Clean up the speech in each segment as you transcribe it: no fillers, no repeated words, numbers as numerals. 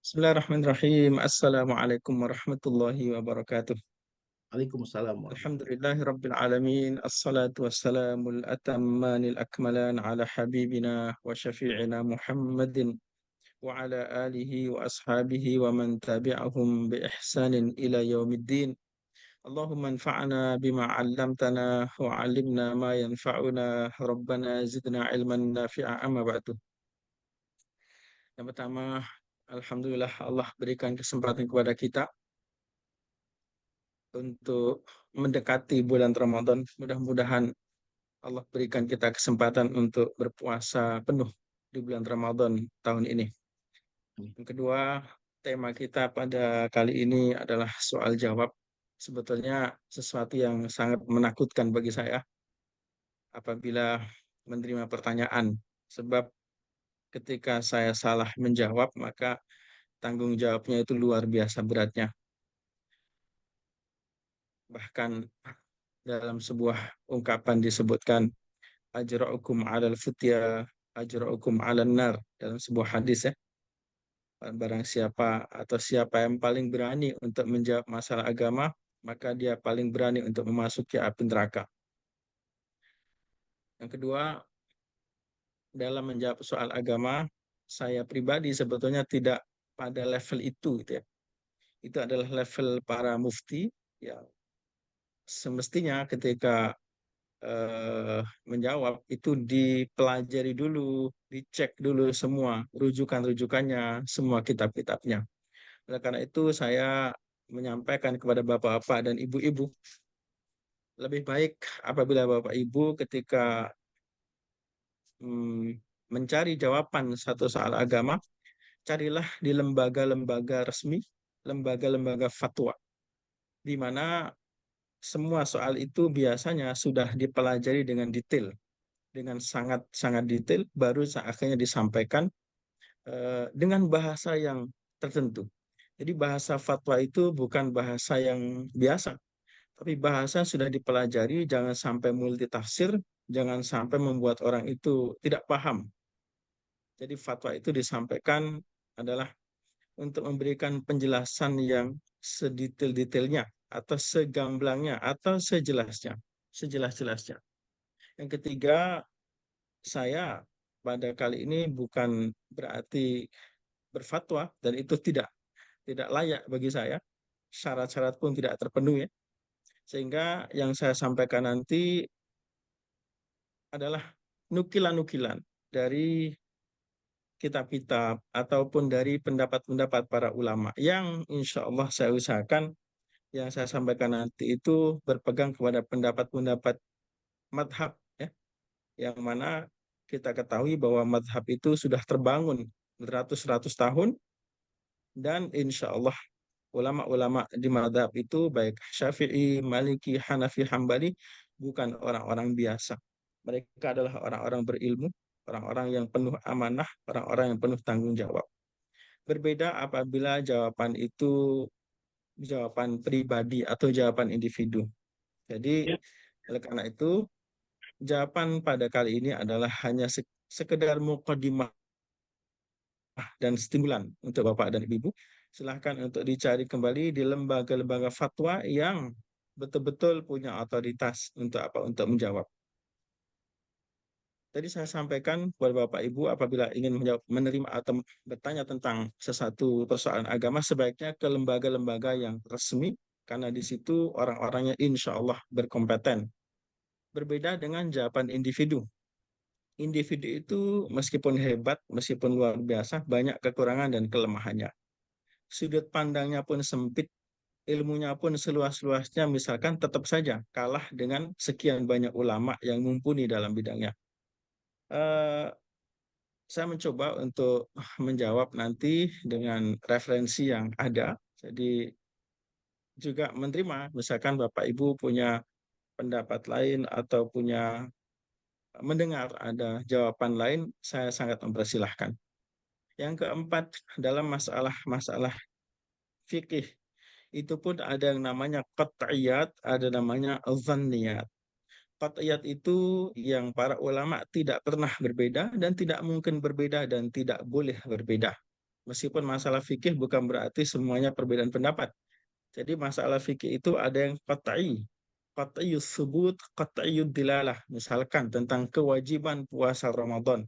Bismillahirrahmanirrahim. Assalamualaikum warahmatullahi wabarakatuh. Waalaikumsalam warahmatullahi Alhamdulillahi rabbil alamin. Assalatu wassalamul atammanil akmalan ala habibina wa syafi'ina Muhammadin wa ala alihi wa ashabihi wa man tabi'ahum bi ihsanin ila yaumiddin. Allahumma anfa'na bima 'allamtana wa 'allimna ma yanfa'una. Rabbana zidna ilman nafi'a, amma ba'du. Yang pertama, alhamdulillah Allah berikan kesempatan kepada kita untuk mendekati bulan Ramadan. Mudah-mudahan Allah berikan kita kesempatan untuk berpuasa penuh di bulan Ramadan tahun ini. wabarakatuh. Yang kedua, tema kita pada kali ini adalah soal jawab. Sebetulnya sesuatu yang sangat menakutkan bagi saya apabila menerima pertanyaan. Sebab ketika saya salah menjawab, maka tanggung jawabnya itu luar biasa beratnya. Bahkan dalam sebuah ungkapan disebutkan, ajra'ukum 'alal futya ajra'ukum 'alan nar, dalam sebuah hadis ya. Barang siapa atau siapa yang paling berani untuk menjawab masalah agama, maka dia paling berani untuk memasuki api neraka. Yang kedua, dalam menjawab soal agama, saya pribadi sebetulnya tidak pada level itu gitu ya. Itu adalah level para mufti ya. Semestinya ketika menjawab itu dipelajari dulu, dicek dulu semua rujukan-rujukannya, semua kitab-kitabnya. Oleh karena itu saya menyampaikan kepada bapak-bapak dan ibu-ibu, lebih baik apabila bapak ibu ketika mencari jawaban satu soal agama, carilah di lembaga-lembaga resmi, lembaga-lembaga fatwa, di mana semua soal itu biasanya sudah dipelajari dengan detail, dengan sangat-sangat detail, baru akhirnya disampaikan dengan bahasa yang tertentu. Jadi bahasa fatwa itu bukan bahasa yang biasa, tapi bahasa sudah dipelajari, jangan sampai multitafsir, jangan sampai membuat orang itu tidak paham. Jadi fatwa itu disampaikan adalah untuk memberikan penjelasan yang sedetail-detailnya, atau segamblangnya, atau sejelasnya, sejelas-jelasnya. Yang ketiga, saya pada kali ini bukan berarti berfatwa, dan itu tidak tidak layak bagi saya. Syarat-syarat pun tidak terpenuhi. Sehingga yang saya sampaikan nanti adalah nukilan-nukilan dari kitab-kitab ataupun dari pendapat-pendapat para ulama yang insya Allah saya usahakan yang saya sampaikan nanti itu berpegang kepada pendapat-pendapat madhab ya, yang mana kita ketahui bahwa madhab itu sudah terbangun beratus-ratus tahun, dan insya Allah ulama-ulama di madhab itu baik Syafi'i, Maliki, Hanafi, Hambali bukan orang-orang biasa. Mereka adalah orang-orang berilmu, orang-orang yang penuh amanah, orang-orang yang penuh tanggung jawab. Berbeda apabila jawaban itu jawaban pribadi atau jawaban individu. Jadi Ya, oleh karena itu jawaban pada kali ini adalah hanya sekedar mukadimah dan stimulan untuk Bapak dan Ibu. Silahkan untuk dicari kembali di lembaga-lembaga fatwa yang betul-betul punya otoritas untuk apa? Untuk menjawab. Tadi saya sampaikan kepada Bapak Ibu apabila ingin menerima atau bertanya tentang sesuatu persoalan agama, sebaiknya ke lembaga-lembaga yang resmi, karena di situ orang-orangnya insya Allah berkompeten. Berbeda dengan jawaban individu. Individu itu meskipun hebat, meskipun luar biasa, banyak kekurangan dan kelemahannya. Sudut pandangnya pun sempit, ilmunya pun seluas-luasnya, misalkan tetap saja kalah dengan sekian banyak ulama yang mumpuni dalam bidangnya. Eh, saya mencoba untuk menjawab nanti dengan referensi yang ada. Jadi juga menerima, misalkan Bapak Ibu punya pendapat lain atau punya mendengar ada jawaban lain, saya sangat mempersilahkan. Yang keempat, dalam masalah-masalah fikih itu pun ada yang namanya qat'iyat, ada namanya dhanniyat. Qat'iyat itu yang para ulama tidak pernah berbeda dan tidak mungkin berbeda dan tidak boleh berbeda. Meskipun masalah fikih bukan berarti semuanya perbedaan pendapat. Jadi masalah fikih itu ada yang qat'i, qat'iyus subut, qat'iyud dilalah. Misalkan tentang kewajiban puasa Ramadan.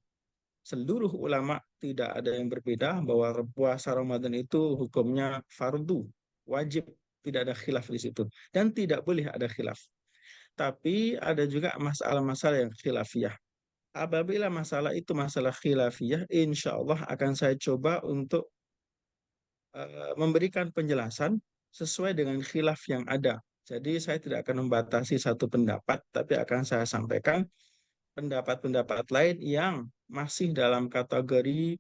Seluruh ulama tidak ada yang berbeda bahwa puasa Ramadan itu hukumnya fardu, wajib, tidak ada khilaf di situ. Dan tidak boleh ada khilaf. Tapi ada juga masalah-masalah yang khilafiyah. Apabila masalah itu masalah khilafiyah, insya Allah akan saya coba untuk memberikan penjelasan sesuai dengan khilaf yang ada. Jadi saya tidak akan membatasi satu pendapat, tapi akan saya sampaikan pendapat-pendapat lain yang masih dalam kategori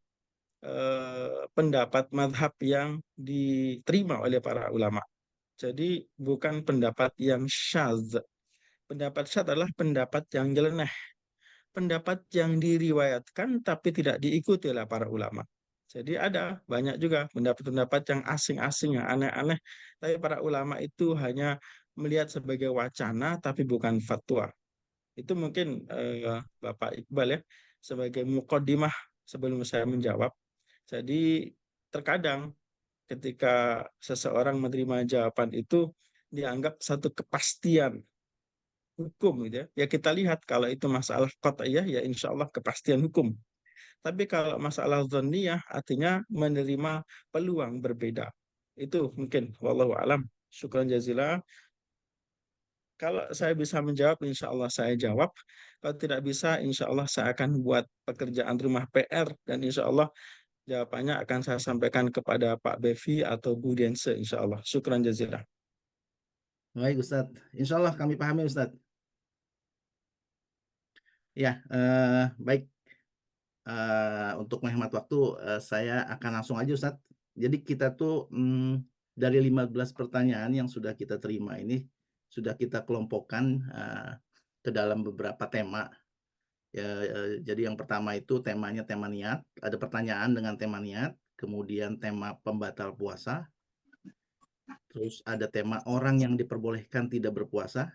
pendapat madhab yang diterima oleh para ulama. Jadi bukan pendapat yang syadz. Pendapat syadz adalah pendapat yang nyeleneh, pendapat yang diriwayatkan tapi tidak diikuti oleh para ulama. Jadi ada banyak juga pendapat-pendapat yang asing-asing, yang aneh-aneh, tapi para ulama itu hanya melihat sebagai wacana tapi bukan fatwa. Itu mungkin Bapak Iqbal ya, sebagai muqaddimah sebelum saya menjawab. Jadi terkadang ketika seseorang menerima jawaban itu dianggap satu kepastian hukum gitu ya. Ya kita lihat kalau itu masalah qat'iyah ya insya Allah kepastian hukum. Tapi kalau masalah dzanniyah artinya menerima peluang berbeda. Itu mungkin wallahu alam. Syukran jazilah. Kalau saya bisa menjawab, insya Allah saya jawab. Kalau tidak bisa, insya Allah saya akan buat pekerjaan rumah PR dan insya Allah jawabannya akan saya sampaikan kepada Pak Bevi atau Bu Dense, insya Allah. Syukran jazilah. Baik Ustadz, insya Allah kami pahami Ustadz. Ya, baik. Untuk menghemat waktu, saya akan langsung aja Ustadz. Jadi kita tuh dari 15 pertanyaan yang sudah kita terima ini, sudah kita kelompokkan ke dalam beberapa tema. Ya, jadi yang pertama itu temanya tema niat, ada pertanyaan dengan tema niat, kemudian tema pembatal puasa, terus ada tema orang yang diperbolehkan tidak berpuasa,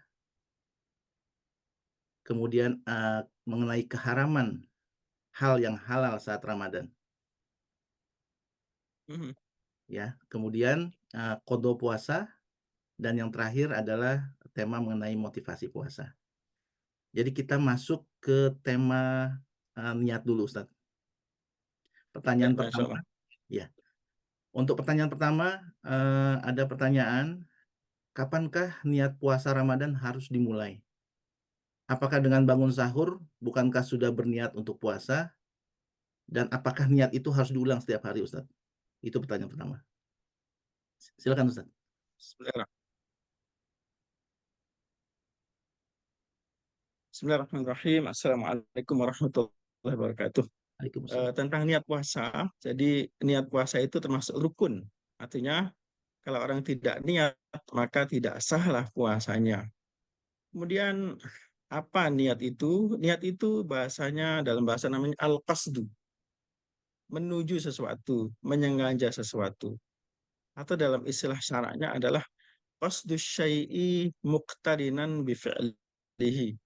kemudian mengenai keharaman hal yang halal saat Ramadan. Ya, kemudian qadha puasa, dan yang terakhir adalah tema mengenai motivasi puasa. Jadi kita masuk ke tema niat dulu, Ustadz. Pertanyaan pertama, ya. Untuk pertanyaan pertama, ada pertanyaan, kapankah niat puasa Ramadan harus dimulai? Apakah dengan bangun sahur, bukankah sudah berniat untuk puasa? Dan apakah niat itu harus diulang setiap hari, Ustadz? Itu pertanyaan pertama. Silakan, Ustadz. Bismillahirrahmanirrahim. Assalamualaikum warahmatullahi wabarakatuh. Tentang niat puasa, jadi niat puasa itu termasuk rukun. Artinya kalau orang tidak niat, maka tidak sahlah puasanya. Kemudian apa niat itu? Niat itu bahasanya dalam bahasa namanya al-qasdu. Menuju sesuatu, menyengaja sesuatu. Atau dalam istilah syara'nya adalah qasdu syai'i muqtarinan bifi'lihi.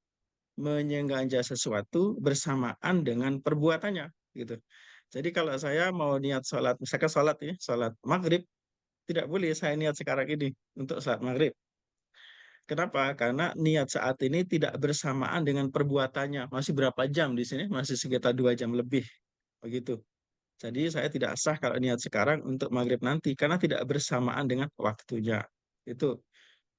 Menyengaja sesuatu bersamaan dengan perbuatannya gitu. Jadi kalau saya mau niat sholat, misalkan sholat ya, sholat maghrib, tidak boleh saya niat sekarang ini untuk sholat maghrib. Kenapa? Karena niat saat ini tidak bersamaan dengan perbuatannya. Masih berapa jam di sini? Masih sekitar 2 jam lebih. Begitu. Jadi saya tidak sah kalau niat sekarang untuk maghrib nanti karena tidak bersamaan dengan waktunya. Itu.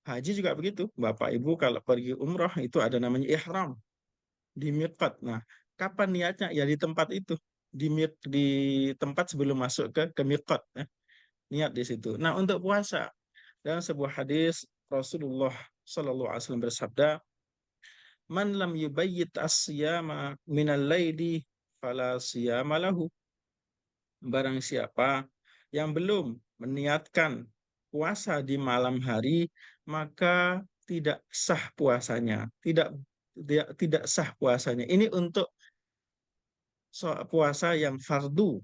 Haji juga begitu. Bapak Ibu kalau pergi umroh itu ada namanya ihram di miqat. Nah, kapan niatnya? Ya di tempat itu. Di tempat sebelum masuk ke miqat. Ya. Niat di situ. Nah, untuk puasa. Dalam sebuah hadis Rasulullah Shallallahu Alaihi Wasallam bersabda, "Man lam yubayyit as-siyama minal laili fala siyama lahu." Barang siapa yang belum meniatkan puasa di malam hari, maka tidak sah puasanya. Tidak sah puasanya. Ini untuk puasa yang fardu.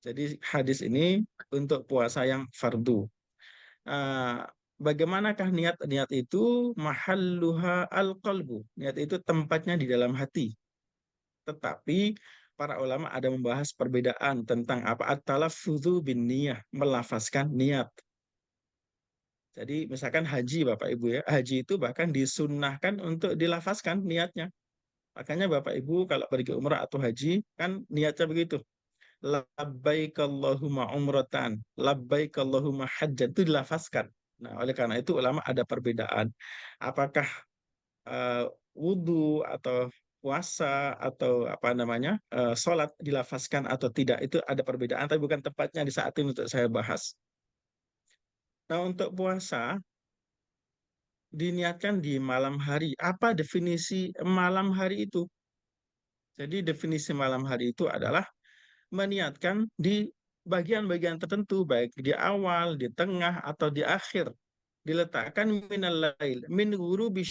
Jadi hadis ini untuk puasa yang fardu. Ah, bagaimanakah niat? Niat itu mahalluha al-qalbu. Niat itu tempatnya di dalam hati. Tetapi para ulama ada membahas perbedaan tentang apa at-talaffudzu bin niyah, melafazkan niat. Jadi misalkan haji Bapak Ibu ya, haji itu bahkan disunnahkan untuk dilafazkan niatnya. Makanya Bapak Ibu kalau pergi umrah atau haji kan niatnya begitu. Labbaik Allahumma umratan, labbaik Allahumma hajjan, itu dilafazkan. Nah, oleh karena itu ulama ada perbedaan. Apakah wudhu atau puasa atau apa namanya sholat dilafazkan atau tidak, itu ada perbedaan, tapi bukan tepatnya di saat ini untuk saya bahas. Nah, untuk puasa diniatkan di malam hari. Apa definisi malam hari itu? Jadi definisi malam hari itu adalah meniatkan di bagian-bagian tertentu, baik di awal, di tengah, atau di akhir. Diletakkan minal lail, min ghurubi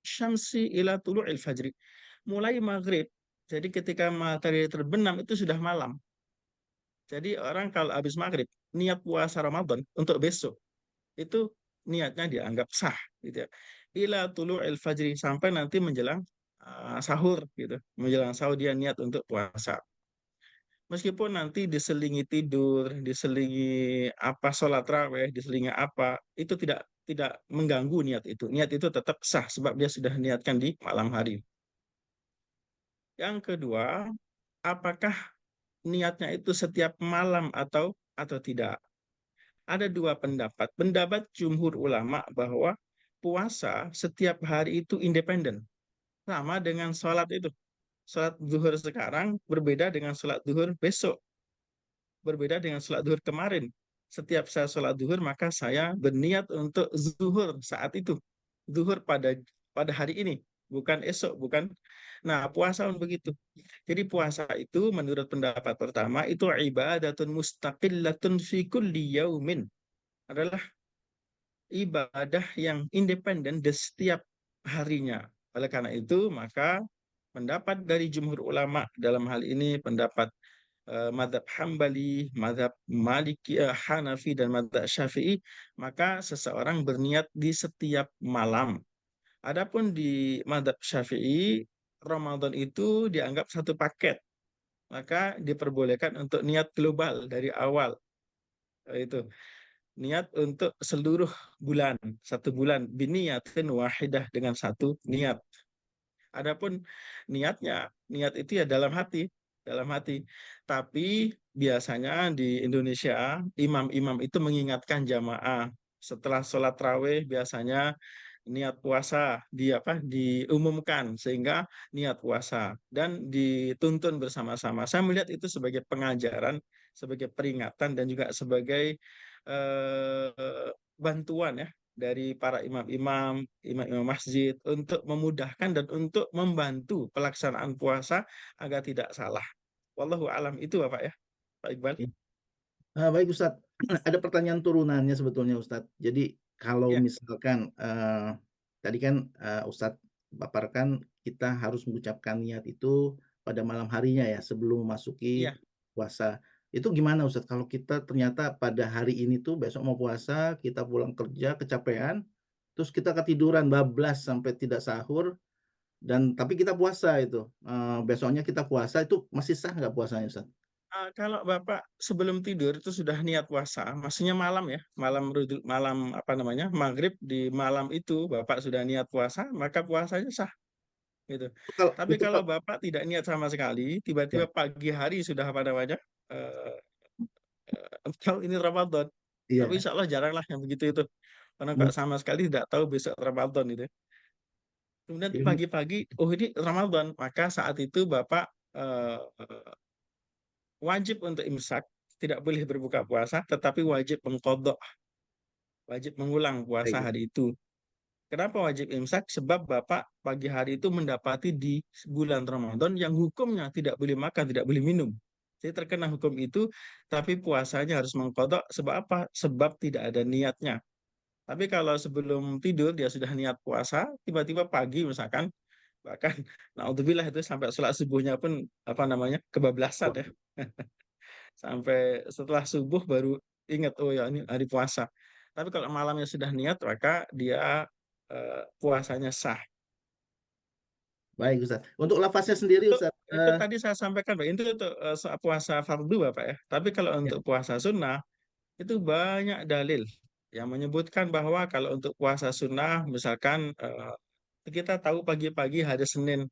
syamsi ila tulu'il fajri. Mulai maghrib, jadi ketika matahari terbenam itu sudah malam. Jadi orang kalau habis maghrib, niat puasa Ramadan untuk besok, itu niatnya dianggap sah gitu ya. Ila tulu'il fajri, sampai nanti menjelang sahur gitu. Menjelang sahur dia niat untuk puasa. Meskipun nanti diselingi tidur, diselingi apa sholat raweh, diselingi apa, itu tidak mengganggu niat itu. Niat itu tetap sah sebab dia sudah niatkan di malam hari. Yang kedua, apakah niatnya itu setiap malam atau tidak? Ada dua pendapat. Pendapat jumhur ulama bahwa puasa setiap hari itu independen. Sama dengan sholat itu. Sholat zuhur sekarang berbeda dengan sholat zuhur besok. Berbeda dengan sholat zuhur kemarin. Setiap saya sholat zuhur, maka saya berniat untuk zuhur saat itu. Zuhur pada hari ini, bukan esok, bukan. Nah, puasa pun begitu. Jadi puasa itu menurut pendapat pertama itu ibadatun mustaqillatun fi kulli yaumin. Adalah ibadah yang independen di setiap harinya. Oleh karena itu, maka pendapat dari jumhur ulama dalam hal ini pendapat madhab Hambali, madhab Maliki, Hanafi, dan madhab Syafi'i, maka seseorang berniat di setiap malam. Adapun di madhab Syafi'i, Ramadan itu dianggap satu paket, maka diperbolehkan untuk niat global dari awal. Itu niat untuk seluruh bulan, satu bulan, biniyatin wahidah, dengan satu niat. Adapun niat itu ya dalam hati, dalam hati. Tapi biasanya di Indonesia imam-imam itu mengingatkan jamaah setelah sholat raweh biasanya niat puasa diumumkan sehingga niat puasa dan dituntun bersama-sama. Saya melihat itu sebagai pengajaran, sebagai peringatan dan juga sebagai bantuan ya dari para imam-imam, imam-imam masjid untuk memudahkan dan untuk membantu pelaksanaan puasa agar tidak salah. Wallahu alam, itu Bapak ya, Pak Iqbal. Baik Ustadz, ada pertanyaan turunannya sebetulnya Ustadz. Jadi kalau Ya, misalkan tadi kan Ustadz paparkan kita harus mengucapkan niat itu pada malam harinya ya sebelum memasuki iya. puasa. Itu gimana Ustadz kalau kita ternyata pada hari ini tuh besok mau puasa, kita pulang kerja kecapean, terus kita ketiduran bablas sampai tidak sahur dan tapi kita puasa itu, besoknya kita puasa itu masih sah nggak puasanya Ustadz? Kalau Bapak sebelum tidur itu sudah niat puasa, maksudnya malam ya, malam apa namanya, maghrib di malam itu Bapak sudah niat puasa, maka puasanya sah gitu. Kalau Tapi itu kalau Bapak tidak niat sama sekali, ya, tiba-tiba pagi hari sudah apa namanya, eh, kalau ini Ramadan, tapi iya, insya Allah jaranglah yang begitu itu. Karena mung kok sama sekali tidak tahu besok Ramadan itu. Kemudian ya, pagi-pagi, oh ini Ramadan, maka saat itu Bapak eh, wajib untuk imsak, tidak boleh berbuka puasa, tetapi wajib mengkodok, wajib mengulang puasa baik. hari itu. Kenapa wajib imsak? Sebab Bapak pagi hari itu mendapati di bulan Ramadan yang hukumnya tidak boleh makan, tidak boleh minum. Jadi terkena hukum itu, tapi puasanya harus mengkodok. Sebab apa? Sebab tidak ada niatnya. Tapi kalau sebelum tidur dia sudah niat puasa, tiba-tiba pagi misalkan, bahkan naudzubillah itu sampai sholat subuhnya pun apa namanya kebablasan ya. Sampai setelah subuh baru ingat, oh ya ini hari puasa. Tapi kalau malamnya sudah niat, maka dia puasanya sah. Baik Ustaz. Untuk lafaznya sendiri Itu, Ustaz, itu tadi saya sampaikan, Pak. Itu untuk puasa fardu, Bapak ya. Tapi kalau ya, untuk puasa sunnah, itu banyak dalil yang menyebutkan bahwa kalau untuk puasa sunnah, misalkan kita tahu pagi-pagi hari Senin,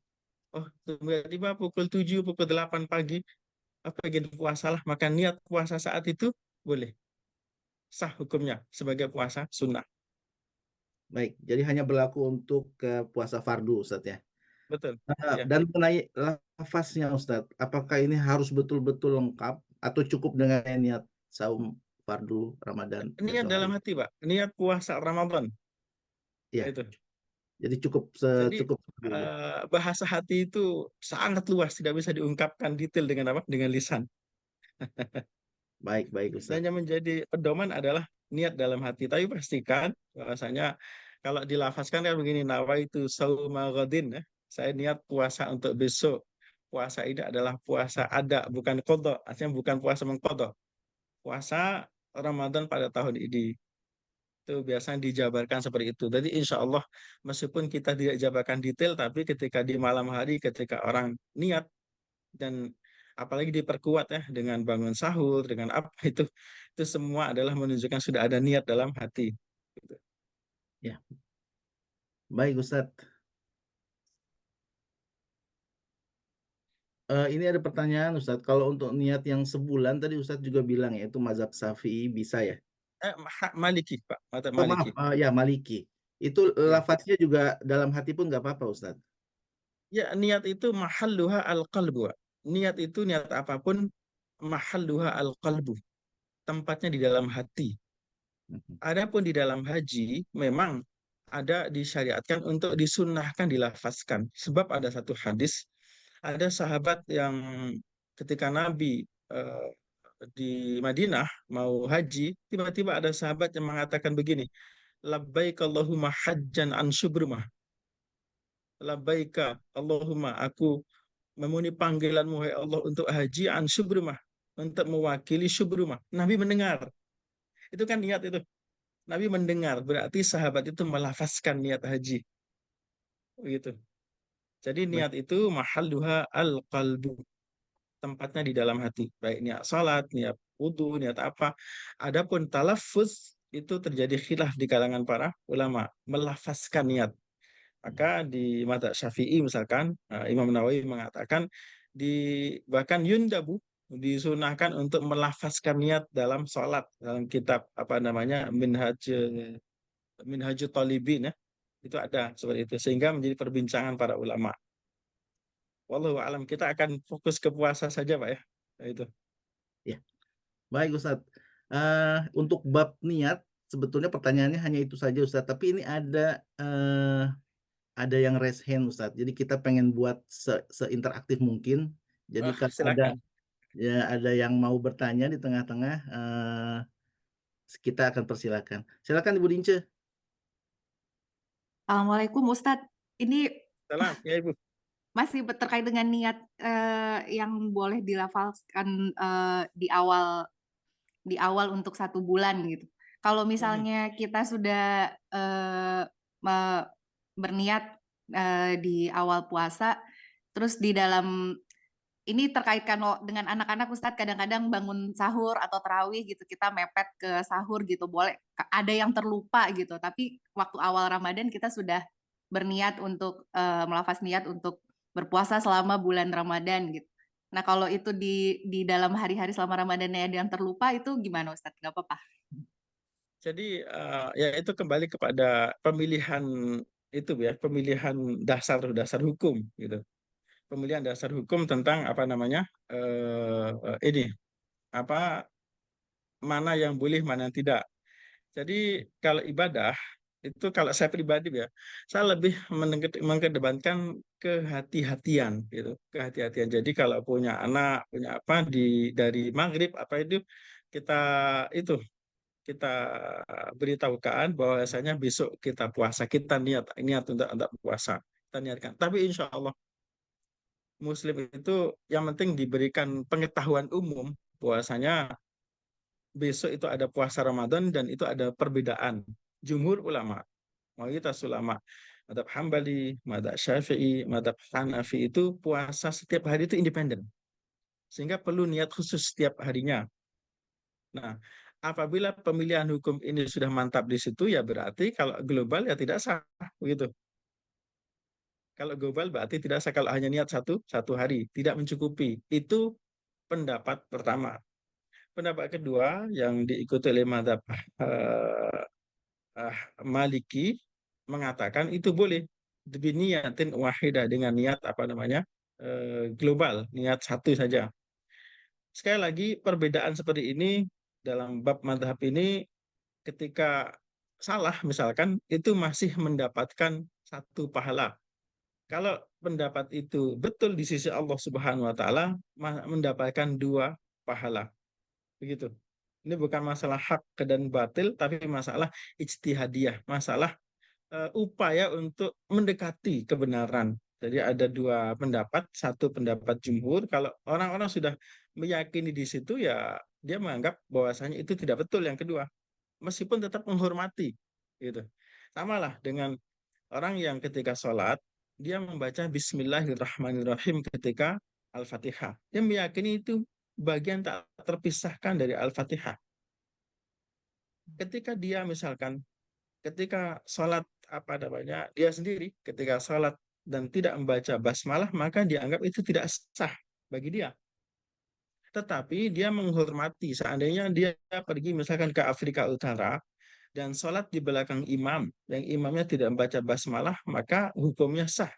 oh tiba-tiba pukul 7, pukul 8 pagi, pengen puasa lah, maka niat puasa saat itu boleh, sah hukumnya sebagai puasa sunnah. baik. Jadi hanya berlaku untuk puasa fardu Ustaz ya. Betul. Ya. Dan mengenai lafaznya Ustaz, apakah ini harus betul-betul lengkap atau cukup dengan niat saum fardu Ramadan Niat besok dalam hari? hati, Pak. Niat puasa Ramadan. Iya, Itu. jadi cukup Jadi cukup dulu. bahasa hati itu sangat luas, tidak bisa diungkapkan detail dengan apa? Dengan lisan. Baik, baik Dan Ustaz. yang menjadi pedoman adalah niat dalam hati. Tapi pastikan bahwasanya kalau dilafazkan kan begini, nawaitu sauma ghadin ya. Saya niat puasa untuk besok. Puasa ini adalah puasa ada, bukan qadha. Artinya bukan puasa mengqadha. Puasa Ramadan pada tahun ini. Itu biasanya dijabarkan seperti itu. Jadi insya Allah meskipun kita tidak jabarkan detail, tapi ketika di malam hari, ketika orang niat dan apalagi diperkuat ya dengan bangun sahur, dengan apa itu semua adalah menunjukkan sudah ada niat dalam hati. Gitu. Ya, baik Ustaz. Ini ada pertanyaan Ustaz, kalau untuk niat yang sebulan tadi Ustaz juga bilang ya, itu mazhab Syafi'i bisa ya? Maliki, Pak, mata Oh maaf, Maliki. ya Maliki. Itu Ya. lafaznya juga dalam hati pun nggak apa-apa Ustaz? Ya, niat itu mahalluha al-qalbu. Niat itu niat apapun mahalluha al-qalbu. Tempatnya di dalam hati. Mhm. Adapun di dalam haji memang ada disyariatkan untuk disunnahkan dilafazkan. Sebab ada satu hadis, ada sahabat yang ketika Nabi di Madinah mau haji, tiba-tiba ada sahabat yang mengatakan begini, labbaik Allahumma hajjan an syubrumah. Labbaika Allahumma, aku memenuhi panggilanmu hai Allah untuk haji an syubrumah, untuk mewakili syubrumah. Nabi mendengar. Itu kan niat itu. Nabi mendengar, berarti sahabat itu melafazkan niat haji. Begitu. Jadi Baik, niat itu mahalluha al-qalbu. Tempatnya di dalam hati. Baik niat salat, niat wudhu, niat apa. Adapun talaffuz itu terjadi khilaf di kalangan para ulama. Melafazkan niat. Maka di madzhab Syafi'i misalkan, Imam Nawawi mengatakan di bahkan yundabu disunahkan untuk melafazkan niat dalam sholat dalam kitab apa namanya Minhajul Talibin ya. Itu ada seperti itu sehingga menjadi perbincangan para ulama. Wallahu alam, kita akan fokus ke puasa saja, Pak ya. Nah, itu. ya. Baik Ustaz. Untuk bab niat, sebetulnya pertanyaannya hanya itu saja Ustaz, tapi ini ada yang raise hand Ustaz. Jadi kita pengen buat seinteraktif mungkin. Jadi Wah, kalau ada silakan. ya ada yang mau bertanya di tengah-tengah, kita akan persilakan. Silakan Ibu Dince. Assalamualaikum Ustadz, ini Salam ya Ibu. masih terkait dengan niat yang boleh dilafalkan di awal untuk 1 bulan gitu. Kalau Mhm. misalnya kita sudah berniat di awal puasa, terus di dalam ini terkaitkan dengan anak-anak Ustadz, kadang-kadang bangun sahur atau terawih gitu, kita mepet ke sahur gitu, boleh ada yang terlupa gitu, tapi waktu awal Ramadan kita sudah berniat untuk melafaz niat untuk berpuasa selama bulan Ramadan gitu. Nah kalau itu di dalam hari-hari selama Ramadannya ada yang terlupa, itu gimana Ustadz? Gak apa-apa. Jadi ya itu kembali kepada pemilihan itu ya, pemilihan dasar dasar hukum gitu. Pemilihan dasar hukum tentang apa namanya ini apa mana yang boleh, mana yang tidak. Jadi kalau ibadah itu kalau saya pribadi ya, saya lebih mengedepankan kehati-hatian gitu, kehati-hatian. Jadi kalau punya anak, punya apa dari maghrib apa itu kita itu kita beritahukan bahwasanya besok kita puasa, kita niat niat untuk puasa, kita niatkan. Tapi insya Allah Muslim itu yang penting diberikan pengetahuan umum bahwasanya besok itu ada puasa Ramadan dan itu ada perbedaan. Jumhur ulama, mayoritas ulama Madhab Hambali, madhab Syafi'i, madhab Hanafi itu puasa setiap hari itu independen. Sehingga perlu niat khusus setiap harinya. Nah, apabila pemilihan hukum ini sudah mantap di situ, ya berarti kalau global ya tidak sah. Begitu. Kalau global berarti tidak sah kalau hanya niat satu hari. Tidak mencukupi. Itu pendapat pertama. Pendapat kedua yang diikuti oleh madhab eh, Maliki mengatakan itu boleh niatin wahidah dengan niat apa namanya global, niat satu saja. Sekali lagi perbedaan seperti ini dalam bab madhab ini ketika salah misalkan itu masih mendapatkan satu pahala. Kalau pendapat itu betul di sisi Allah Subhanahu wa taala mendapatkan dua pahala. Begitu. Ini bukan masalah hak dan batil tapi masalah ijtihadiyah, masalah upaya untuk mendekati kebenaran. Jadi ada dua pendapat, satu pendapat jumhur. Kalau orang-orang sudah meyakini di situ ya dia menganggap bahwasanya itu tidak betul yang kedua, meskipun tetap menghormati gitu. Samalah dengan orang yang ketika sholat dia membaca Bismillahirrahmanirrahim ketika Al-Fatihah. Dia meyakini itu bagian tak terpisahkan dari Al-Fatihah. Ketika dia misalkan ketika sholat apa namanya dia sendiri ketika sholat dan tidak membaca basmalah maka dianggap itu tidak sah bagi dia. Tetapi dia menghormati seandainya dia pergi misalkan ke Afrika Utara dan sholat di belakang imam yang imamnya tidak membaca basmalah maka hukumnya sah.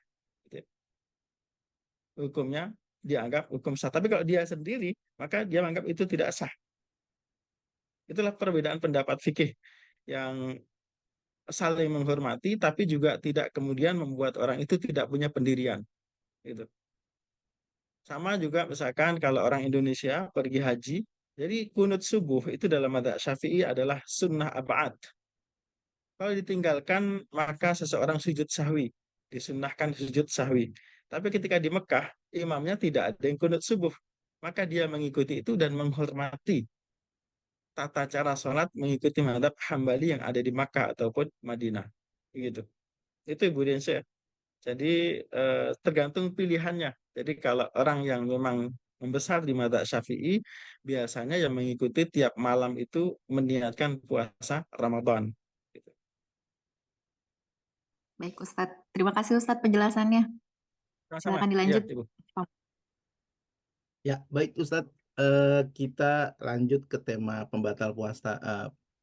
Hukumnya dianggap hukum sah. Tapi kalau dia sendiri maka dia menganggap itu tidak sah. Itulah perbedaan pendapat fikih yang saling menghormati tapi juga tidak kemudian membuat orang itu tidak punya pendirian gitu. Sama juga misalkan kalau orang Indonesia pergi haji, jadi kunut subuh itu dalam madzhab Syafi'i adalah sunnah abad. Kalau ditinggalkan maka seseorang sujud sahwi, disunnahkan sujud sahwi. Tapi ketika di Mekah imamnya tidak ada yang kunut subuh, maka dia mengikuti itu dan menghormati tata cara sholat mengikuti madhab Hambali yang ada di Makkah ataupun Madinah. Gitu. Itu Ibu Diansyah. Jadi tergantung pilihannya. Jadi kalau orang yang memang membesar di madzhab Syafi'i, biasanya yang mengikuti tiap malam itu meniatkan puasa Ramadan. Gitu. Baik Ustadz, terima kasih Ustadz penjelasannya. Sama-sama. Silakan Iya, dilanjut. Ibu. Ya, baik Ustadz. Kita lanjut ke tema pembatal puasa.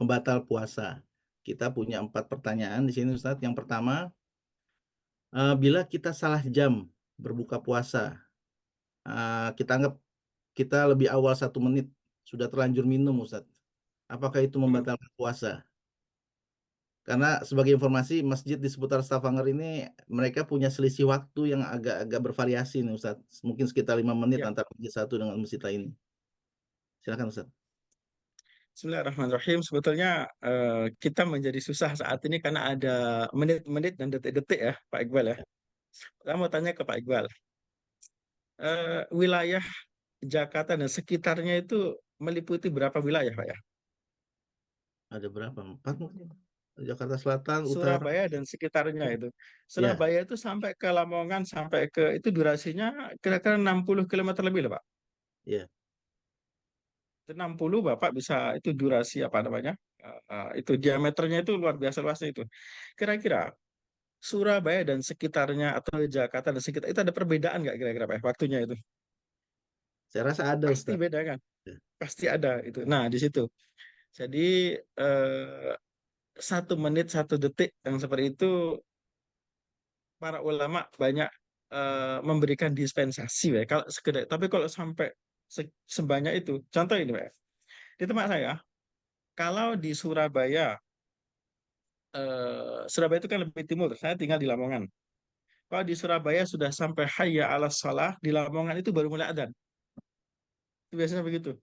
Pembatal puasa. Kita punya 4 pertanyaan di sini Ustadz. Yang pertama, bila kita salah jam berbuka puasa, kita anggap kita lebih awal 1 menit sudah terlanjur minum Ustadz. Apakah itu membatalkan puasa? Karena sebagai informasi masjid di seputar Stavanger ini mereka punya selisih waktu yang agak-agak bervariasi nih Ustadz. Mungkin sekitar 5 menit Ya. antara masjid satu dengan masjid lain. Silakan Ustadz. Bismillahirrahmanirrahim. Sebetulnya kita menjadi susah saat ini karena ada menit-menit dan detik-detik ya, Pak Iqbal ya. Saya mau tanya ke Pak Iqbal. Wilayah Jakarta dan sekitarnya itu meliputi berapa wilayah, Pak ya? Ada berapa? 4 mungkin. Jakarta Selatan, Utara. Surabaya dan sekitarnya itu. Ya, Surabaya itu sampai ke Lamongan, sampai ke itu durasinya kira-kira 60 km lebih loh, Pak. ya. 60 Bapak bisa itu durasi apa namanya? Itu diameternya itu luar biasa luasnya itu. Kira-kira Surabaya dan sekitarnya atau Jakarta dan sekitar itu ada perbedaan nggak kira-kira Pak waktunya itu? Saya rasa ada Pasti Ustadz. beda kan? Ya. Pasti ada itu. Nah, di situ. Jadi 1 menit 1 detik yang seperti itu para ulama banyak memberikan dispensasi ya. Kalau sekedar, tapi kalau sampai sebanyak itu, contoh ini Pak, di tempat saya, kalau di Surabaya, Surabaya itu kan lebih timur, saya tinggal di Lamongan. Kalau di Surabaya sudah sampai hayya ala salah, di Lamongan itu baru mulai adzan. Itu biasanya begitu.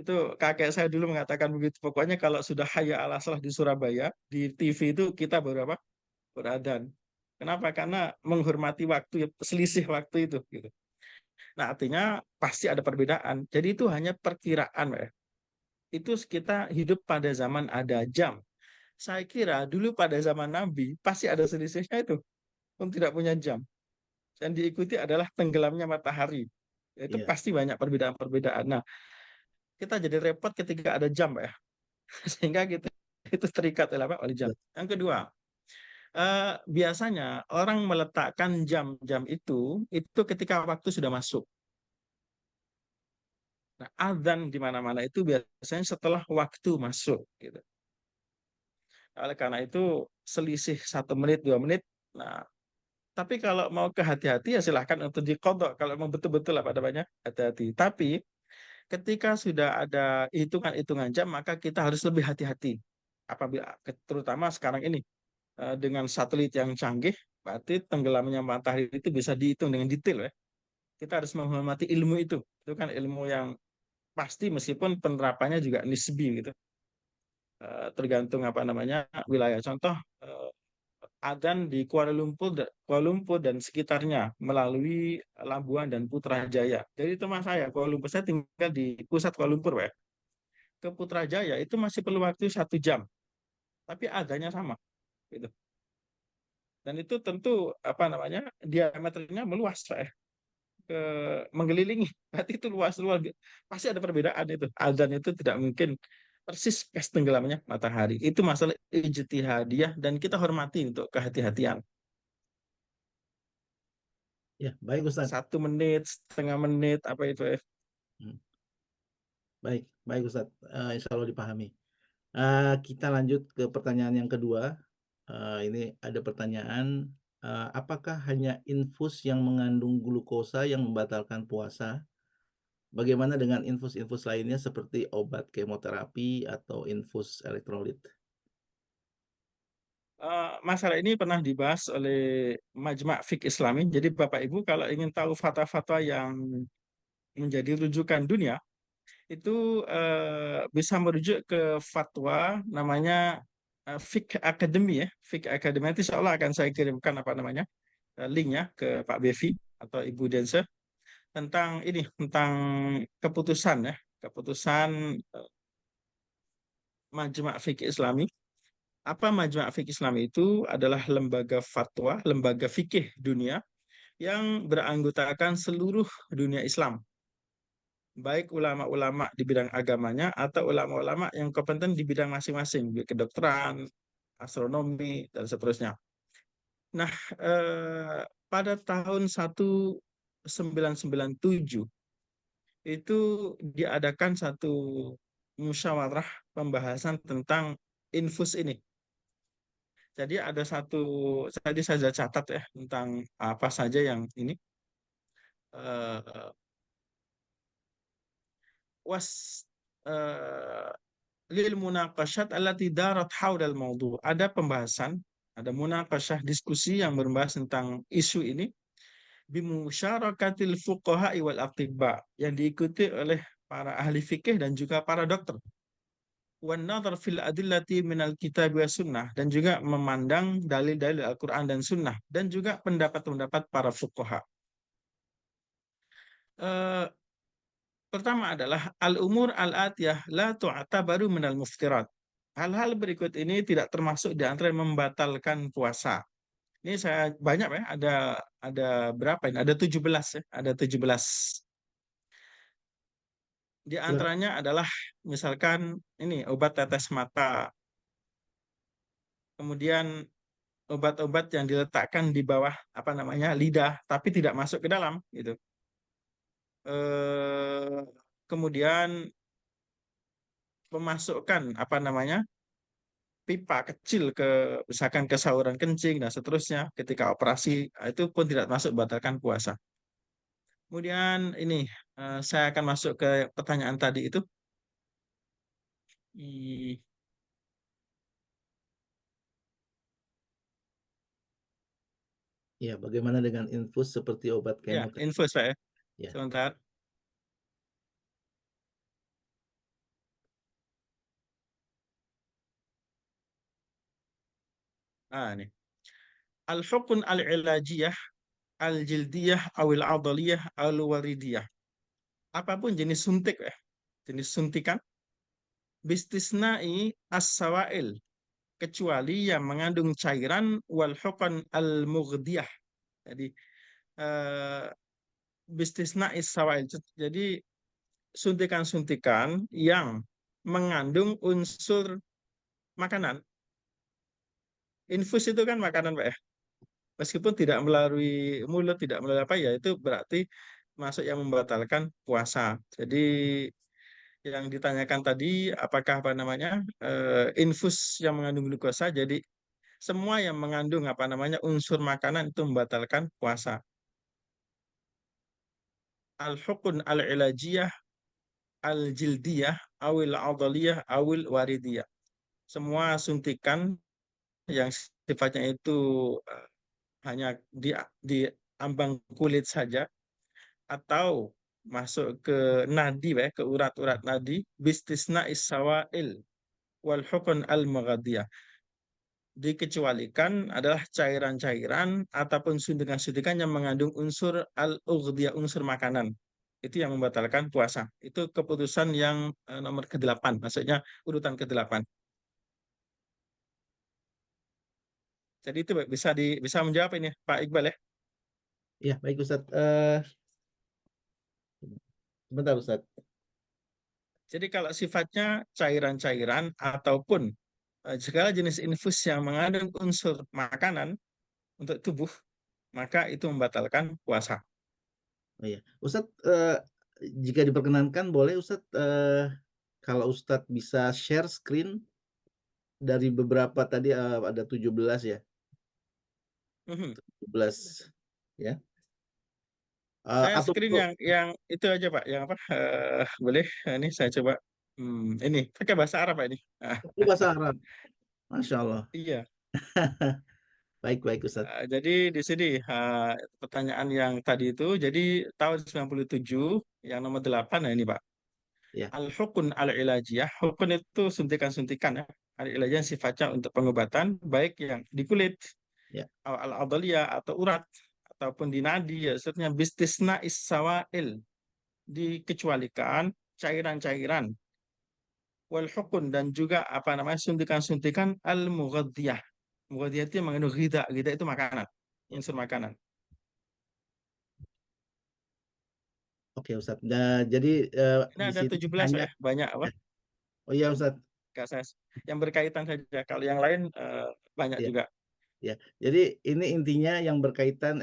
Itu kakek saya dulu mengatakan begitu. Pokoknya kalau sudah hayya ala salah di Surabaya, di TV itu kita baru apa? Beradzan. Kenapa? Karena menghormati waktu, selisih waktu itu. Gitu. Nah, artinya pasti ada perbedaan. Jadi itu hanya perkiraan, Pak ya. Itu kita hidup pada zaman ada jam. Saya kira dulu pada zaman Nabi pasti ada selisihnya itu. pun tidak punya jam. Yang diikuti adalah tenggelamnya matahari. Itu Iya. pasti banyak perbedaan-perbedaan. Nah, kita jadi repot ketika ada jam, Pak, ya. Sehingga kita itu terikat oleh apa? Oleh jam. Yang kedua, biasanya orang meletakkan jam-jam itu ketika waktu sudah masuk. Nah, adzan di mana-mana itu biasanya setelah waktu masuk, gitu. Oleh karena itu selisih 1 menit 2 menit. Nah, tapi kalau mau kehati-hati ya silahkan untuk dikodok kalau mau betul-betul apa namanya hati-hati. Tapi ketika sudah ada hitungan-hitungan jam maka kita harus lebih hati-hati. Apabila terutama sekarang ini dengan satelit yang canggih, berarti tenggelamnya matahari itu bisa dihitung dengan detail ya. Kita harus menghormati ilmu itu. Itu kan ilmu yang pasti meskipun penerapannya juga nisbi gitu. Tergantung apa namanya wilayah. Contoh adzan di Kuala Lumpur dan sekitarnya melalui Labuan dan Putrajaya. Jadi teman saya Kuala Lumpur, saya tinggal di pusat Kuala Lumpur, ya. Ke Putrajaya itu masih perlu waktu 1 jam, tapi adzannya sama, gitu. Dan itu tentu apa namanya diameternya meluas, Pak, ya. Mengelilingi, berarti itu luas-luas. Pasti ada perbedaan itu. Adzan itu tidak mungkin persis pas tenggelamnya matahari. Itu masalah ijtihadiyah dan kita hormati untuk kehati-hatian. Ya, baik Ustadz. 1 menit, setengah menit, apa itu ya. Baik, baik Ustadz. Insya Allah dipahami. Kita lanjut ke pertanyaan yang kedua. Ini ada pertanyaan, apakah hanya infus yang mengandung glukosa yang membatalkan puasa? Bagaimana dengan infus-infus lainnya seperti obat kemoterapi atau infus elektrolit? Masalah ini pernah dibahas oleh Majma' Fiqh Islami. Jadi Bapak Ibu kalau ingin tahu fatwa-fatwa yang menjadi rujukan dunia, itu bisa merujuk ke fatwa namanya Fiqh Academy, ya. Fiqh Academy itu insya Allah akan saya kirimkan apa namanya linknya ke Pak Bevi atau Ibu Dense tentang ini, tentang keputusan, ya, keputusan Majma' Fiqh Islami. Apa Majma' Fiqh Islami itu adalah lembaga fatwa, lembaga fikih dunia yang beranggotakan seluruh dunia Islam, baik ulama-ulama di bidang agamanya atau ulama-ulama yang kompeten di bidang masing-masing, kedokteran, astronomi, dan seterusnya. Nah, pada tahun 1997 itu diadakan satu musyawarah pembahasan tentang infus ini. Jadi ada tadi saya catat ya tentang apa saja yang ini. Was lil munaqasyat allati darat haulal mawdu. Ada pembahasan, ada munaqasyah diskusi yang membahas tentang isu ini bimusyarakatil fuqaha wal atibba yang diikuti oleh para ahli fikih dan juga para dokter. Wan nadhar fil adillati minal kitab wa sunnah dan juga memandang dalil-dalil Al-Qur'an dan sunnah dan juga pendapat-pendapat para fuqaha. Pertama adalah al-umur al-atiyah la tu'tabaru minal muftirat. Hal-hal berikut ini tidak termasuk di antara yang membatalkan puasa. Ini saya banyak ya, ada berapa ini? Ada 17 ya, ada 17. Di antaranya adalah misalkan ini obat tetes mata. Kemudian obat-obat yang diletakkan di bawah apa namanya lidah tapi tidak masuk ke dalam gitu. Kemudian memasukkan apa namanya pipa kecil ke misalkan ke saluran kencing dan seterusnya ketika operasi, itu pun tidak masuk batalkan puasa. Kemudian ini saya akan masuk ke pertanyaan tadi itu. Ya, bagaimana dengan infus seperti obat Ya, kemoterapi? infus Pak ya. Ya. Sebentar. Ini. Al-hukun al-ilajiyah, al-jildiyah, awil-adaliyah, al-waridiyah. Apapun jenis suntik ya. Jenis suntikan. Bistisnai as-sawail. kecuali yang mengandung cairan wal huqan al-mughdiyah. Jadi bistisna is-sawail. Jadi suntikan-suntikan yang mengandung unsur makanan. Infus itu kan makanan, Pak ya. Meskipun tidak melalui mulut, tidak melalui apa ya, itu berarti masuk yang membatalkan puasa. Jadi yang ditanyakan tadi, apakah apa namanya infus yang mengandung glukosa. Jadi semua yang mengandung apa namanya unsur makanan itu membatalkan puasa. Al-hukun al-ilajiyah, al-jildiyah, awil adaliyah, awil waridiyah. Semua suntikan yang sifatnya itu hanya di ambang kulit saja atau masuk ke nadi, ke urat-urat nadi, bistisna isawail wal hukun al maghadiyah. Dikecualikan adalah cairan-cairan ataupun suntikan-suntikan yang mengandung unsur al-ughdiyah, unsur makanan. Itu yang membatalkan puasa. Itu keputusan yang nomor ke-8, maksudnya urutan ke-8. Jadi itu bisa menjawab ini Pak Iqbal ya. Ya, baik Ustaz. Sebentar Ustaz. Jadi kalau sifatnya cairan-cairan ataupun segala jenis infus yang mengandung unsur makanan untuk tubuh, maka itu membatalkan puasa. Oh iya. Ustadz, jika diperkenankan boleh Ustadz, kalau Ustadz bisa share screen dari beberapa tadi, ada 17 ya? Mhm. 17 ya. Saya Atau screen yang itu aja Pak, yang apa? Boleh? Ini saya coba. Ini pakai bahasa Arab Pak ini. itu bahasa Arab. Masya Allah. Iya. Baik Ustadz. Jadi di sini pertanyaan yang tadi itu, jadi tahun 97 yang nomor 8 nah ini Pak. Ya. Al-hukun al-ilajiyah, hukun itu suntikan-suntikan ya. Al-ilajiyah sifatnya untuk pengobatan, baik yang di kulit, Ya. al-adaliyah atau urat, ataupun di nadi, ya, maksudnya bistisna is-sawail, dikecualikan cairan-cairan, wal hukun, dan juga apa namanya suntikan-suntikan al-mughadiyah. Mughadiyah itu yang mengandung ghidha, ghidha itu makanan, Ya. unsur makanan. Oke Ustadz. Nah, jadi Ini di ada sini 17 hanya ya, banyak apa? ya. Oh iya Ustadz. Gak saya yang berkaitan saja. Kalau yang lain banyak Ya. juga. Ya, jadi ini intinya yang berkaitan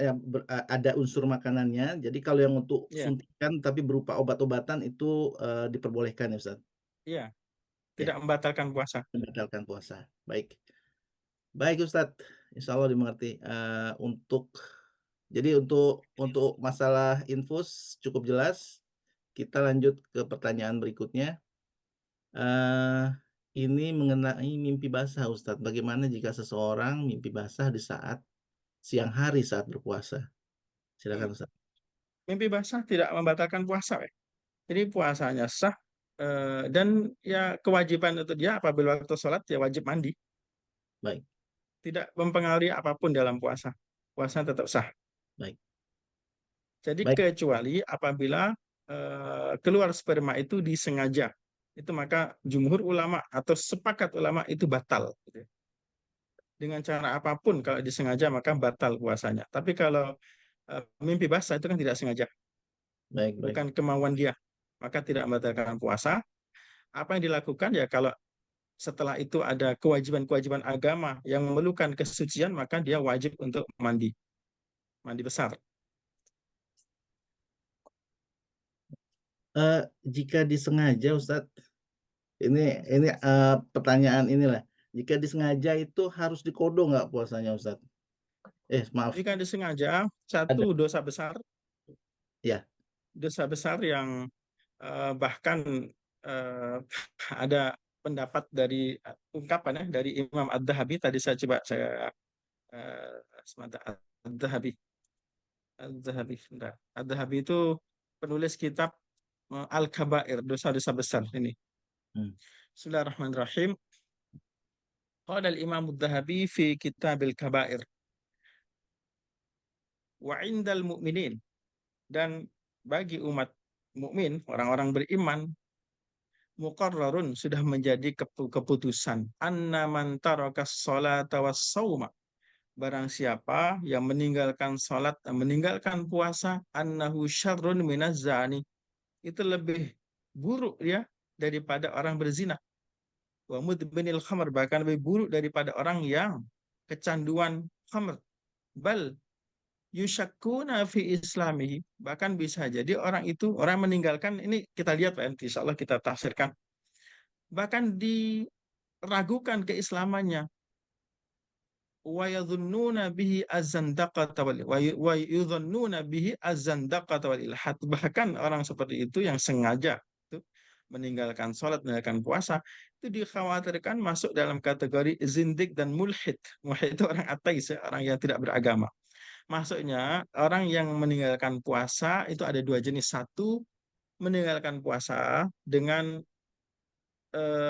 ada unsur makanannya. Jadi kalau yang untuk Iya, suntikan tapi berupa obat-obatan itu diperbolehkan ya Ustaz. iya, Ya, tidak membatalkan puasa. membatalkan puasa. Baik. Baik Ustaz, insya Allah dimengerti. Jadi untuk masalah infus cukup jelas. Kita lanjut ke pertanyaan berikutnya. Eh, ini mengenai mimpi basah Ustaz. Bagaimana jika seseorang mimpi basah di saat siang hari saat berpuasa? Hmm. Silakan Ustaz. Mimpi basah tidak membatalkan puasa. Jadi puasanya sah dan ya kewajiban untuk dia apabila waktu sholat ya wajib mandi. Baik, Tidak mempengaruhi apapun dalam puasa. Puasa tetap sah. baik, Jadi baik, kecuali apabila keluar sperma itu disengaja. Itu maka jumhur ulama atau sepakat ulama itu batal. Gitu. Dengan cara apapun kalau disengaja maka batal puasanya. Tapi kalau mimpi basah itu kan tidak sengaja, baik, baik, bukan kemauan dia, maka tidak membatalkan puasa. Apa yang dilakukan ya kalau setelah itu ada kewajiban-kewajiban agama yang memerlukan kesucian, maka dia wajib untuk mandi, mandi besar. Jika disengaja Ustadz, ini pertanyaan inilah. Jika disengaja itu harus dikodok nggak puasanya Ustadz? Maaf, Jika disengaja, ada. satu dosa besar, Ya, yang bahkan eh, ada pendapat dari ungkapan ya dari Imam Ad-Dhahabi tadi saya semata Ad-Dhahabi. Ad-Dhahabi. Bentar. Ad-Dhahabi itu penulis kitab Al-Kabair, dosa-dosa besar ini. hmm, Bismillahirrahmanirrahim. Qala al-Imam Ad-Dhahabi fi Kitabil Kabair. Wa indal mu'minin, dan bagi umat mukmin, orang-orang beriman, muqarrarun, sudah menjadi keputusan, anna man taraka sholata was sauma, barang siapa yang meninggalkan salat dan meninggalkan puasa, annahu syarrun minaz zani, itu lebih buruk ya daripada orang berzina, wa mudminil khamr, bahkan lebih buruk daripada orang yang kecanduan khamr, bal yushakkuna fi islamihi, bahkan bisa jadi orang itu, orang meninggalkan ini, kita lihat Pak, insya Allah kita tafsirkan, bahkan diragukan keislamannya, wa yadhunnuna bihi az-zandaqata wa yudhannuna bihi az-zandaqata wal ilhad, bahkan orang seperti itu yang sengaja itu meninggalkan sholat, meninggalkan puasa, itu dikhawatirkan masuk dalam kategori zindik dan mulhid. Mulhid itu orang ateis, ya, orang yang tidak beragama. Maksudnya orang yang meninggalkan puasa itu ada dua jenis. Satu, meninggalkan puasa dengan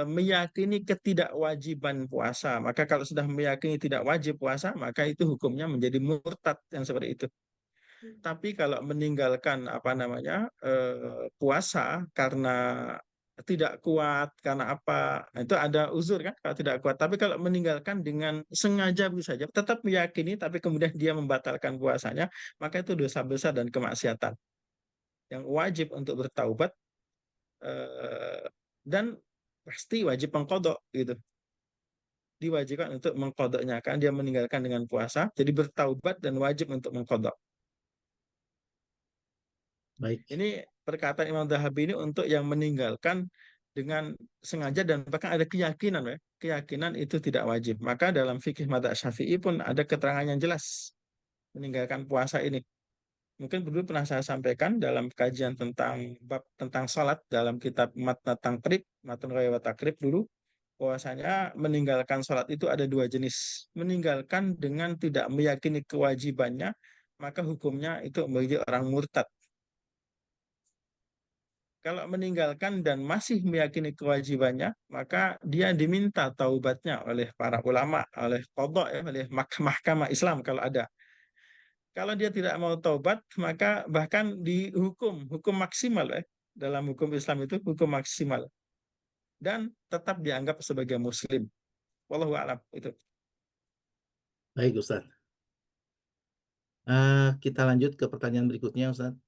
meyakini ketidakwajiban puasa. Maka kalau sudah meyakini tidak wajib puasa, maka itu hukumnya menjadi murtad yang seperti itu. Tapi kalau meninggalkan puasa karena tidak kuat, karena apa, itu ada uzur kan kalau tidak kuat. Tapi kalau meninggalkan dengan sengaja bisa saja, tetap meyakini tapi kemudian dia membatalkan puasanya, maka itu dosa besar dan kemaksiatan yang wajib untuk bertaubat, dan pasti wajib mengkodok gitu. Diwajibkan untuk mengkodoknya, kan dia meninggalkan dengan puasa, jadi bertaubat dan wajib untuk mengkodok. Baik. Ini perkataan Imam Dhahabi ini untuk yang meninggalkan dengan sengaja dan bahkan ada keyakinan, ya. Keyakinan itu tidak wajib. Maka dalam fikih madzhab Syafi'i pun ada keterangan yang jelas meninggalkan puasa ini. Mungkin dulu pernah saya sampaikan dalam kajian tentang bab tentang salat dalam kitab Matn Taqrib, Matn Ghaya wa Taqrib dulu, bahwasanya meninggalkan salat itu ada dua jenis. Meninggalkan dengan tidak meyakini kewajibannya, maka hukumnya itu menjadi orang murtad. Kalau meninggalkan dan masih meyakini kewajibannya, maka dia diminta taubatnya oleh para ulama, oleh qadha, ya, oleh mahkamah Islam kalau ada. Kalau dia tidak mau taubat, maka bahkan dihukum, hukum maksimal, ya. Dalam hukum Islam itu hukum maksimal. Dan tetap dianggap sebagai muslim. Wallahu a'lam itu. Baik, Ustaz. Kita lanjut ke pertanyaan berikutnya, Ustaz.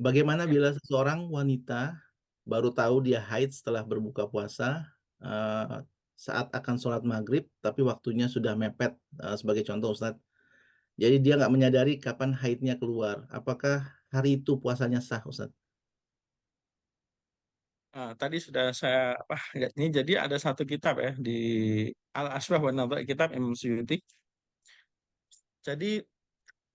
Bagaimana bila seseorang wanita baru tahu dia haid setelah berbuka puasa saat akan sholat maghrib, tapi waktunya sudah mepet, sebagai contoh, Ustaz. Jadi dia nggak menyadari kapan haidnya keluar. Apakah hari itu puasanya sah, Ustaz? Nah, tadi sudah saya lihat ini, jadi ada satu kitab ya di Al-Asbah wa Nadhair, kitab Imam Suyuti. Jadi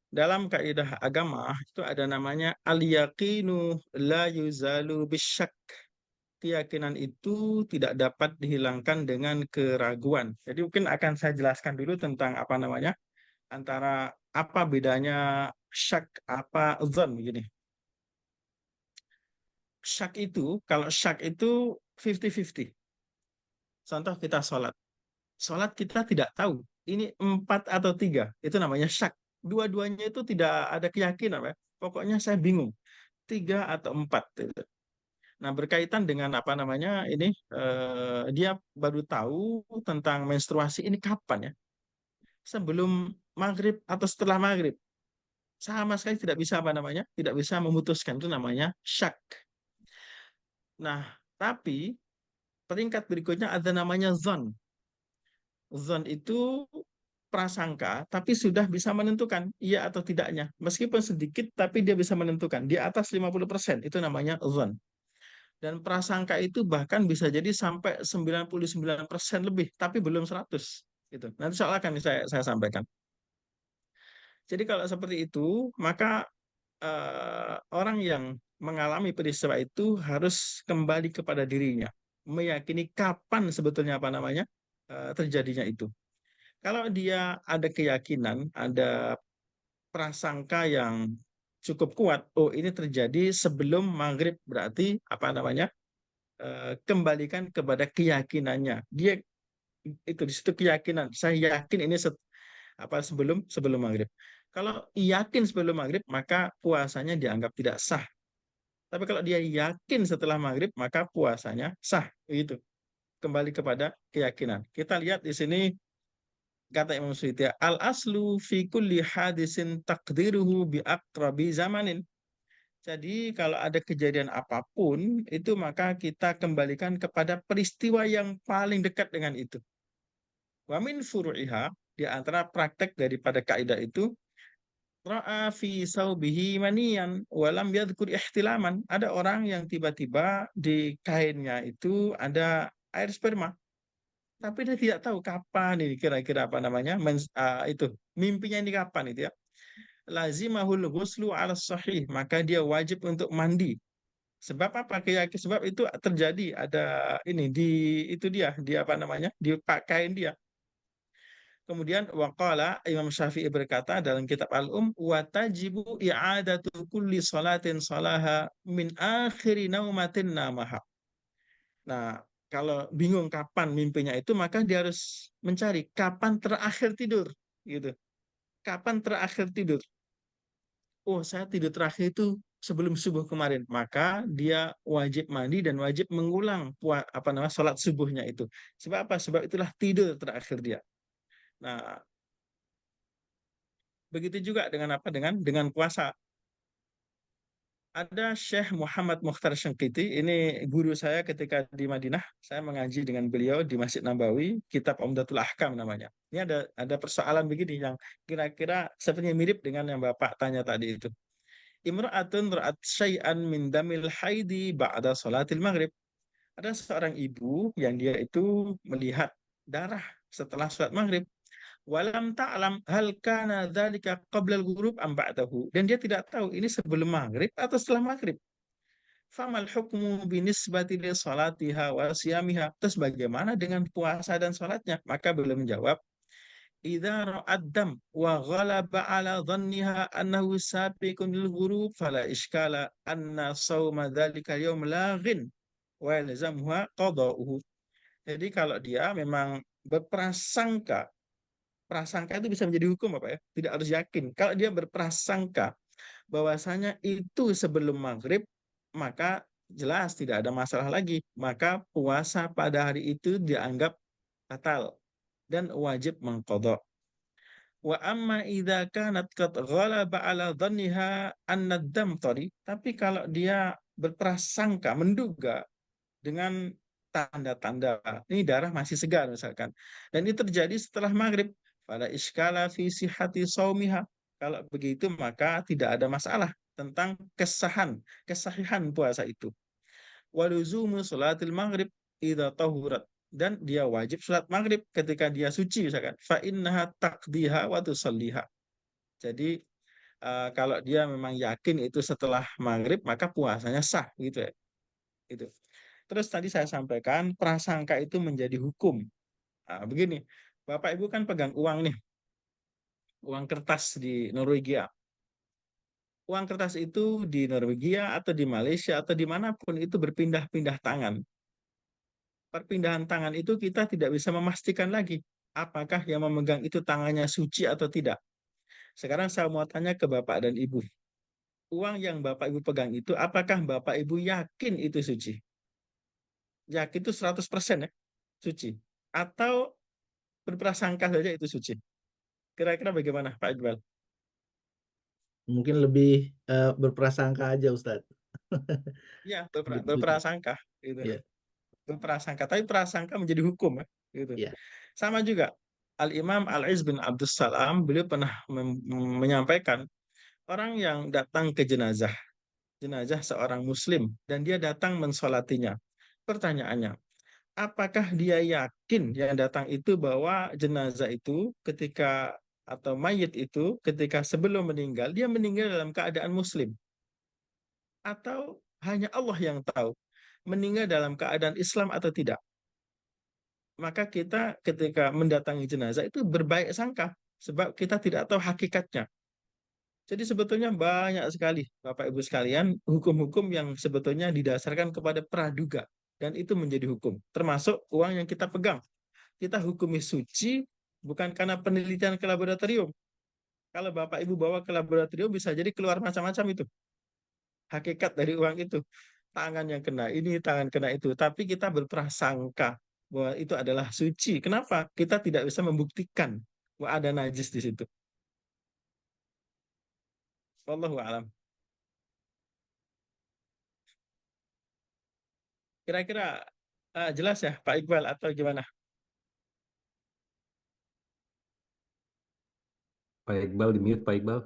dalam kaidah agama itu ada namanya al-yaqinu la yuzalu bisyak. Keyakinan itu tidak dapat dihilangkan dengan keraguan. Jadi mungkin akan saya jelaskan dulu tentang antara apa bedanya syak apa dzan begini. Kalau syak itu 50-50. Contoh kita sholat. Sholat kita tidak tahu ini 4 atau 3. Itu namanya syak. Dua-duanya itu tidak ada keyakinan, ya. Pokoknya saya bingung. 3 atau 4. Gitu. Nah, berkaitan dengan dia baru tahu tentang menstruasi ini kapan, ya? Sebelum maghrib atau setelah maghrib. Sama sekali tidak bisa tidak bisa memutuskan, itu namanya syak. Nah, tapi peringkat berikutnya ada namanya zon. Zon itu prasangka, tapi sudah bisa menentukan iya atau tidaknya. Meskipun sedikit, tapi dia bisa menentukan. Di atas 50%, itu namanya zon. Dan prasangka itu bahkan bisa jadi sampai 99% lebih, tapi belum 100. Gitu. Nanti soal akan saya sampaikan. Jadi kalau seperti itu, maka orang yang mengalami peristiwa itu harus kembali kepada dirinya, meyakini kapan sebetulnya terjadinya itu. Kalau dia ada keyakinan, ada prasangka yang cukup kuat, oh ini terjadi sebelum maghrib, berarti kembalikan kepada keyakinannya. Dia itu di situ keyakinan. Saya yakin ini sebelum maghrib. Kalau yakin sebelum maghrib, maka puasanya dianggap tidak sah. Tapi kalau dia yakin setelah maghrib, maka puasanya sah. Begitu. Kembali kepada keyakinan. Kita lihat di sini kata Imam Suyuti, al aslu fi kulli hadisin takdiruhu bi aqrabi zamanin. Jadi kalau ada kejadian apapun, itu maka kita kembalikan kepada peristiwa yang paling dekat dengan itu. Wa min furu'iha, di antara praktek daripada kaidah itu, ra'a fi saubihi maniyan walam yadhkur ihtilaman. Ada orang yang tiba-tiba di kainnya itu ada air sperma, tapi dia tidak tahu kapan ini kira-kira apa namanya itu mimpinya ini kapan itu ya. Lazimahul ghuslu ala sahih, maka dia wajib untuk mandi. Sebab apa? Sebab itu terjadi ada ini di itu dia di apa namanya di pakaian dia. Kemudian waqala Imam Syafi'i berkata dalam kitab Al-Um, wa tajibu i'adatu kulli salatin salaha min akhiri naumatin namaha. Nah, kalau bingung kapan mimpinya itu, maka dia harus mencari kapan terakhir tidur gitu. Kapan terakhir tidur? Oh, saya tidur terakhir itu sebelum subuh kemarin. Maka dia wajib mandi dan wajib mengulang sholat subuhnya itu. Sebab apa? Sebab itulah tidur terakhir dia. Nah, begitu juga dengan apa? Dengan puasa. Ada Syekh Muhammad Mukhtar Syengkiti, ini guru saya ketika di Madinah. Saya mengaji dengan beliau di Masjid Nabawi, kitab Umdatul Ahkam namanya. Ini ada persoalan begini yang kira-kira sepertinya mirip dengan yang Bapak tanya tadi itu. Imra'atun ra'at syai'an min damil haidi ba'da salatil maghrib. Ada seorang ibu yang dia itu melihat darah setelah sholat maghrib. Walam ta'lam hal kana dzalika qabla al-ghurub am ba'dahu. Dan dia tidak tahu ini sebelum maghrib atau setelah maghrib. Famal hukmu binisbati li salatiha wa siyamiha. Terus bagaimana dengan puasa dan salatnya? Maka beliau menjawab, idza ra'ad dam wa ghalaba ala dhanniha annahu sabiqun lil ghurub fala iskala anna shauma dzalika al-yawm laghin wa yalzamuha qada'uhu. Jadi kalau dia memang berprasangka, prasangka itu bisa menjadi hukum apa ya? Tidak harus yakin. Kalau dia berprasangka bahwasanya itu sebelum maghrib, maka jelas tidak ada masalah lagi. Maka puasa pada hari itu dianggap batal dan wajib mengqadha. Wa amma idza kanat qad ghalaba ala dhanniha anna dam tari, tapi kalau dia berprasangka, menduga dengan tanda-tanda ini darah masih segar misalkan, dan ini terjadi setelah maghrib, pada iskala fi sihhati saumiha, kalau begitu maka tidak ada masalah tentang kesahihan puasa itu. Waluzumu salatil maghrib idza tahurat, dan dia wajib salat maghrib ketika dia suci misalkan, fa innaha taqdiha wa tusalliha. Jadi kalau dia memang yakin itu setelah maghrib, maka puasanya sah gitu ya. Itu. Terus tadi saya sampaikan prasangka itu menjadi hukum. Nah, begini, Bapak Ibu kan pegang uang nih, uang kertas di Norwegia. Uang kertas itu di Norwegia atau di Malaysia atau dimanapun itu berpindah-pindah tangan. Perpindahan tangan itu kita tidak bisa memastikan lagi apakah yang memegang itu tangannya suci atau tidak. Sekarang saya mau tanya ke Bapak dan Ibu. Uang yang Bapak Ibu pegang itu, apakah Bapak Ibu yakin itu suci? Yakin itu 100% ya, suci. Atau berprasangka saja itu suci. Kira-kira bagaimana Pak Iqbal? Mungkin lebih berprasangka aja Ustadz. Ya, Gitu. berprasangka gitu. Iya, Berprasangka, tapi prasangka menjadi hukum ya, gitu. iya. Sama juga Al-Imam Al-Iz bin Abdus Salam, beliau pernah menyampaikan orang yang datang ke jenazah seorang muslim dan dia datang mensolatinya. Pertanyaannya, apakah dia yakin yang datang itu bahwa jenazah itu ketika atau mayit itu ketika sebelum meninggal, dia meninggal dalam keadaan muslim? Atau hanya Allah yang tahu meninggal dalam keadaan Islam atau tidak? Maka kita ketika mendatangi jenazah itu berbaik sangka, sebab kita tidak tahu hakikatnya. Jadi sebetulnya banyak sekali Bapak Ibu sekalian hukum-hukum yang sebetulnya didasarkan kepada praduga, dan itu menjadi hukum. Termasuk uang yang kita pegang. Kita hukumi suci bukan karena penelitian ke laboratorium. Kalau Bapak Ibu bawa ke laboratorium bisa jadi keluar macam-macam itu. hakikat dari uang itu. Tangan yang kena ini, tangan kena itu. Tapi kita berprasangka bahwa itu adalah suci. Kenapa? Kita tidak bisa membuktikan bahwa ada najis di situ. Wallahu a'lam. Kira-kira jelas ya Pak Iqbal atau gimana? Pak Iqbal di mute, Pak Iqbal.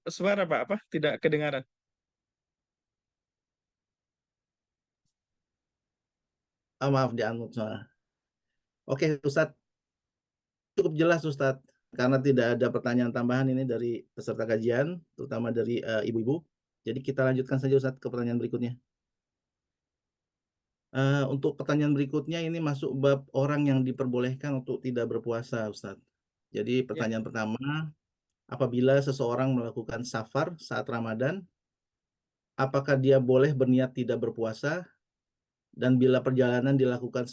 Suara Pak apa? Tidak kedengaran. Maaf di unmute soalnya. Oke, Ustadz, cukup jelas Ustadz, karena tidak ada pertanyaan tambahan ini dari peserta kajian, terutama dari ibu-ibu. Jadi kita lanjutkan saja Ustadz ke pertanyaan berikutnya. Untuk pertanyaan berikutnya ini masuk bab orang yang diperbolehkan untuk tidak berpuasa, Ustadz. Jadi pertanyaan pertama, apabila seseorang melakukan safar saat Ramadan, apakah dia boleh berniat tidak berpuasa? Dan bila perjalanan dilakukan,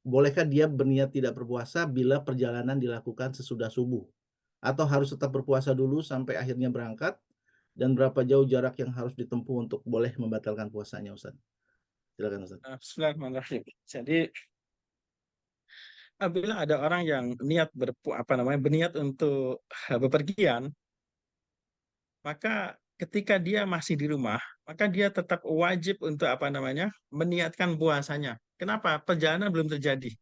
bolehkah dia berniat tidak berpuasa bila perjalanan dilakukan sesudah subuh? Atau harus tetap berpuasa dulu sampai akhirnya berangkat? Dan berapa jauh jarak yang harus ditempuh untuk boleh membatalkan puasanya, Ustaz? Silakan, Ustaz. Bismillahirrahmanirrahim. Jadi apabila ada orang yang berniat untuk bepergian, maka ketika dia masih di rumah, maka dia tetap wajib untuk meniatkan puasanya. Kenapa? Perjalanan belum terjadi.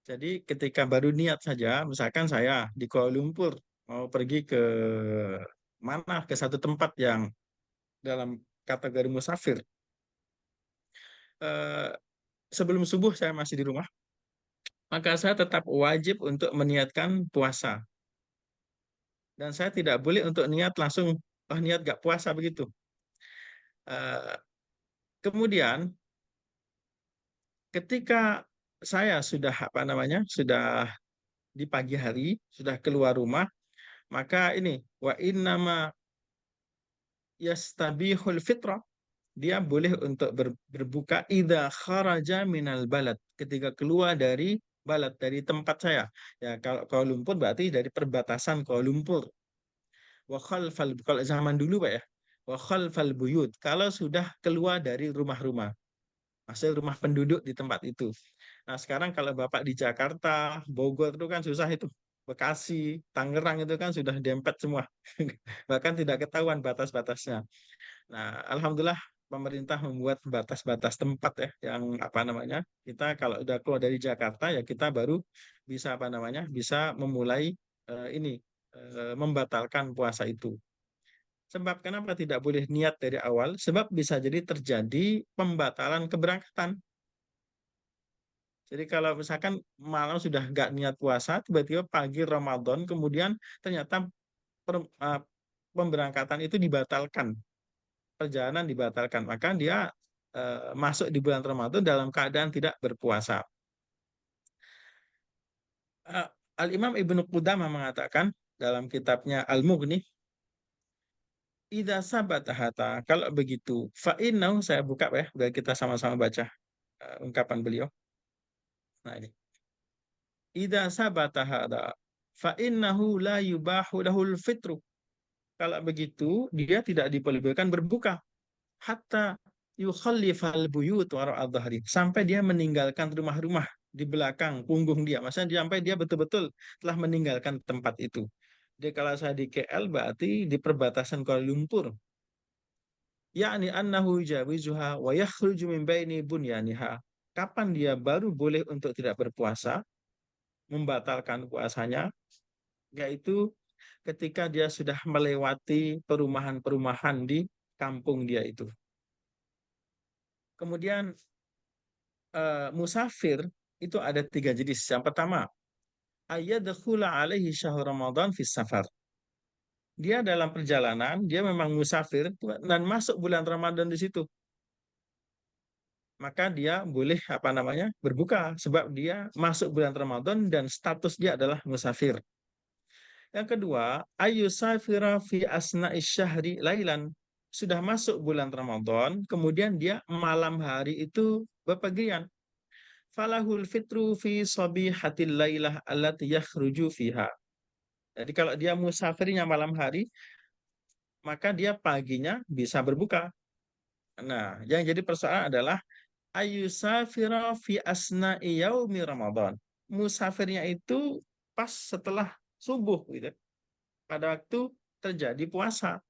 Jadi ketika baru niat saja, misalkan saya di Kuala Lumpur mau pergi ke ke satu tempat yang dalam kategori musafir. Sebelum subuh saya masih di rumah, maka saya tetap wajib untuk meniatkan puasa. Dan saya tidak boleh untuk niat langsung, niat gak puasa begitu. Kemudian ketika saya sudah sudah di pagi hari, sudah keluar rumah, maka ini wa innama yastabihul fitrah, dia boleh untuk berbuka idza kharaja minal balad, ketika keluar dari balad, dari tempat saya. Ya, kalau Kuala Lumpur berarti dari perbatasan Kuala Lumpur. Wa khalfal, kalau zaman dulu Pak ya. Wa khalfal buyut, kalau sudah keluar dari rumah-rumah. Hasil rumah penduduk di tempat itu. Nah, sekarang kalau Bapak di Jakarta, Bogor itu kan susah itu. Bekasi, Tangerang itu kan sudah dempet semua. Bahkan tidak ketahuan batas-batasnya. Nah, alhamdulillah pemerintah membuat batas-batas tempat ya yang kita kalau udah keluar dari Jakarta ya kita baru bisa bisa memulai membatalkan puasa itu. Sebab kenapa tidak boleh niat dari awal? Sebab bisa jadi terjadi pembatalan keberangkatan. Jadi kalau misalkan malam sudah nggak niat puasa, tiba-tiba pagi Ramadan, kemudian ternyata pemberangkatan itu dibatalkan, perjalanan dibatalkan, maka dia masuk di bulan Ramadan dalam keadaan tidak berpuasa. Al-Imam Ibnu Qudamah mengatakan dalam kitabnya Al-Mughni, idza sabata hata, kalau begitu, fa innahu, saya buka ya, biar kita sama-sama baca ungkapan beliau. Nah ini. Idza sabata hada fa innahu la yubahu lahul fitru. Kalau begitu, dia tidak diperbolehkan berbuka hatta yukhallifal buyut wara'a dhahri, sampai dia meninggalkan rumah-rumah di belakang punggung dia. Maksudnya sampai dia betul-betul telah meninggalkan tempat itu. Jadi kalau saya di KL berarti di perbatasan Kuala Lumpur. Yakni annahu jawizuha wa yakhruju min baini bunyaniha. Kapan dia baru boleh untuk tidak berpuasa, membatalkan puasanya, yaitu ketika dia sudah melewati perumahan-perumahan di kampung dia itu. Kemudian musafir itu ada 3 jenis. Yang pertama, ayyadkhula alaihi syahr Ramadan fi safar. Dia dalam perjalanan, dia memang musafir dan masuk bulan Ramadan di situ. Maka dia boleh berbuka sebab dia masuk bulan Ramadan dan status dia adalah musafir. Yang kedua, ayyusafira fi asna'i syahri lailan sudah masuk bulan Ramadan, kemudian dia malam hari itu bepergian. Falahul fitru fi sabihatil lailah allati yakhruju fiha. Jadi kalau dia musafirnya malam hari, maka dia paginya bisa berbuka. Nah, yang jadi persoalan adalah ayusafira fi asna'i yaumi Ramadan. Musafirnya itu pas setelah subuh gitu. Pada waktu terjadi puasa.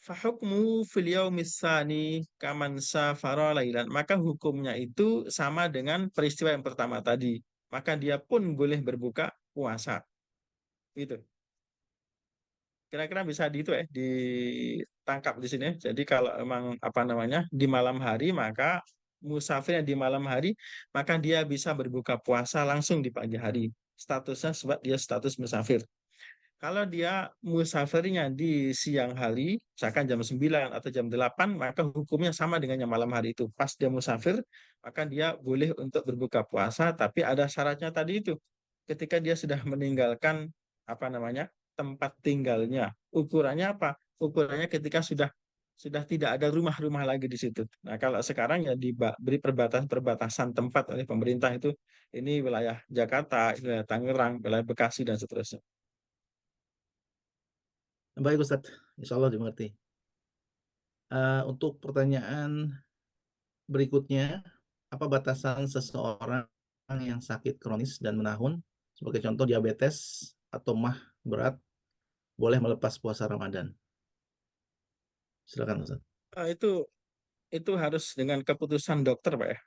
Fahukmu fil yaumis tsani kaman safara lailan. Maka hukumnya itu sama dengan peristiwa yang pertama tadi. Maka dia pun boleh berbuka puasa. Gitu. Kira-kira bisa di itu ditangkap di sini. Jadi kalau emang apa namanya di malam hari maka musafirnya di malam hari maka dia bisa berbuka puasa langsung di pagi hari. Statusnya sebab dia status musafir. Kalau dia musafirnya di siang hari, misalkan jam 9 atau jam 8, maka hukumnya sama dengan yang malam hari itu. Pas dia musafir, maka dia boleh untuk berbuka puasa, tapi ada syaratnya tadi itu. Ketika dia sudah meninggalkan apa namanya tempat tinggalnya, ukurannya apa? Ukurannya ketika sudah tidak ada rumah-rumah lagi di situ. Nah, kalau sekarang ya diberi perbatasan tempat oleh pemerintah itu, ini wilayah Jakarta, wilayah Tangerang, wilayah Bekasi dan seterusnya. Baik Ustadz, insya Allah dimengerti. Untuk pertanyaan berikutnya, apa batasan seseorang yang sakit kronis dan menahun, sebagai contoh diabetes atau mah berat, boleh melepas puasa Ramadan? Silakan Ustadz. Itu harus dengan keputusan dokter, Pak ya.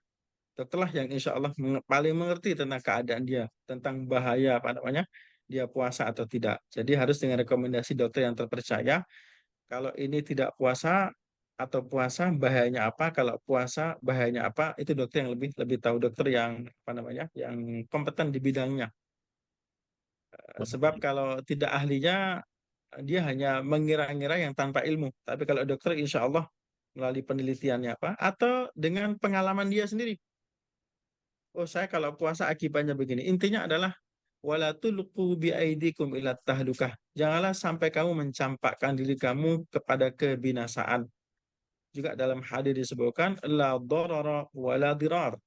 Dokter lah yang insya Allah paling mengerti tentang keadaan dia, tentang bahaya apa namanya dia puasa atau tidak. Jadi harus dengan rekomendasi dokter yang terpercaya. Kalau ini tidak puasa atau puasa bahayanya apa, kalau puasa bahayanya apa, itu dokter yang lebih lebih tahu, dokter yang apa namanya yang kompeten di bidangnya. Sebab kalau tidak ahlinya dia hanya mengira-ngira yang tanpa ilmu. Tapi kalau dokter insya Allah melalui penelitiannya apa atau dengan pengalaman dia sendiri. Oh, saya kalau puasa akibatnya begini. Intinya adalah wala tulqu biaidikum ila tahlukah. Janganlah sampai kamu mencampakkan diri kamu kepada kebinasaan. Juga dalam hadis disebutkan la darara wala dirar.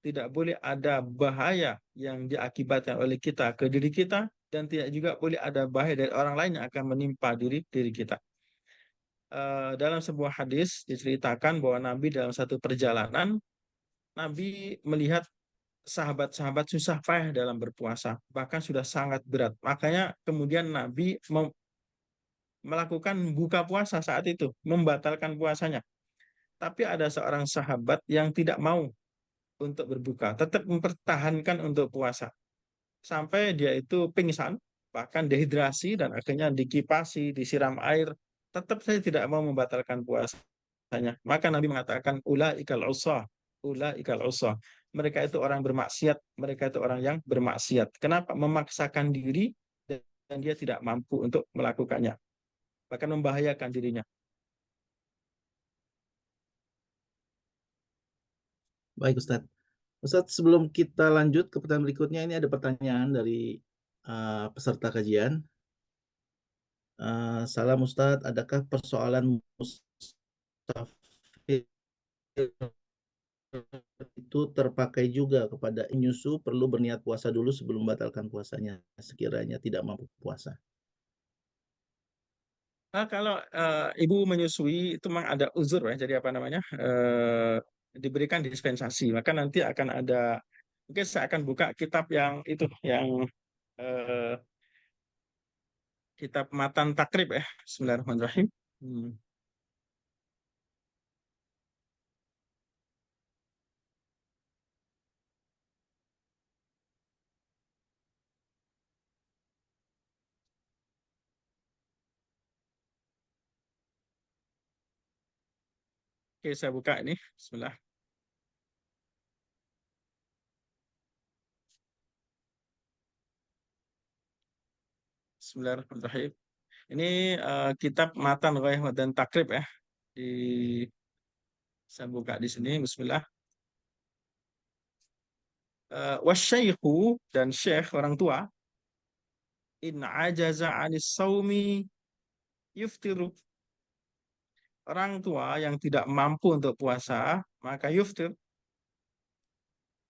Tidak boleh ada bahaya yang diakibatkan oleh kita ke diri kita dan tidak juga boleh ada bahaya dari orang lain yang akan menimpa diri kita. Dalam sebuah hadis diceritakan bahwa Nabi dalam satu perjalanan Nabi melihat sahabat-sahabat susah payah dalam berpuasa, bahkan sudah sangat berat. Makanya kemudian Nabi melakukan buka puasa saat itu, membatalkan puasanya. Tapi ada seorang sahabat yang tidak mau untuk berbuka, tetap mempertahankan untuk puasa. Sampai dia itu pingsan, bahkan dehidrasi dan akhirnya dikipasi, disiram air, tetap saya tidak mau membatalkan puasanya. Maka Nabi mengatakan ulaikal usah. Mereka itu orang bermaksiat, mereka itu orang yang bermaksiat. Kenapa? Memaksakan diri dan dia tidak mampu untuk melakukannya. Bahkan membahayakan dirinya. Baik Ustadz. Ustadz, sebelum kita lanjut ke pertanyaan berikutnya, ini ada pertanyaan dari peserta kajian. Salam Ustadz, adakah persoalan mustafil itu terpakai juga kepada nyusu perlu berniat puasa dulu sebelum membatalkan puasanya sekiranya tidak mampu puasa? Nah, kalau ibu menyusui itu memang ada uzur ya, jadi apa namanya diberikan dispensasi. Maka nanti akan ada, mungkin saya akan buka kitab yang itu, yang eh, kitab Matan Takrib ya. Bismillahirrahmanirrahim. Oke, saya buka ini. Bismillah. Bismillahirrahmanirrahim. Ini kitab Matan Ghaiyah dan Takrib ya. Di Saya buka di sini. Bismillah. Wasyaikhu dan syekh orang tua in ajaza anis saumi yuftiru. orang tua yang tidak mampu untuk puasa, maka yuftir,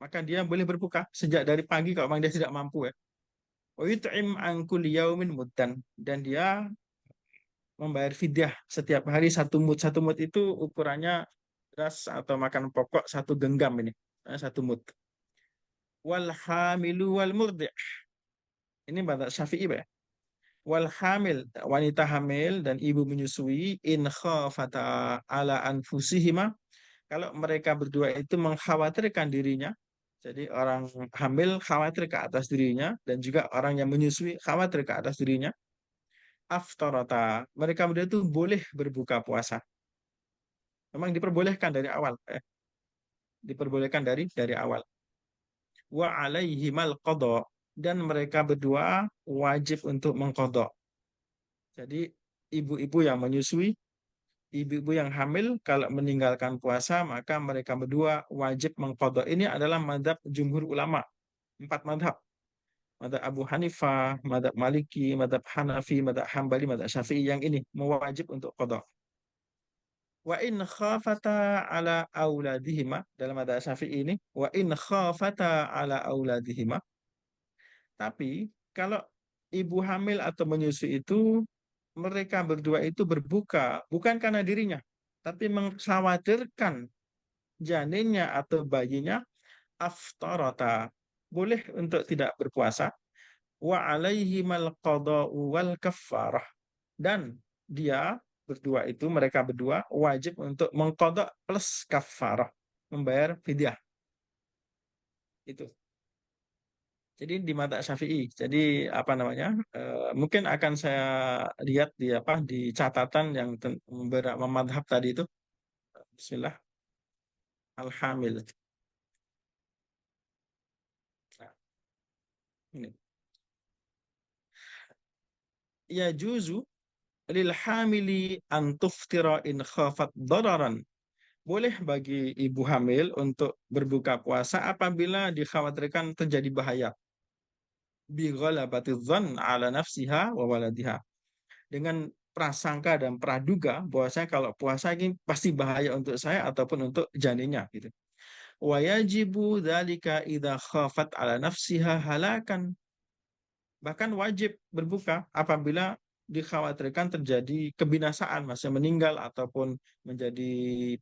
maka dia boleh berbuka sejak dari pagi kalau memang dia tidak mampu ya. Wa yut'im an kulli yaumin muddan, dan dia membayar fidyah setiap hari satu mud. Satu mud itu ukurannya beras atau makan pokok satu genggam ini, satu mud. Wal hamilu wal murdi'. Ini mazhab Syafi'i ya. Wal hamil, wanita hamil dan ibu menyusui, in khafata ala anfusihima, kalau mereka berdua itu mengkhawatirkan dirinya. Jadi orang hamil khawatir ke atas dirinya dan juga orang yang menyusui khawatir ke atas dirinya. Aftarata, mereka berdua itu boleh berbuka puasa. Memang diperbolehkan dari awal, diperbolehkan dari awal. Wa alaihimal qada, dan mereka berdua wajib untuk mengqada. Jadi ibu-ibu yang menyusui, ibu-ibu yang hamil kalau meninggalkan puasa maka mereka berdua wajib mengqada. Ini adalah mazhab jumhur ulama, 4 mazhab. Mazhab Abu Hanifah, mazhab Maliki, mazhab Hanafi, mazhab Hambali, mazhab Syafi'i, yang ini mewajib untuk qada. Wa in khafata ala auladihima, dalam mazhab Syafi'i ini, wa in khafata ala auladihima. Tapi kalau ibu hamil atau menyusui itu, mereka berdua itu berbuka bukan karena dirinya, tapi mengkhawatirkan janinnya atau bayinya, aftarata, boleh untuk tidak berpuasa. Wa alaihimal qada'u wal kaffarah, dan dia berdua itu, mereka berdua wajib untuk mengqada plus kaffarah, membayar fidyah. Itu. Jadi di mata Syafi'i. Jadi apa namanya? Mungkin akan saya lihat di apa di catatan yang beberapa madhab tadi itu. Bismillah. Al-hamil. Nah, ini. Ya juzu lil hamili an tuftira in khafat dararan. Boleh bagi ibu hamil untuk berbuka puasa apabila dikhawatirkan terjadi bahaya. Bi ghalabati dzan ala nafsiha wa waladiha. Dengan prasangka dan praduga bahwasanya kalau puasa ini pasti bahaya untuk saya ataupun untuk janinnya gitu. Wa yajibu dzalika idza khafat ala nafsiha halakan. Bahkan wajib berbuka apabila dikhawatirkan terjadi kebinasaan, maksudnya meninggal ataupun menjadi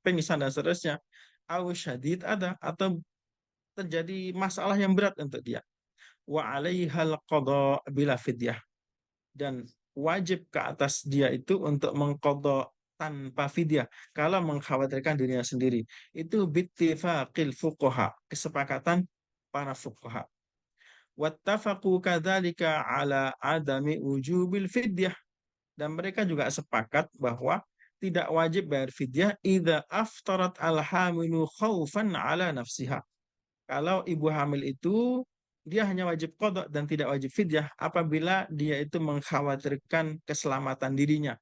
pingsan dan seterusnya. Aw syadid ada, atau terjadi masalah yang berat untuk dia. Wa alaihal qada bila fidyah, dan wajib ke atas dia itu untuk mengqada tanpa fidyah kalau mengkhawatirkan dirinya sendiri. Itu bittifaqil fuqaha, kesepakatan para fuqaha. Wattafaqu kadzalika ala adami wujubil fidyah, dan mereka juga sepakat bahwa tidak wajib bayar fidyah idza aftarat al-hamilu khaufan ala nafsiha. Kalau ibu hamil itu dia hanya wajib qada dan tidak wajib fidyah apabila dia itu mengkhawatirkan keselamatan dirinya.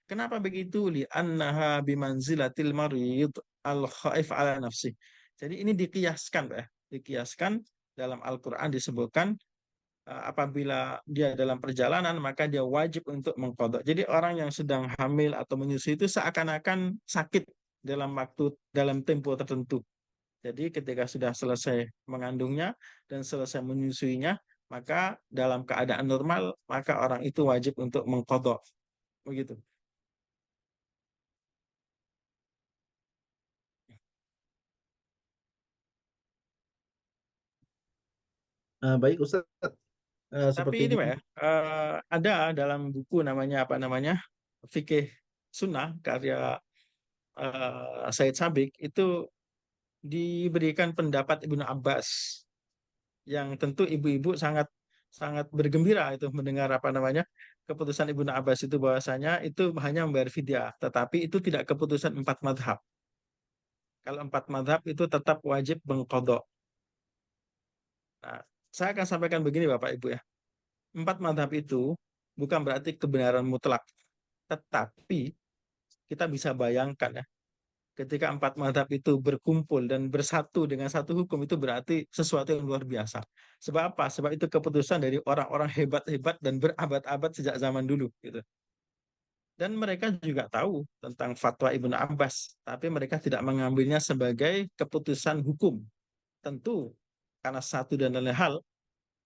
Kenapa begitu? Li annaha bimanzilatil marid al-khaif ala nafsi. Jadi ini dikiaskan, Pak. Dikiaskan dalam Al-Qur'an disebutkan apabila dia dalam perjalanan maka dia wajib untuk mengqada. Jadi orang yang sedang hamil atau menyusui itu seakan-akan sakit dalam tempo tertentu. Jadi ketika sudah selesai mengandungnya dan selesai menyusuinya, maka dalam keadaan normal, maka orang itu wajib untuk mengqada. Begitu. Baik Ustaz, Tapi seperti ini Pak ya, ada dalam buku namanya apa namanya? Fikih Sunnah karya Said Sabiq, itu diberikan pendapat Ibnu Abbas, yang tentu ibu-ibu sangat sangat bergembira itu mendengar apa namanya keputusan Ibnu Abbas itu, bahwasanya itu hanya membayar fidyah, tetapi itu tidak keputusan 4 mazhab. Kalau 4 mazhab itu tetap wajib mengqadha. Nah, saya akan sampaikan begini Bapak Ibu ya. 4 mazhab itu bukan berarti kebenaran mutlak, tetapi kita bisa bayangkan ya, ketika 4 mazhab itu berkumpul dan bersatu dengan satu hukum, itu berarti sesuatu yang luar biasa. Sebab apa? Sebab itu keputusan dari orang-orang hebat-hebat dan berabad-abad sejak zaman dulu gitu. Dan mereka juga tahu tentang fatwa Ibnu Abbas, tapi mereka tidak mengambilnya sebagai keputusan hukum. Tentu karena satu dan lain hal,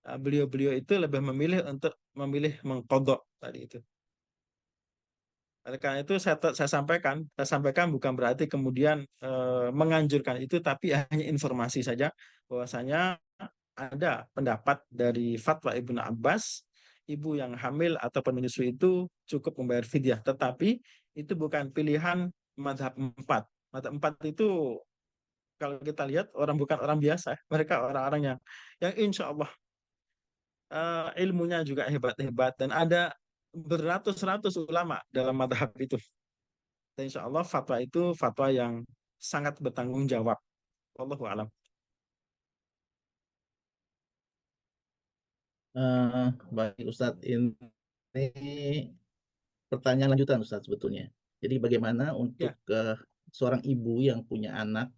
beliau-beliau itu lebih memilih untuk memilih mengkodok tadi itu. Oleh karena itu saya sampaikan bukan berarti kemudian menganjurkan itu, tapi hanya informasi saja bahwasanya ada pendapat dari fatwa Ibnu Abbas, ibu yang hamil ataupun menyusui itu cukup membayar fidyah, tetapi itu bukan pilihan mazhab 4. Mazhab 4 itu kalau kita lihat bukan orang biasa, mereka orang-orang yang insya Allah ilmunya juga hebat-hebat dan ada beratus-ratus ulama dalam madhab itu. Dan insya Allah fatwa itu fatwa yang sangat bertanggung jawab. Wallahu a'lam. Baik Ustadz, ini pertanyaan lanjutan Ustadz sebetulnya. Jadi bagaimana untuk seorang ibu yang punya anak,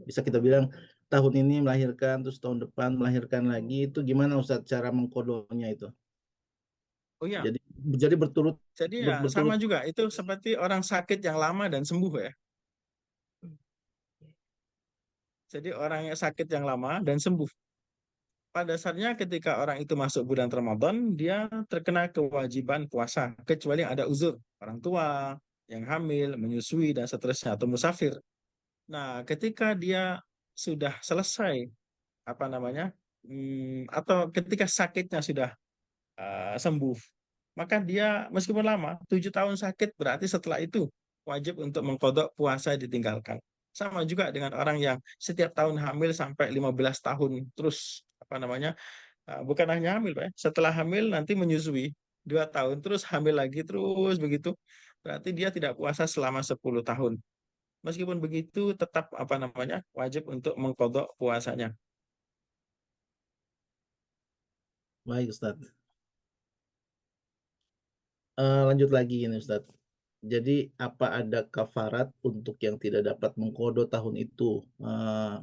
bisa kita bilang tahun ini melahirkan, terus tahun depan melahirkan lagi, itu gimana Ustadz cara mengkodonya itu? Oh ya, Jadi berturut jadi ya sama juga, itu seperti orang sakit yang lama dan sembuh ya. Jadi orang yang sakit yang lama dan sembuh. Pada dasarnya ketika orang itu masuk bulan Ramadan, dia terkena kewajiban puasa, kecuali yang ada uzur, orang tua, yang hamil, menyusui, dan seterusnya, atau musafir. Nah, ketika dia sudah selesai, apa namanya, atau ketika sakitnya sudah sembuh, maka dia meskipun lama, 7 tahun sakit, berarti setelah itu wajib untuk mengkodok puasa ditinggalkan. Sama juga dengan orang yang setiap tahun hamil sampai 15 tahun, terus apa namanya, bukan hanya hamil, Pak, ya. Setelah hamil nanti menyusui 2 tahun, terus hamil lagi, terus begitu. Berarti dia tidak puasa selama 10 tahun. Meskipun begitu, tetap apa namanya, wajib untuk mengkodok puasanya. Baik Ustadz. Lanjut lagi ini Ustadz. Jadi apa ada kafarat untuk yang tidak dapat mengkodo tahun itu?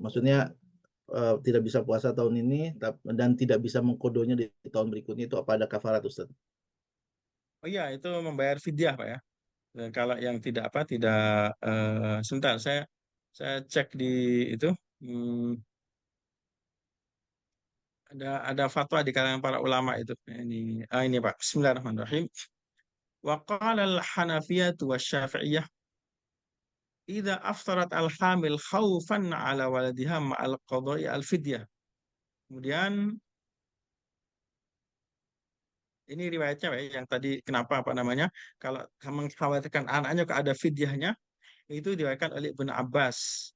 Maksudnya tidak bisa puasa tahun ini dan tidak bisa mengkodonya di tahun berikutnya, itu apa ada kafarat Ustadz? Oh iya, itu membayar fidyah, Pak ya. Dan kalau yang tidak sebentar, saya cek di itu, ada fatwa di kalangan para ulama itu. Ini Pak. Bismillahirrahmanirrahim. Wa qala al-Hanafiyyah wa Syafi'iyah idza aftarat al-hamil khaufan ala waladiha ma'al qada'i al-fidyah. Kemudian ini riwayatnya, Pak, yang tadi kenapa apa namanya? Kalau mengkhawatirkan anaknya kok ada fidyahnya, itu diriwayatkan oleh Ibnu Abbas.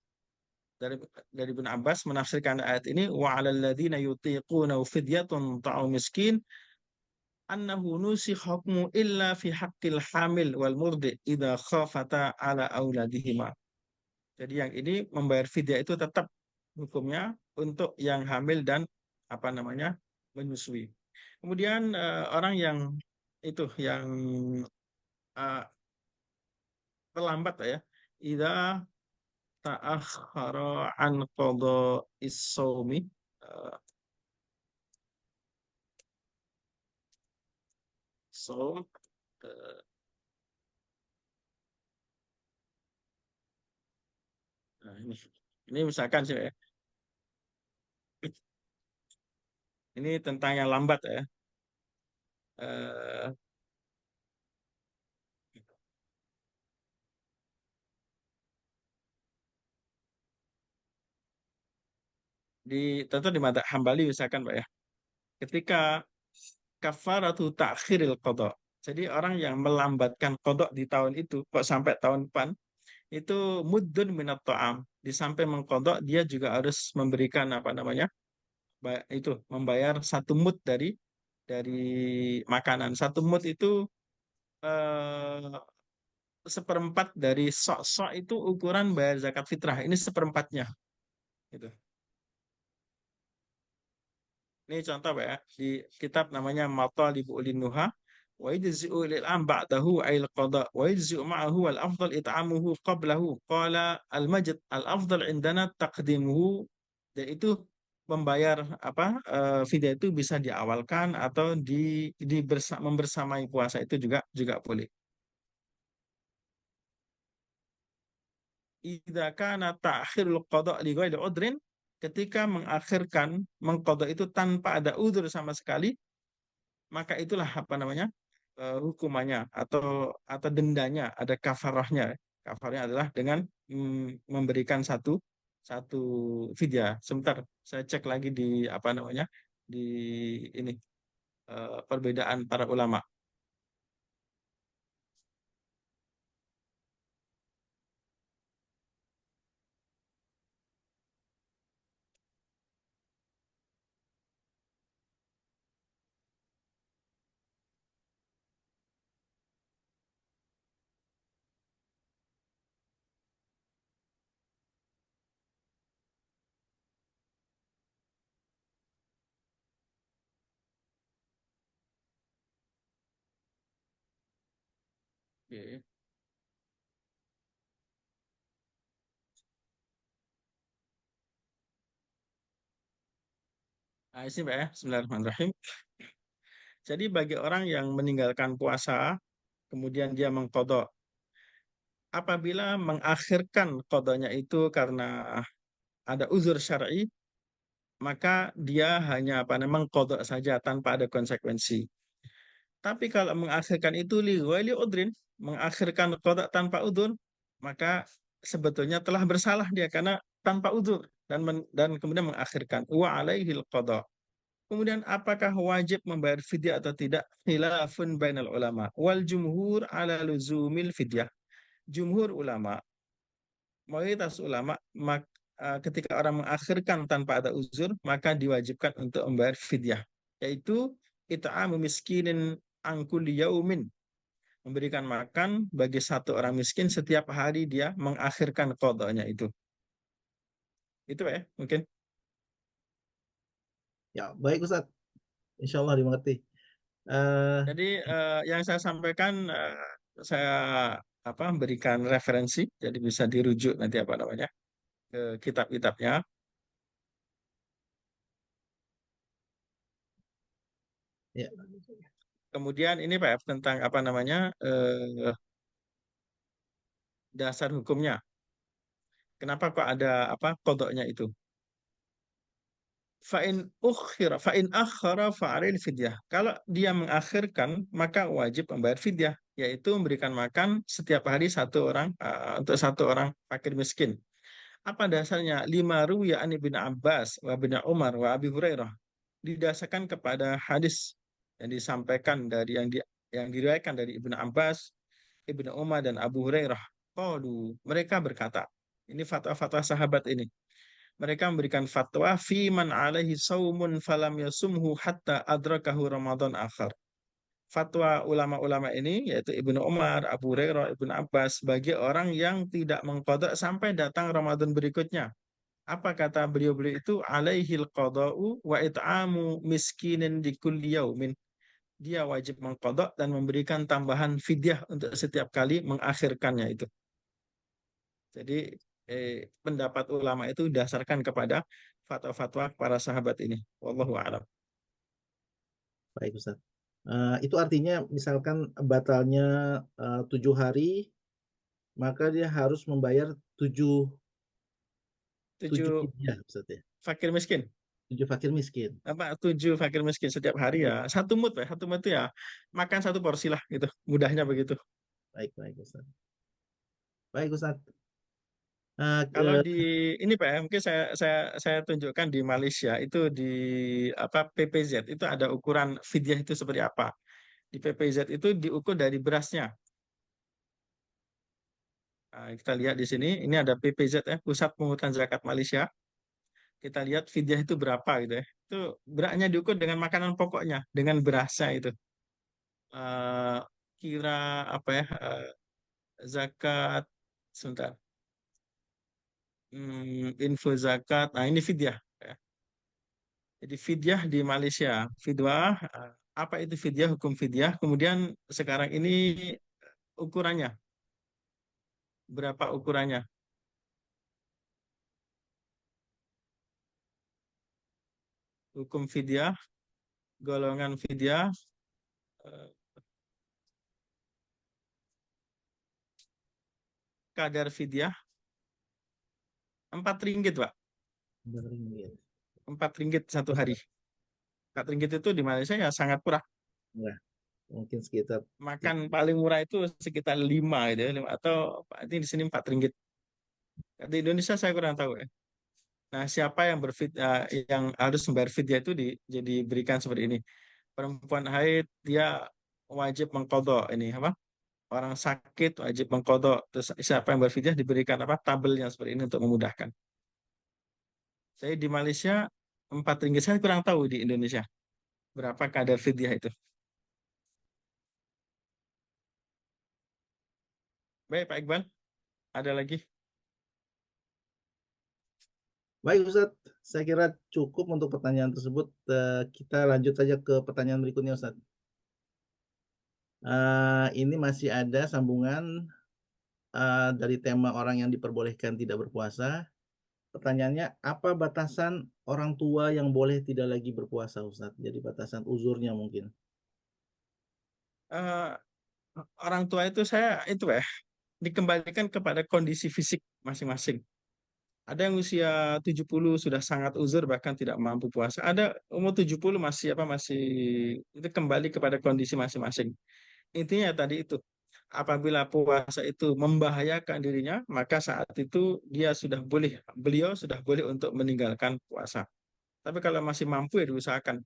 Dari Ibnu Abbas menafsirkan ayat ini, wa 'alal ladzina yutiquna fidyatun ta'am miskin annahu nusikh hukmu illa fi haqqil hamil wal murdi idza khafata ala auladihima. Jadi yang ini membayar fidyah itu tetap hukumnya untuk yang hamil dan apa namanya, menyusui. Kemudian orang yang itu yang terlambat ya, idza ta'akhkhara an qada'is shaumi, shaum, nah ini misalkan sih ya, ini tentang yang lambat ya. Eh, tentu di madzhab Hambali misalkan, Pak ya. Ketika kafaratu ta'khiril qada. Jadi orang yang melambatkan qada di tahun itu kok sampai tahun depan, itu muddun minat ta'am. Di samping mengqada, dia juga harus memberikan apa namanya? Itu membayar 1 mud dari makanan. 1 mud itu eh, 1/4 dari sok-sok itu ukuran bayar zakat fitrah. Ini 1/4-nya. Gitu. Ini contoh, Pak ya, di kitab namanya Matalibu Ulin Nuha, wa yajzi'u lil am ba'dahu ail qada wa yajzi'u ma'ahu wal afdal it'amuhu qablahu qala al majd al afdal indana taqdimuhu, dan itu membayar fidyah itu bisa diawalkan atau membersamai puasa itu juga juga boleh. Idza kana ta'khirul qada' li ghairi udrin, ketika mengqada itu tanpa ada udzur sama sekali, maka itulah hukumannya atau dendanya, ada kafarahnya. Kafarahnya adalah dengan memberikan satu satu fidyah. Sebentar, saya cek lagi di di ini perbedaan para ulama. Oke. Nah, ini Pak ya, Bismillahirrahmanirrahim. Jadi bagi orang yang meninggalkan puasa, kemudian dia mengqadha, apabila mengakhirkan qadanya itu karena ada uzur syar'i, maka dia hanya mengqadha saja tanpa ada konsekuensi. Tapi kalau mengakhirkan itu li ghairi udrin, mengakhirkan qadha tanpa udzur, maka sebetulnya telah bersalah dia karena tanpa udzur dan kemudian mengakhirkan wa alaihil qadha. Kemudian apakah wajib membayar fidyah atau tidak? Khilafun bainal ulama. Wal jumhur ala luzumil fidyah. Jumhur ulama, mayoritas ulama, ketika orang mengakhirkan tanpa ada uzur, maka diwajibkan untuk membayar fidyah. Yaitu it'amu miskinin an kulli yaumin. Memberikan makan bagi satu orang miskin setiap hari dia mengakhirkan qadanya itu. Itu ya, mungkin. Ya, baik Ustaz. Insya Allah dimengerti. Jadi yang saya sampaikan saya berikan referensi, jadi bisa dirujuk nanti ke kitab-kitabnya. Ya. Kemudian ini Pak tentang dasar hukumnya. Kenapa kok ada kodoknya itu? Fa'in akhara fa'alil fidyah. Kalau dia mengakhirkan, maka wajib membayar fidyah, yaitu memberikan makan setiap hari untuk satu orang fakir miskin. Apa dasarnya? Lima ruwiya an Ibnu Abbas wa Ibnu Umar wa Abi Hurairah. Didasarkan kepada hadis yang disampaikan yang diriwayatkan dari Ibnu Abbas, Ibnu Umar dan Abu Hurairah. Mereka berkata, ini fatwa-fatwa sahabat ini. Mereka memberikan fatwa fi man alaihi saumun falam yasumhu hatta adrakahu Ramadan akhar. Fatwa ulama-ulama ini yaitu Ibnu Umar, Abu Hurairah, Ibnu Abbas bagi orang yang tidak mengqadha sampai datang Ramadan berikutnya. Apa kata beliau-beliau itu? Alaihil qada'u wa it'amu miskinin di kulli yaumin. Dia wajib mengqadha dan memberikan tambahan fidyah untuk setiap kali mengakhirkannya itu. Jadi pendapat ulama itu dasarkan kepada fatwa-fatwa para sahabat ini. Wallahu a'lam. Baik Ustaz. Itu artinya misalkan batalnya 7 hari, maka dia harus membayar 7 7 fidyah Ustaz ya. fakir miskin. 7 fakir miskin. 7 fakir miskin setiap hari ya. Satu mut itu ya makan satu porsi lah gitu. Mudahnya begitu. Baik Ustaz. Baik Ustaz. Kalau di ini Pak, mungkin saya tunjukkan di Malaysia itu di PPZ itu ada ukuran fidyah itu seperti apa. Di PPZ itu diukur dari berasnya. Nah, kita lihat di sini, ini ada PPZ ya, Pusat Pemungutan Zakat Malaysia. Kita lihat fidyah itu berapa gitu ya. Itu beratnya diukur dengan makanan pokoknya, dengan berasnya itu. Eh, kira zakat sebentar. Info zakat. Nah, ini fidyah ya. Jadi fidyah di Malaysia, fidyah apa itu fidyah, hukum fidyah. Kemudian sekarang ini ukurannya berapa ukurannya? hukum fidyah, golongan fidyah, kadar fidyah, 4 ringgit, Pak. 4 ringgit satu hari. 4 ringgit itu di Malaysia ya sangat murah. Nah, mungkin sekitar Makan paling murah itu sekitar 5 gitu ya, atau ini di sini 4 ringgit. Di Indonesia saya kurang tahu ya. Nah, siapa yang yang harus membayar fidyah itu diberikan seperti ini. Perempuan haid dia wajib mengqadha ini apa? Orang sakit wajib mengqadha. Terus siapa yang berfidyah diberikan apa? Tabelnya seperti ini untuk memudahkan. Saya di Malaysia 4 ringgit, saya kurang tahu di Indonesia berapa kadar fidyah itu. Baik, Pak Iqbal. Ada lagi? baik Ustadz, saya kira cukup untuk pertanyaan tersebut. Kita lanjut saja ke pertanyaan berikutnya Ustadz. Ini masih ada sambungan dari tema orang yang diperbolehkan tidak berpuasa. Pertanyaannya, apa batasan orang tua yang boleh tidak lagi berpuasa Ustadz? Jadi batasan uzurnya mungkin. Eh, Orang tua itu dikembalikan kepada kondisi fisik masing-masing. Ada yang usia 70 sudah sangat uzur bahkan tidak mampu puasa. Ada umur 70 masih itu kembali kepada kondisi masing-masing. Intinya tadi itu, apabila puasa itu membahayakan dirinya, maka saat itu beliau sudah boleh untuk meninggalkan puasa. Tapi kalau masih mampu ya diusahakan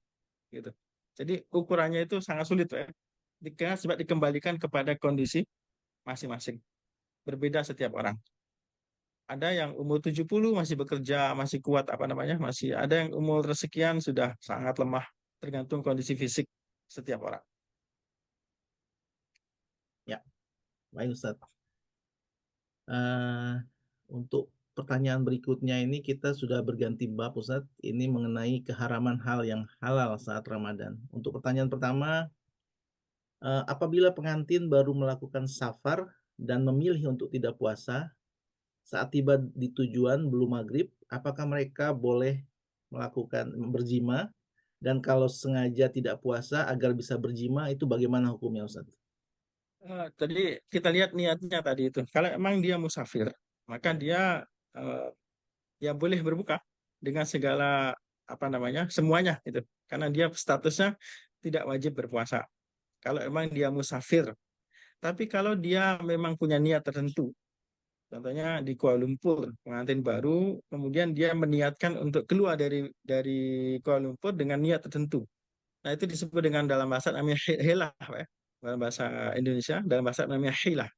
gitu. Jadi ukurannya itu sangat sulit ya. Sebab dikembalikan kepada kondisi masing-masing. Berbeda setiap orang. Ada yang umur 70 masih bekerja, masih kuat masih ada yang umur sekian sudah sangat lemah, tergantung kondisi fisik setiap orang. Ya, baik Ustadz. Untuk pertanyaan berikutnya ini kita sudah berganti bab Ustadz. Ini mengenai keharaman hal yang halal saat Ramadan. Untuk pertanyaan pertama, apabila pengantin baru melakukan safar dan memilih untuk tidak puasa, saat tiba di tujuan belum maghrib, apakah mereka boleh melakukan berjima? Dan kalau sengaja tidak puasa agar bisa berjima, itu bagaimana hukumnya Ustaz? Tadi kita lihat niatnya tadi itu. Kalau emang dia musafir, maka dia ya boleh berbuka dengan segala semuanya itu. Karena dia statusnya tidak wajib berpuasa. Kalau emang dia musafir. Tapi kalau dia memang punya niat tertentu, contohnya di Kuala Lumpur, pengantin baru, kemudian dia meniatkan untuk keluar dari Kuala Lumpur dengan niat tertentu. Nah, itu disebut dengan dalam bahasa namanya hilah, ya. Dalam bahasa Indonesia, dalam bahasa namanya hilah.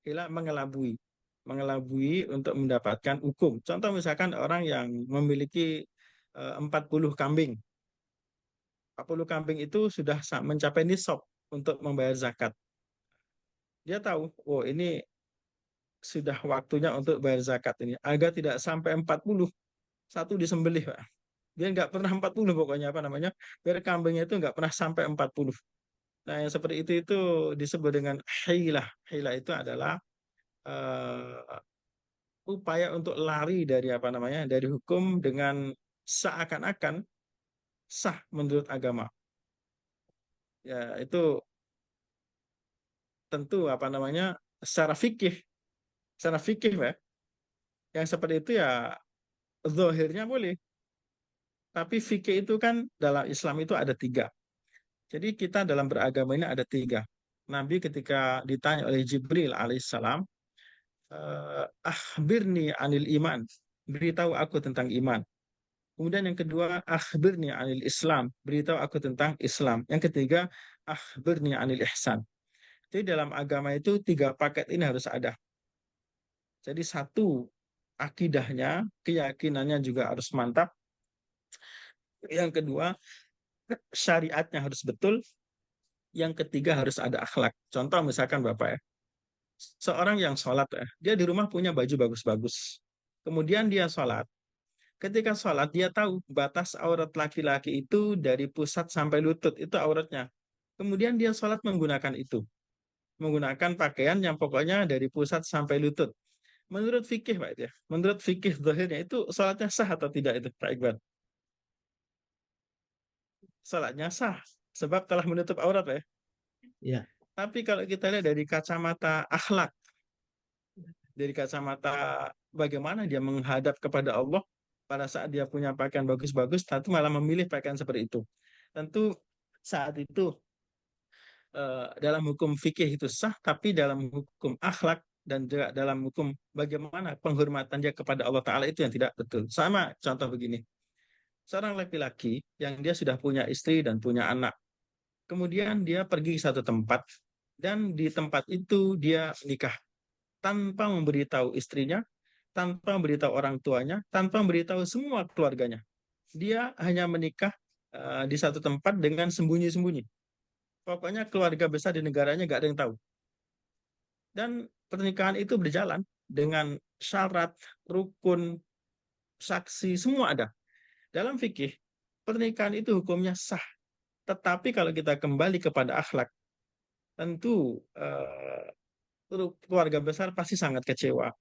Hilah mengelabui untuk mendapatkan hukum. Contoh misalkan orang yang memiliki 40 kambing. 40 kambing itu sudah mencapai nisab untuk membayar zakat. Dia tahu, oh ini sudah waktunya untuk bayar zakat ini. Agar tidak sampai 40, satu disembelih, Pak. Dia nggak pernah 40 pokoknya biar kambingnya itu nggak pernah sampai 40. Nah, yang seperti itu disebut dengan hilah. Hilah itu adalah upaya untuk lari dari dari hukum dengan seakan-akan sah menurut agama. Ya, itu tentu secara fikih, Pak. Yang seperti itu ya zahirnya boleh. Tapi fikih itu kan dalam Islam itu ada 3. Jadi kita dalam beragama ini ada 3. Nabi ketika ditanya oleh Jibril alaihissalam, akhbirni anil iman, beritahu aku tentang iman. Kemudian yang kedua, akhbirni anil Islam, beritahu aku tentang Islam. Yang ketiga, akhbirni anil ihsan. Jadi dalam agama itu 3 paket ini harus ada. Jadi satu, akidahnya, keyakinannya juga harus mantap. Yang kedua, syariatnya harus betul. Yang ketiga harus ada akhlak. Contoh misalkan Bapak ya, seorang yang sholat ya, dia di rumah punya baju bagus-bagus. Kemudian dia sholat. Ketika sholat dia tahu batas aurat laki-laki itu dari pusat sampai lutut, itu auratnya. Kemudian dia sholat menggunakan itu. Menggunakan pakaian yang pokoknya dari pusat sampai lutut. Menurut fikih Pak ya, menurut fikih zahirnya itu sholatnya sah atau tidak itu Pak Iqbal? salatnya sah sebab telah menutup aurat ya. Ya, Tapi kalau kita lihat dari kacamata akhlak, dari kacamata bagaimana dia menghadap kepada Allah pada saat dia punya pakaian bagus-bagus, tentu malah memilih pakaian seperti itu. Tentu saat itu dalam hukum fikih itu sah, tapi dalam hukum akhlak dan juga dalam hukum bagaimana penghormatan dia kepada Allah Ta'ala itu yang tidak betul. Sama contoh begini, seorang laki-laki yang dia sudah punya istri dan punya anak, kemudian dia pergi ke satu tempat, dan di tempat itu dia nikah tanpa memberitahu istrinya, tanpa memberitahu orang tuanya, tanpa memberitahu semua keluarganya. Dia hanya menikah di satu tempat dengan sembunyi-sembunyi. Pokoknya keluarga besar di negaranya gak ada yang tahu. Dan pernikahan itu berjalan dengan syarat, rukun, saksi, semua ada. Dalam fikih, pernikahan itu hukumnya sah. Tetapi kalau kita kembali kepada akhlak, tentu keluarga besar pasti sangat kecewa.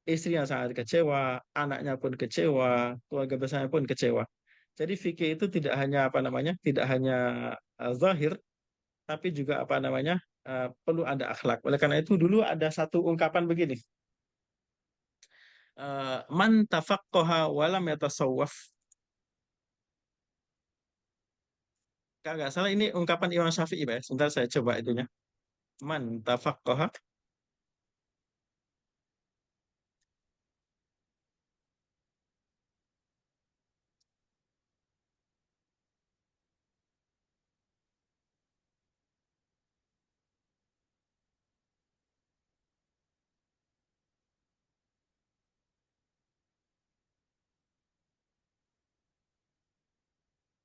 Istrinya sangat kecewa, anaknya pun kecewa, keluarga besarnya pun kecewa. Jadi fikih itu tidak hanya apa namanya, tidak hanya zahir, tapi juga apa namanya, perlu ada akhlak. Oleh karena itu dulu ada satu ungkapan begini, man tafaqqaha walam yatasawwaf. Kalau nggak salah ini ungkapan Imam Syafi'i, Pak. Sebentar saya coba itunya. Man tafaqqaha.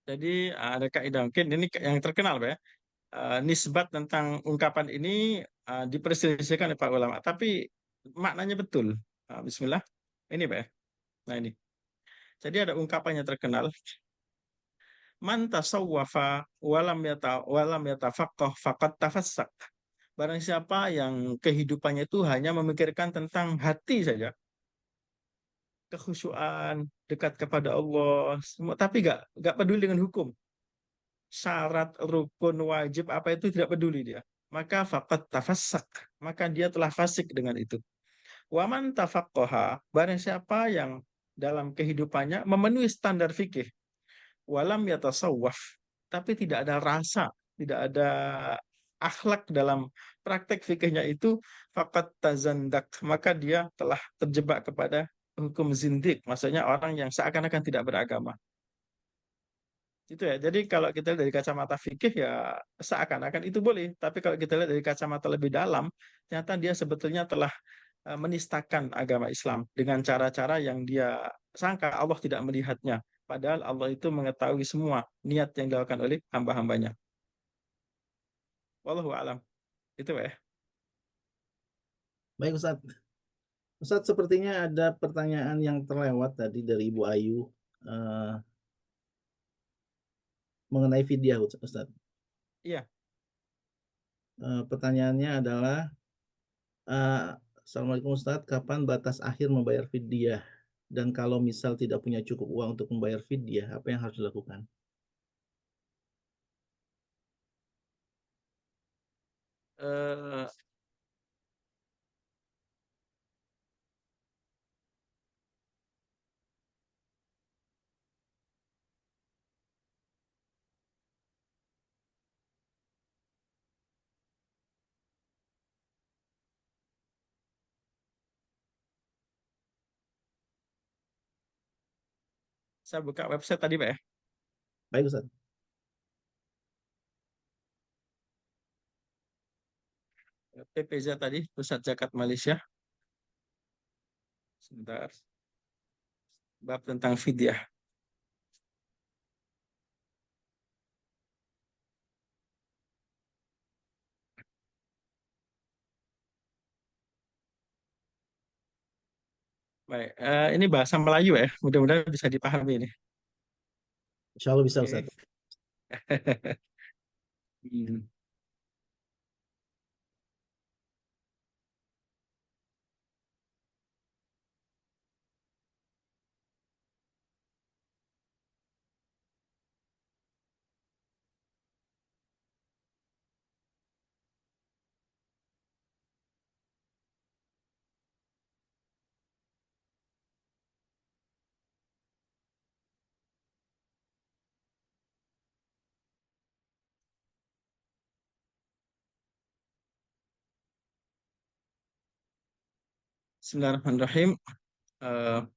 Jadi ada kaidah mungkin ini yang terkenal, Pak, ya. Nisbat tentang ungkapan ini diperselisihkan oleh para ulama, tapi maknanya betul. Bismillah. Ini, Pak, ya. Nah ini. Jadi ada ungkapannya terkenal, man tasawwafa walam yatafaqqah faqad tafassak. Barang siapa yang kehidupannya itu hanya memikirkan tentang hati saja, kekhusyuan, dekat kepada Allah, semua, tapi gak peduli dengan hukum, syarat, rukun, wajib apa itu tidak peduli dia. Maka faqad tafassak, maka dia telah fasik dengan itu. Waman tafaqqaha, barang siapa yang dalam kehidupannya memenuhi standar fikih, walam yatasawwaf, tapi tidak ada rasa, tidak ada akhlak dalam praktek fikihnya itu, fakat tazandak, maka dia telah terjebak kepada hukum zindik, maksudnya orang yang seakan-akan tidak beragama. Itu ya. Jadi kalau kita lihat dari kacamata fikih ya seakan-akan itu boleh, tapi kalau kita lihat dari kacamata lebih dalam, ternyata dia sebetulnya telah menistakan agama Islam dengan cara-cara yang dia sangka Allah tidak melihatnya. Padahal Allah itu mengetahui semua niat yang dilakukan oleh hamba-hambanya. Wallahu alam. Itu ya. baik Ustadz. Ustadz, sepertinya ada pertanyaan yang terlewat tadi dari Ibu Ayu mengenai fidyah, Ustadz. Iya. Pertanyaannya adalah, Assalamualaikum Ustadz, kapan batas akhir membayar fidyah? Dan kalau misal tidak punya cukup uang untuk membayar fidyah, apa yang harus dilakukan? Eh, saya buka website tadi, Pak, ya. Baik Ustadz. PPZ tadi, Pusat Zakat Malaysia. Sebentar. Bab tentang fidyah. Baik, ini bahasa Melayu ya. Mudah-mudahan bisa dipahami ini. Insya Allah bisa Oke. Ustadz. Hmm. Bismillahirrahmanirrahim. Eh,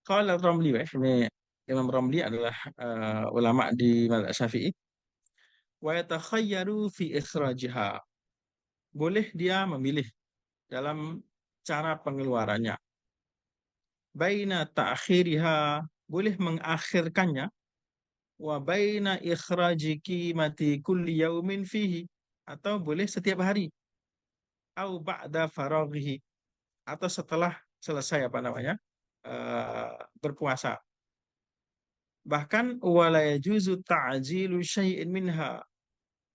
Qala Romli, ini Imam Romli adalah ulama di mazhab Syafi'i. Wa yatakhayyaru fi ikhrajiha. Boleh dia memilih dalam cara pengeluarannya. Baina ta'khiriha, boleh mengakhirkannya. Wa baina ikhraji qimati kulli yaumin fihi, atau boleh setiap hari. Au ba'da faraghihi, atau setelah selesai apa namanya berpuasa. Bahkan wala yajuzu ta'jilu syai'in minha,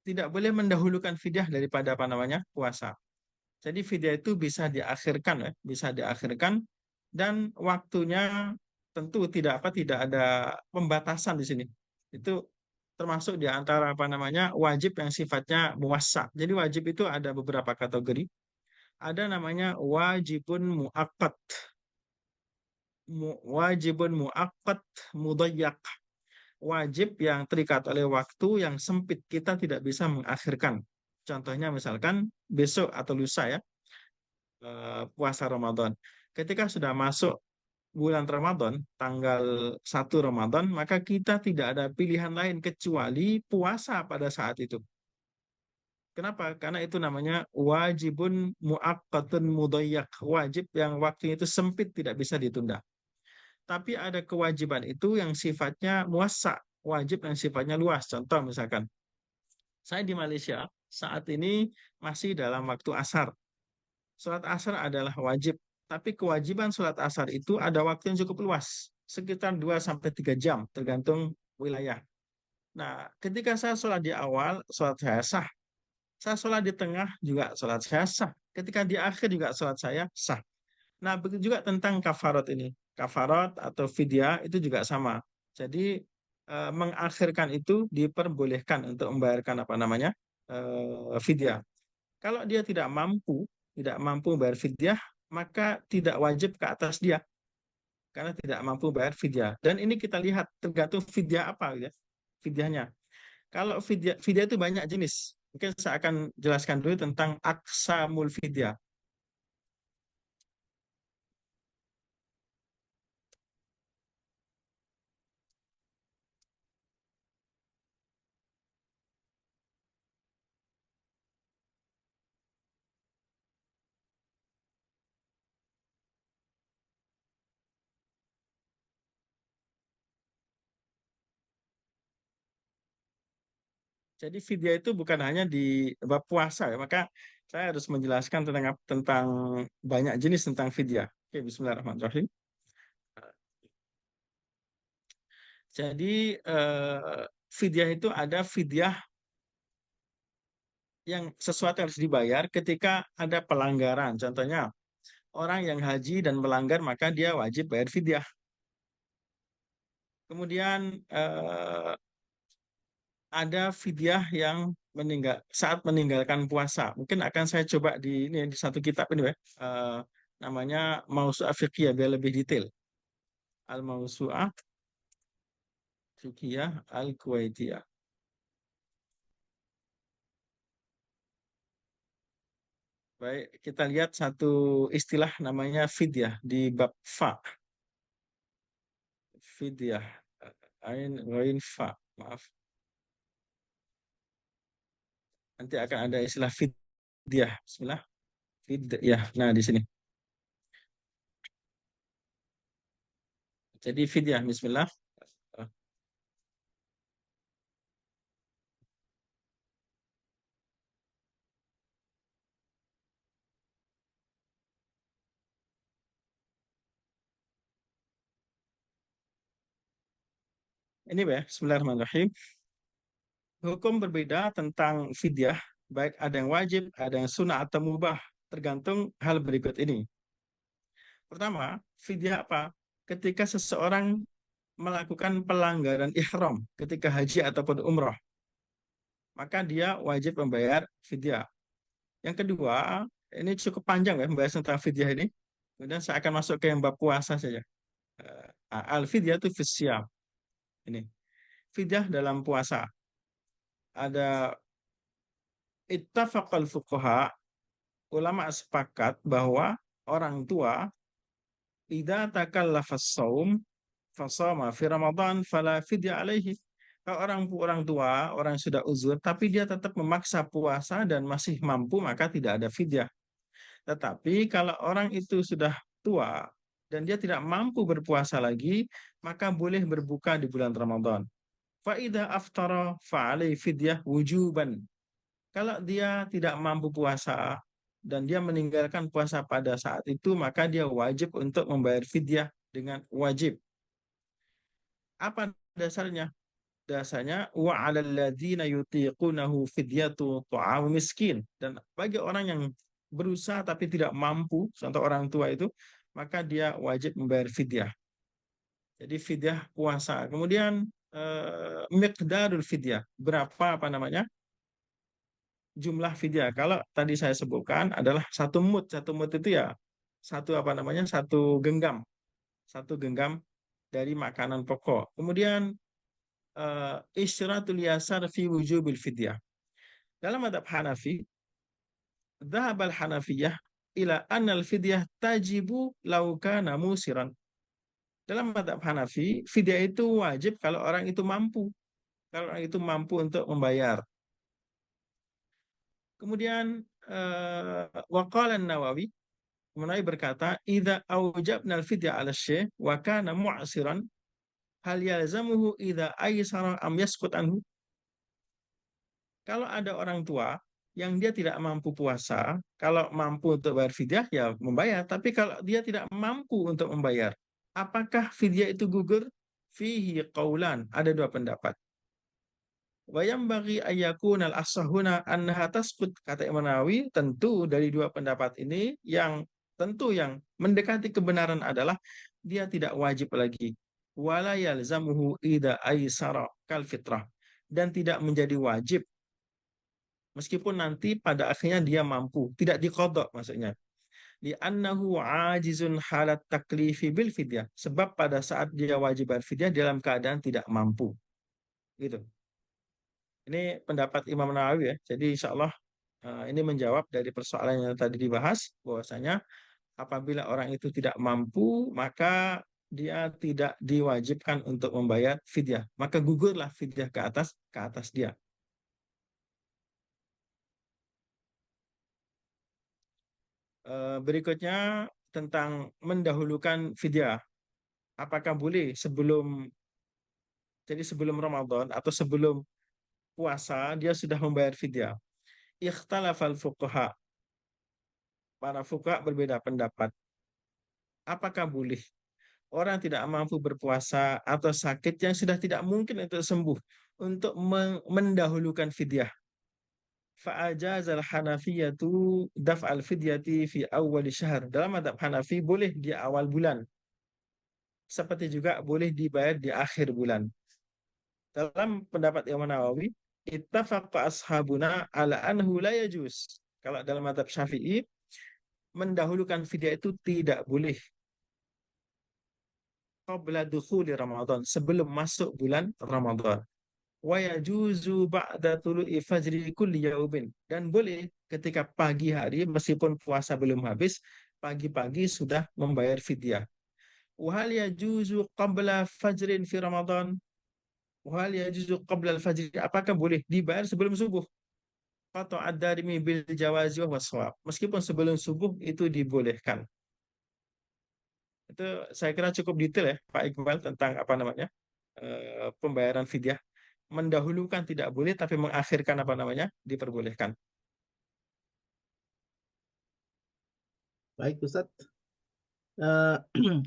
tidak boleh mendahulukan fidyah daripada apa namanya puasa. Jadi fidyah itu bisa diakhirkan, ya, bisa diakhirkan, dan waktunya tentu tidak ada pembatasan di sini. Itu termasuk di antara apa namanya wajib yang sifatnya muwassa. Jadi wajib itu ada beberapa kategori. Ada namanya wajibun muaqqat, wajibun muaqqat mudayyak. Wajib yang terikat oleh waktu yang sempit, kita tidak bisa mengakhirkan. Contohnya misalkan besok atau lusa ya, puasa Ramadan. Ketika sudah masuk bulan Ramadan, tanggal 1 Ramadan, maka kita tidak ada pilihan lain kecuali puasa pada saat itu. Kenapa? Karena itu namanya wajibun muaqqatun mudayyak, wajib yang waktunya itu sempit, tidak bisa ditunda. Tapi ada kewajiban itu yang sifatnya muassa, wajib yang sifatnya luas. Contoh misalkan, saya di Malaysia saat ini masih dalam waktu asar. Sholat asar adalah wajib, tapi kewajiban sholat asar itu ada waktu yang cukup luas, sekitar 2 sampai 3 jam, tergantung wilayah. Nah, ketika saya sholat di awal, sholat saya sah. Saya sholat di tengah juga sholat saya sah. Ketika di akhir juga sholat saya sah. Nah, begitu juga tentang kafarat ini. Kafarat atau fidyah itu juga sama. Jadi mengakhirkan itu diperbolehkan untuk membayarkan apa namanya fidyah. Kalau dia tidak mampu bayar fidyah, maka tidak wajib ke atas dia karena tidak mampu bayar fidyah. Dan ini kita lihat tergantung fidyah apa ya, fidyahnya. Kalau fidyah itu banyak jenis. Mungkin saya akan jelaskan dulu tentang aksamul fidyah. Jadi fidyah itu bukan hanya di bab puasa ya, maka saya harus menjelaskan tentang banyak jenis tentang fidyah. Oke, bismillahirrahmanirrahim. Jadi fidyah itu ada fidyah yang sesuatu harus dibayar ketika ada pelanggaran. Contohnya, orang yang haji dan melanggar maka dia wajib bayar fidyah. Kemudian ada fidyah yang saat meninggalkan puasa. Mungkin akan saya coba di satu kitab ini ya. Namanya Mausu'ah Fiqhiyah biar lebih detail. Al-Mausu'ah Fiqhiyah Al-Kuwaitiyah. Baik, kita lihat satu istilah namanya fidyah di bab fa. Fidyah. Ain, ghain, fa. Maaf. Nanti akan ada istilah fidyah. Bismillah. Fidyah. Nah, di sini. Jadi fidyah, bismillah. Ini ya, bismillahirrahmanirrahim. Hukum berbeda tentang fidyah, baik ada yang wajib, ada yang sunnah atau mubah. tergantung hal berikut ini. Pertama, fidyah apa? Ketika seseorang melakukan pelanggaran ihram ketika haji ataupun umroh, maka dia wajib membayar fidyah. Yang kedua, ini cukup panjang ya membahas tentang fidyah ini. Kemudian saya akan masuk ke yang bab puasa saja. Al-fidyah itu fisyam. Ini fidyah dalam puasa. Ada ittafaqal fuqaha, ulama sepakat bahwa orang tua idza takallafa as-shaum fasama fi Ramadan fala fidya alaihi. Kalau orang tua, orang yang sudah uzur tapi dia tetap memaksa puasa dan masih mampu, maka tidak ada fidyah. Tetapi kalau orang itu sudah tua dan dia tidak mampu berpuasa lagi, maka boleh berbuka di bulan Ramadan. Fa idza aftara fa alaihi fidyah wujuban. Kalau dia tidak mampu puasa dan dia meninggalkan puasa pada saat itu, maka dia wajib untuk membayar fidyah dengan wajib. Apa dasarnya? Dasarnya wa 'alal ladzina yutiqunahu fidyatu ta'am miskin. Dan bagi orang yang berusaha tapi tidak mampu, contoh orang tua itu, maka dia wajib membayar fidyah. Jadi fidyah puasa. Kemudian miqdarul fidyah, berapa jumlah fidyah. Kalau tadi saya sebutkan adalah satu mud itu ya satu genggam dari makanan pokok. Kemudian isyratul yasar fi wujubil fidyah. Dalam madhab Hanafi, dhahabal Hanafiyah ila annal fidyah tajibu law kana musiran. Dalam madhab Hanafi, fidyah itu wajib kalau orang itu mampu. Kalau orang itu mampu untuk membayar. Kemudian waqala an-Nawawi, Nawawi berkata, idza aujabna al-fidyah 'ala syekh wa kana mu'siran hal yalzamuhu idza aysara am yaskut anhu. Kalau ada orang tua yang dia tidak mampu puasa, kalau mampu untuk bayar fidyah ya membayar, tapi kalau dia tidak mampu untuk membayar, apakah fidyah itu gugur? Fihi qaulan, ada dua pendapat. Wa yanbaghi ayyakuna al-asahuna annaha tasqut, kata Imam Nawawi, tentu dari dua pendapat ini yang mendekati kebenaran adalah dia tidak wajib lagi. Wala yalzamuhu idza aysara kal fitrah, dan tidak menjadi wajib meskipun nanti pada akhirnya dia mampu, tidak diqadha maksudnya. Li'annahu ajizun halat taklifi bil fidyah, sebab pada saat dia wajib bayar fidyah dalam keadaan tidak mampu. Gitu. Ini pendapat Imam Nawawi ya. Jadi insya Allah ini menjawab dari persoalan yang tadi dibahas, bahwasanya apabila orang itu tidak mampu, maka dia tidak diwajibkan untuk membayar fidyah. Maka gugurlah fidyah ke atas dia. Berikutnya tentang mendahulukan fidyah. Apakah boleh sebelum Ramadan atau sebelum puasa dia sudah membayar fidyah? Ikhtalafal fuqaha. Para fuqaha berbeda pendapat. Apakah boleh orang tidak mampu berpuasa atau sakit yang sudah tidak mungkin untuk sembuh untuk mendahulukan fidyah? Fa'ajazal hanafiyatu daf'al fidyati fi awal syahr. Dalam madhab Hanafi boleh di awal bulan. Seperti juga boleh dibayar di akhir bulan. Dalam pendapat Imam Nawawi, ittafaqa ashabuna ala anhu la yajuz. Kalau dalam madhab Syafi'i, mendahulukan fidyah itu tidak boleh qabla dukhuli Ramadan, sebelum masuk bulan Ramadan. Wa yajuzu ba'da tulu'i fajri kulli yaumin, dan boleh ketika pagi hari meskipun puasa belum habis, pagi-pagi sudah membayar fidyah. Wa hal yajuzu qabla fajrin fi Ramadan? Wa hal yajuzu qabla al-fajr? Apakah boleh dibayar sebelum subuh? Qata ad-Darimi bil jawazi wa shawab. Meskipun sebelum subuh itu dibolehkan. Itu saya kira cukup detail ya Pak Iqbal tentang pembayaran fidyah. Mendahulukan tidak boleh, tapi mengakhirkan diperbolehkan. Baik Ustadz,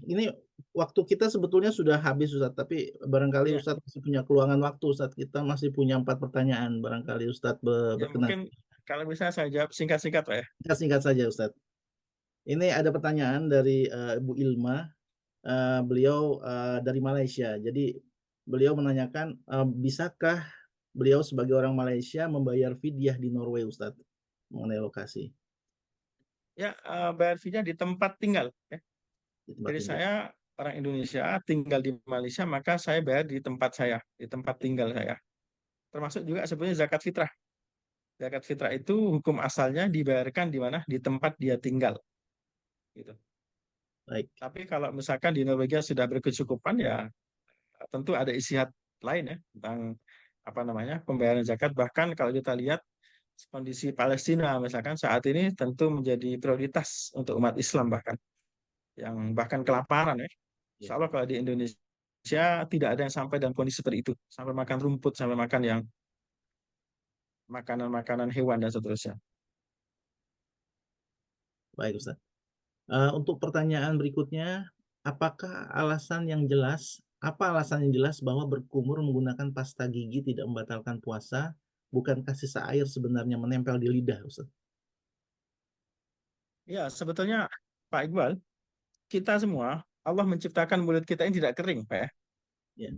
ini waktu kita sebetulnya sudah habis Ustadz, tapi barangkali Ustadz masih punya keluangan waktu Ustadz. Kita masih punya 4 pertanyaan, barangkali Ustadz berkenan. Mungkin Kalau bisa saya jawab singkat-singkat, Pak ya. Singkat saja, Ustadz. Ini ada pertanyaan dari Bu Ilma. Beliau dari Malaysia. Jadi beliau menanyakan, bisakah beliau sebagai orang Malaysia membayar fidyah di Norway, Ustadz, mengenai lokasi Ya, bayar fee-nya di tempat tinggal. Ya. di tempat Jadi tinggal? saya orang Indonesia tinggal di Malaysia, maka saya bayar di tempat saya, di tempat tinggal saya. Termasuk juga sebenarnya zakat fitrah. Zakat fitrah itu hukum asalnya dibayarkan di mana? Di tempat dia tinggal. Gitu. Baik, Tapi kalau misalkan di Norwegia sudah berkecukupan, ya tentu ada isihat lain ya tentang apa namanya pembayaran zakat. Bahkan kalau kita lihat kondisi Palestina misalkan saat ini tentu menjadi prioritas untuk umat Islam yang bahkan kelaparan ya. ya. Insya Allah kalau di Indonesia tidak ada yang sampai dalam kondisi seperti itu, sampai makan rumput, sampai makan yang makanan-makanan hewan dan seterusnya. Baik, Ustadz. Untuk pertanyaan berikutnya, apa alasan yang jelas bahwa berkumur menggunakan pasta gigi tidak membatalkan puasa? Bukankah sisa air sebenarnya menempel di lidah, Ustadz? Ya, sebetulnya Pak Iqbal, kita semua Allah menciptakan mulut kita ini tidak kering, Pak ya. Ya.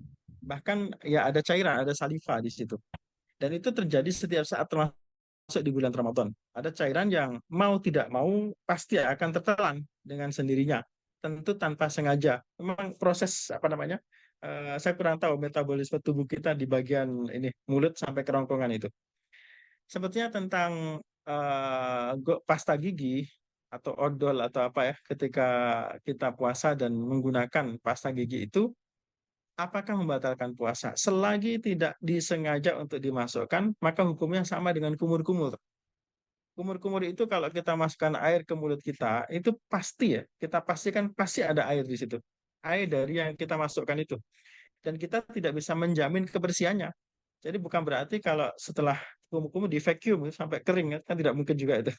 Bahkan ya ada cairan, ada saliva di situ. Dan itu terjadi setiap saat termasuk di bulan Ramadan. Ada cairan yang mau tidak mau pasti akan tertelan dengan sendirinya. Tentu tanpa sengaja. Memang proses apa namanya? Saya kurang tahu metabolisme tubuh kita di bagian ini mulut sampai kerongkongan itu. Sebetulnya tentang pasta gigi atau odol atau apa ya ketika kita puasa dan menggunakan pasta gigi itu apakah membatalkan puasa? Selagi tidak disengaja untuk dimasukkan, maka hukumnya sama dengan kumur-kumur. Kumur-kumur itu kalau kita masukkan air ke mulut kita, itu pasti ya, kita pastikan pasti ada air di situ. Air dari yang kita masukkan itu. Dan kita tidak bisa menjamin kebersihannya. Jadi bukan berarti kalau setelah kumur-kumur di vacuum sampai kering, kan tidak mungkin juga itu.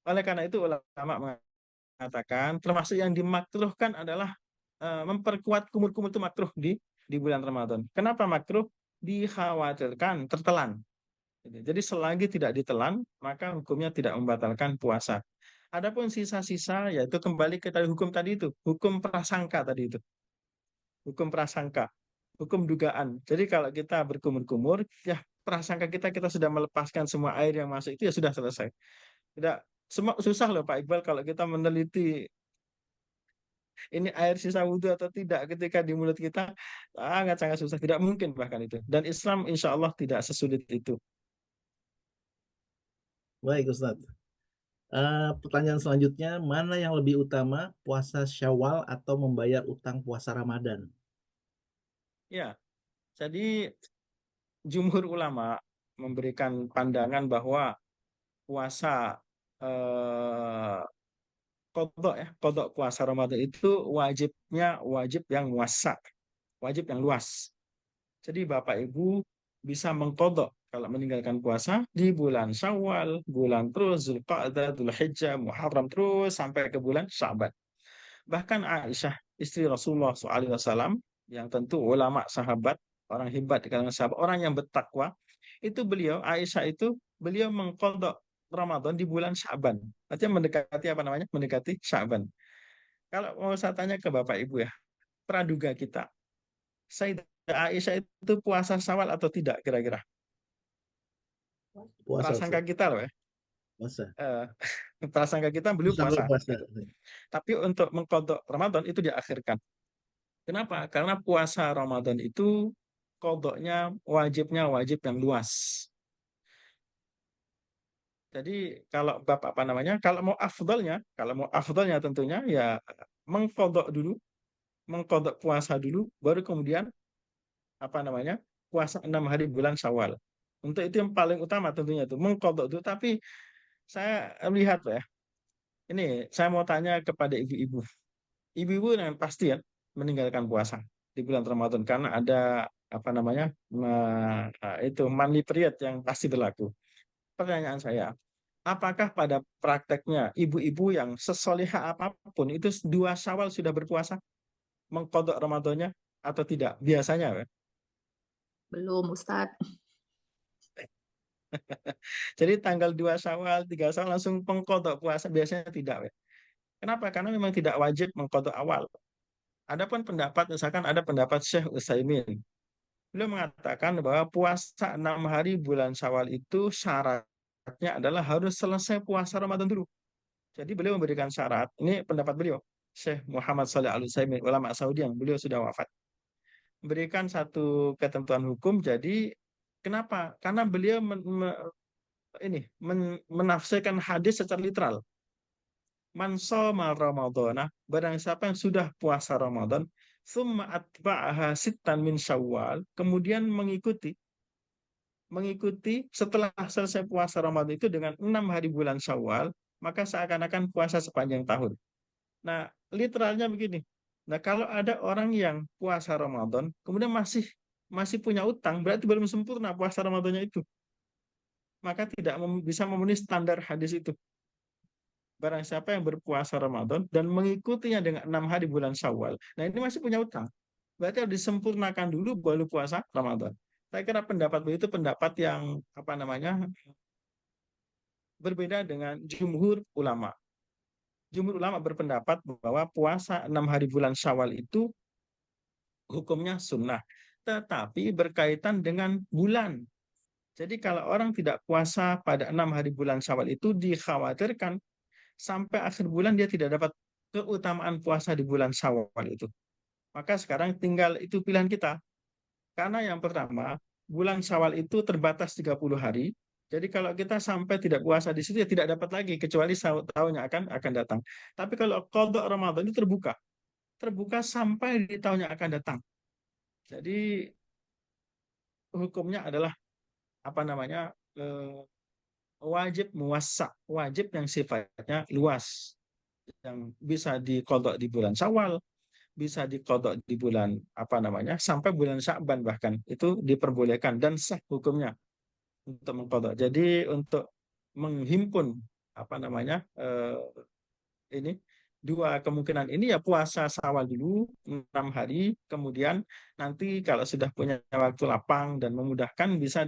Oleh karena itu ulama mengatakan, termasuk yang dimakruhkan adalah memperkuat kumur-kumur itu makruh di bulan Ramadan. Kenapa makruh? Dikhawatirkan tertelan. Jadi selagi tidak ditelan, maka hukumnya tidak membatalkan puasa. Adapun sisa-sisa, yaitu kembali ke hukum tadi itu, hukum prasangka tadi itu, hukum prasangka, hukum dugaan. Jadi kalau kita berkumur-kumur, ya prasangka kita sudah melepaskan semua air yang masuk itu ya sudah selesai. Tidak semua susah loh Pak Iqbal kalau kita meneliti ini air sisa wudhu atau tidak ketika di mulut kita sangat-sangat susah, tidak mungkin bahkan itu. Dan Islam insya Allah tidak sesulit itu. Baik, Ustadz. Pertanyaan selanjutnya, mana yang lebih utama, puasa Syawal atau membayar utang puasa Ramadan? Ya, jadi jumhur ulama memberikan pandangan bahwa puasa kodok puasa Ramadan itu wajib yang muasa, wajib yang luas. Jadi Bapak Ibu bisa mengkodok kalau meninggalkan puasa di bulan Syawal, bulan terus Zulqa'dah, Dzulhijjah, Muharram terus sampai ke bulan Sya'ban. Bahkan Aisyah istri Rasulullah SAW yang tentu ulama sahabat, orang hebat di kalangan sahabat, orang yang bertakwa, itu beliau mengkodok Ramadan di bulan Sya'ban. Artinya mendekati apa namanya? Mendekati Sya'ban. Kalau mau saya tanya ke Bapak Ibu ya, praduga kita, Sayyidah Aisyah itu puasa Syawal atau tidak kira-kira? Puasa, Prasangka Ustadz. kita loh ya. Puasa. Prasangka kita beliau Bisa puasa. berpuasa. Tapi untuk mengkodok Ramadan itu diakhirkan. Kenapa? Karena puasa Ramadan itu kodoknya wajib yang luas. Jadi kalau Bapak apa namanya, kalau mau afdalnya tentunya ya mengkodok puasa dulu, baru kemudian apa namanya puasa 6 hari bulan Syawal. Untuk itu yang paling utama tentunya itu mengkodok itu. Tapi saya lihat ya, ini saya mau tanya kepada ibu-ibu. Ibu-ibu yang pasti ya meninggalkan puasa di bulan Ramadan karena ada apa namanya itu monthly period yang pasti berlaku. Pertanyaan saya, apakah pada prakteknya ibu-ibu yang sesolihah apapun itu 2 Syawal sudah berpuasa mengkodok Ramadannya atau tidak? Biasanya ya? Belum, Ustadz. Jadi tanggal 2 Syawal, 3 Syawal langsung mengqadha puasa biasanya tidak. Ya. Kenapa? Karena memang tidak wajib mengqadha awal. Adapun pendapat, misalkan ada pendapat Syekh Utsaimin. Beliau mengatakan bahwa puasa 6 hari bulan Syawal itu syaratnya adalah harus selesai puasa Ramadan dulu. Jadi beliau memberikan syarat. Ini pendapat beliau. Syekh Muhammad Shalih Al Utsaimin, ulama Saudi yang beliau sudah wafat. Memberikan satu ketentuan hukum. Jadi kenapa? Karena beliau menafsirkan hadis secara literal. Man shoma Ramadhana, barang siapa yang sudah puasa Ramadan, summa atba'aha sittan min Syawal, kemudian mengikuti setelah selesai puasa Ramadan itu dengan 6 hari bulan Syawal, maka seakan-akan puasa sepanjang tahun. Nah, literalnya begini. Nah, kalau ada orang yang puasa Ramadan, kemudian masih punya utang, berarti belum sempurna puasa Ramadannya itu. Maka tidak bisa memenuhi standar hadis itu. Barang siapa yang berpuasa Ramadan dan mengikutinya dengan 6 hari bulan Syawal. Nah, ini masih punya utang. Berarti harus disempurnakan dulu baru puasa Ramadan. Saya kira pendapat itu pendapat yang berbeda dengan jumhur ulama. Jumhur ulama berpendapat bahwa puasa 6 hari bulan Syawal itu hukumnya sunnah, tetapi berkaitan dengan bulan. Jadi kalau orang tidak puasa pada 6 hari bulan Syawal itu dikhawatirkan sampai akhir bulan dia tidak dapat keutamaan puasa di bulan Syawal itu. Maka sekarang tinggal itu pilihan kita. Karena yang pertama, bulan Syawal itu terbatas 30 hari. Jadi kalau kita sampai tidak puasa di situ ya tidak dapat lagi kecuali tahun yang akan datang. Tapi kalau qadha Ramadan itu terbuka sampai di tahun yang akan datang. Jadi hukumnya adalah wajib muwassa, wajib yang sifatnya luas, yang bisa diqadha di bulan Syawal, bisa diqadha di bulan sampai bulan Sya'ban, bahkan itu diperbolehkan dan sah hukumnya untuk mengqadha. Jadi untuk menghimpun ini dua kemungkinan ini ya puasa Syawal dulu 6 hari, kemudian nanti kalau sudah punya waktu lapang dan memudahkan bisa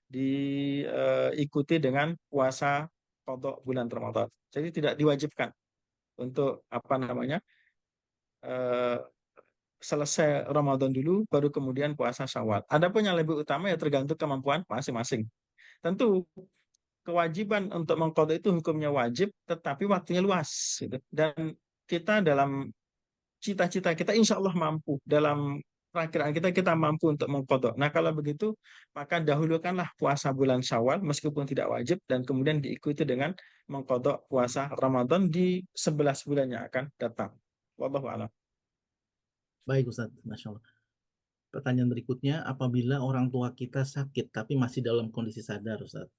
diikuti dengan puasa qadha bulan Ramadan. Jadi tidak diwajibkan untuk selesai Ramadan dulu baru kemudian puasa Syawal. Adapun yang lebih utama ya tergantung kemampuan masing-masing. Tentu kewajiban untuk mengqadha itu hukumnya wajib, tetapi waktunya luas. Gitu. Dan kita dalam cita-cita kita insya Allah mampu, dalam perakiraan kita mampu untuk mengqadha. Nah kalau begitu, maka dahulukanlah puasa bulan Syawal meskipun tidak wajib, dan kemudian diikuti dengan mengqadha puasa Ramadan di 11 bulan yang akan datang. Wallahu a'lam. Baik Ustaz, Masya Allah. Pertanyaan berikutnya, apabila orang tua kita sakit tapi masih dalam kondisi sadar Ustaz,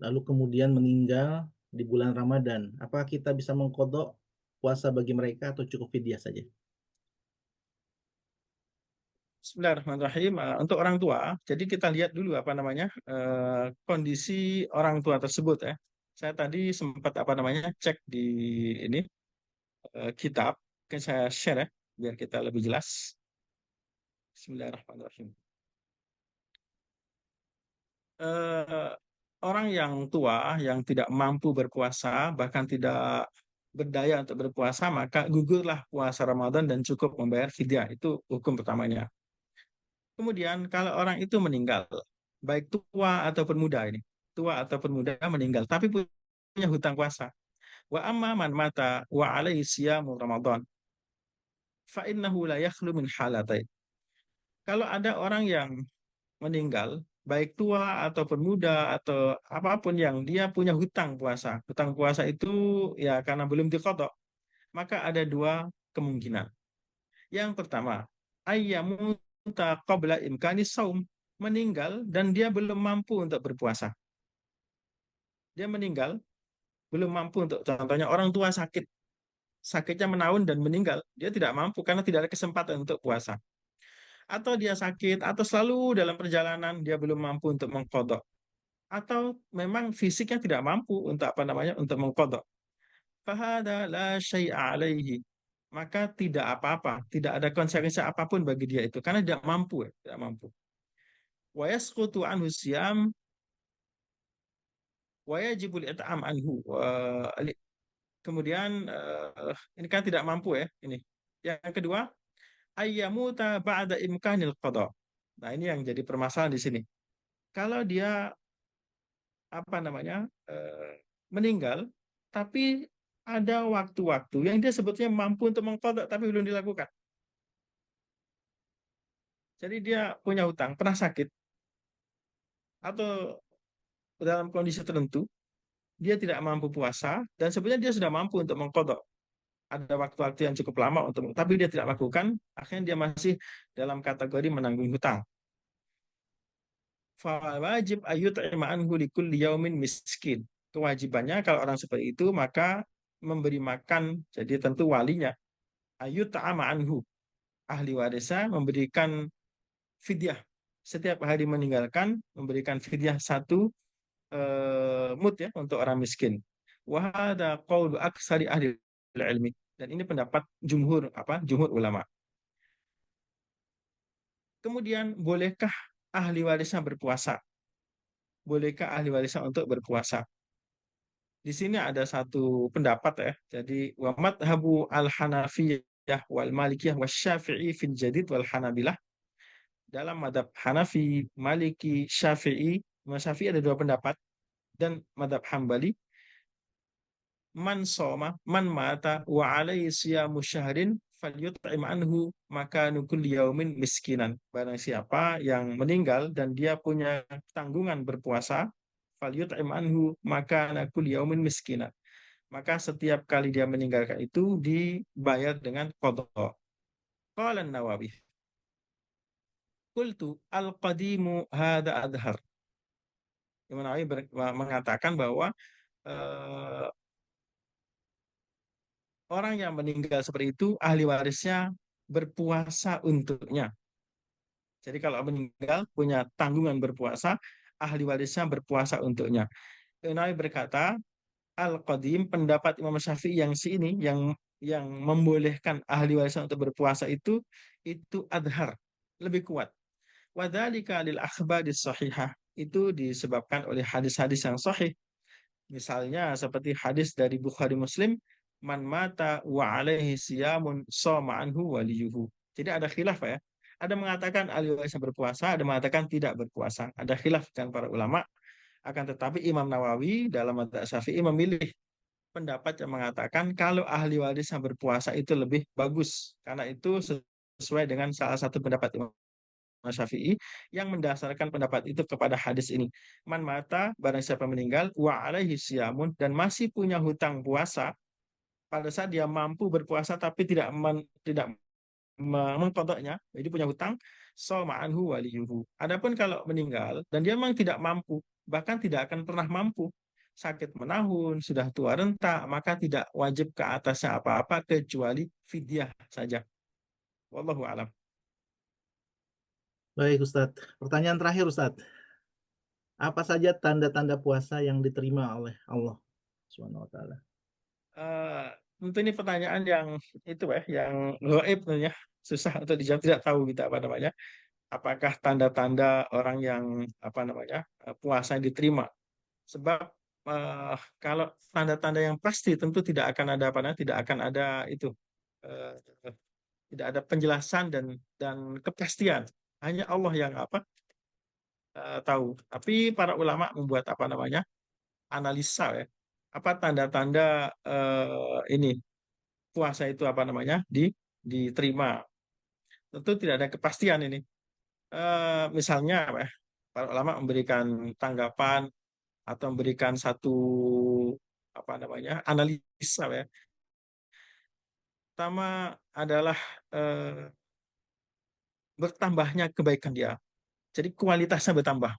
lalu kemudian meninggal di bulan Ramadan, apakah kita bisa mengqadha puasa bagi mereka atau cukup fidyah saja? Bismillahirrahmanirrahim. Untuk orang tua, jadi kita lihat dulu kondisi orang tua tersebut ya. Saya tadi sempat cek di ini kitab, mungkin saya share ya biar kita lebih jelas. Bismillahirrahmanirrahim. Orang yang tua yang tidak mampu berpuasa, bahkan tidak berdaya untuk berpuasa, maka gugurlah puasa Ramadan dan cukup membayar fidyah. Itu hukum pertamanya. Kemudian kalau orang itu meninggal, baik tua ataupun muda meninggal, tapi punya hutang puasa. Wa amma man mata wa alaihi siyamu Ramadan, fa innahu la yakhlu min halatain. Kalau ada orang yang meninggal, baik tua ataupun muda atau apapun yang dia punya hutang puasa. Hutang puasa itu ya karena belum diqadha, maka ada dua kemungkinan. Yang pertama, ayyamuta qabla imkani saum, meninggal dan dia belum mampu untuk berpuasa. Dia meninggal belum mampu untuk, contohnya orang tua sakitnya menahun dan meninggal, dia tidak mampu karena tidak ada kesempatan untuk puasa. Atau dia sakit atau selalu dalam perjalanan dia belum mampu untuk mengqadha. Atau memang fisiknya tidak mampu untuk untuk mengqadha. Fahada la syai'a alaihi, maka tidak apa-apa, tidak ada konsekuensi apapun bagi dia itu karena tidak mampu. Wa yasqutu anhu siyam wa yajibul it'am anhu. Kemudian ini kan tidak mampu ya ini. Yang kedua, ayyamuta ba'da imkanil qada. Nah, ini yang jadi permasalahan di sini. Kalau dia apa namanya meninggal, tapi ada waktu-waktu yang dia sebetulnya mampu untuk mengqada tapi belum dilakukan. Jadi dia punya hutang, pernah sakit atau dalam kondisi tertentu, dia tidak mampu puasa dan sebenarnya dia sudah mampu untuk mengqada. Ada waktu-waktu yang cukup lama untuk, tapi dia tidak lakukan, akhirnya dia masih dalam kategori menanggung hutang. Fawajib ayut'ima anhu likulli yaumin miskin. Kewajibannya kalau orang seperti itu maka memberi makan, jadi tentu walinya. Ayut'ama anhu, ahli warisnya memberikan fidyah. Setiap hari meninggalkan memberikan fidyah 1 mud ya untuk orang miskin. Wa hadza qaulu aksari ahli ilmi. Dan ini pendapat jumhur ulama. Kemudian bolehkah ahli warisnya berpuasa? Bolehkah ahli warisnya untuk berpuasa? Di sini ada satu pendapat ya. Jadi wa madhabu al-Hanafiyah wal Malikiyah wasy-Syafi'i fil jadid wal Hanabilah. Dalam madhab Hanafi, Maliki, Syafi'i, Imam Syafi'i ada 2 pendapat dan madhab Hambali, man soma man mata wa alaihi siyamu syahrin falyut'im anhu makanu kulli yaumin miskinan. Barang siapa yang meninggal dan dia punya tanggungan berpuasa, falyut'im anhu makana kulli yaumin miskinan. Maka setiap kali dia meninggalkan itu dibayar dengan qadha. Qala an-Nawawi, qultu al-qadimu hadha adhar. Imam Nawawi mengatakan bahwa orang yang meninggal seperti itu, ahli warisnya berpuasa untuknya. Jadi kalau meninggal punya tanggungan berpuasa, ahli warisnya berpuasa untuknya. Nawawi berkata, Al-Qadim, pendapat Imam Syafi'i yang ini, yang membolehkan ahli warisnya untuk berpuasa itu adhar, lebih kuat. Wadzalika lil akhbadis sahihah. Itu disebabkan oleh hadis-hadis yang sahih. Misalnya seperti hadis dari Bukhari Muslim, man mata wa alaihi siyamun shoma anhu waliyuhu. Jadi ada khilaf ya. Ada mengatakan ahli warisnya berpuasa, ada mengatakan tidak berpuasa. Ada khilaf dan para ulama. Akan tetapi Imam Nawawi dalam madzhab Syafi'i memilih pendapat yang mengatakan kalau ahli warisnya berpuasa itu lebih bagus. Karena itu sesuai dengan salah satu pendapat Imam Syafi'i yang mendasarkan pendapat itu kepada hadis ini. Man mata, barang siapa meninggal, wa alaihi siyamun, dan masih punya hutang puasa, pada saat dia mampu berpuasa tapi tidak mengkodoknya, jadi punya hutang, shoma anhu waliyuhu. Adapun kalau meninggal dan dia memang tidak mampu, bahkan tidak akan pernah mampu, sakit menahun, sudah tua renta, maka tidak wajib ke atasnya apa-apa kecuali fidyah saja. Wallahu a'lam. Baik Ustadz, pertanyaan terakhir Ustadz. Apa saja tanda-tanda puasa yang diterima oleh Allah Subhanahu wa taala? Tentu ini pertanyaan yang itu ya, yang gaib tentunya, susah untuk dijawab, tidak tahu kita apa namanya. Apakah tanda-tanda orang yang apa namanya puasa yang diterima? Sebab kalau tanda-tanda yang pasti tentu tidak akan ada tidak akan ada itu, tidak ada penjelasan dan kepastian. Hanya Allah yang tahu. Tapi para ulama membuat apa namanya analisa ya, apa tanda-tanda ini puasa itu apa namanya diterima. Tentu tidak ada kepastian ini. Misalnya apa ya, para ulama memberikan tanggapan atau memberikan satu apa namanya analisa ya. Pertama adalah bertambahnya kebaikan dia. Jadi kualitasnya bertambah.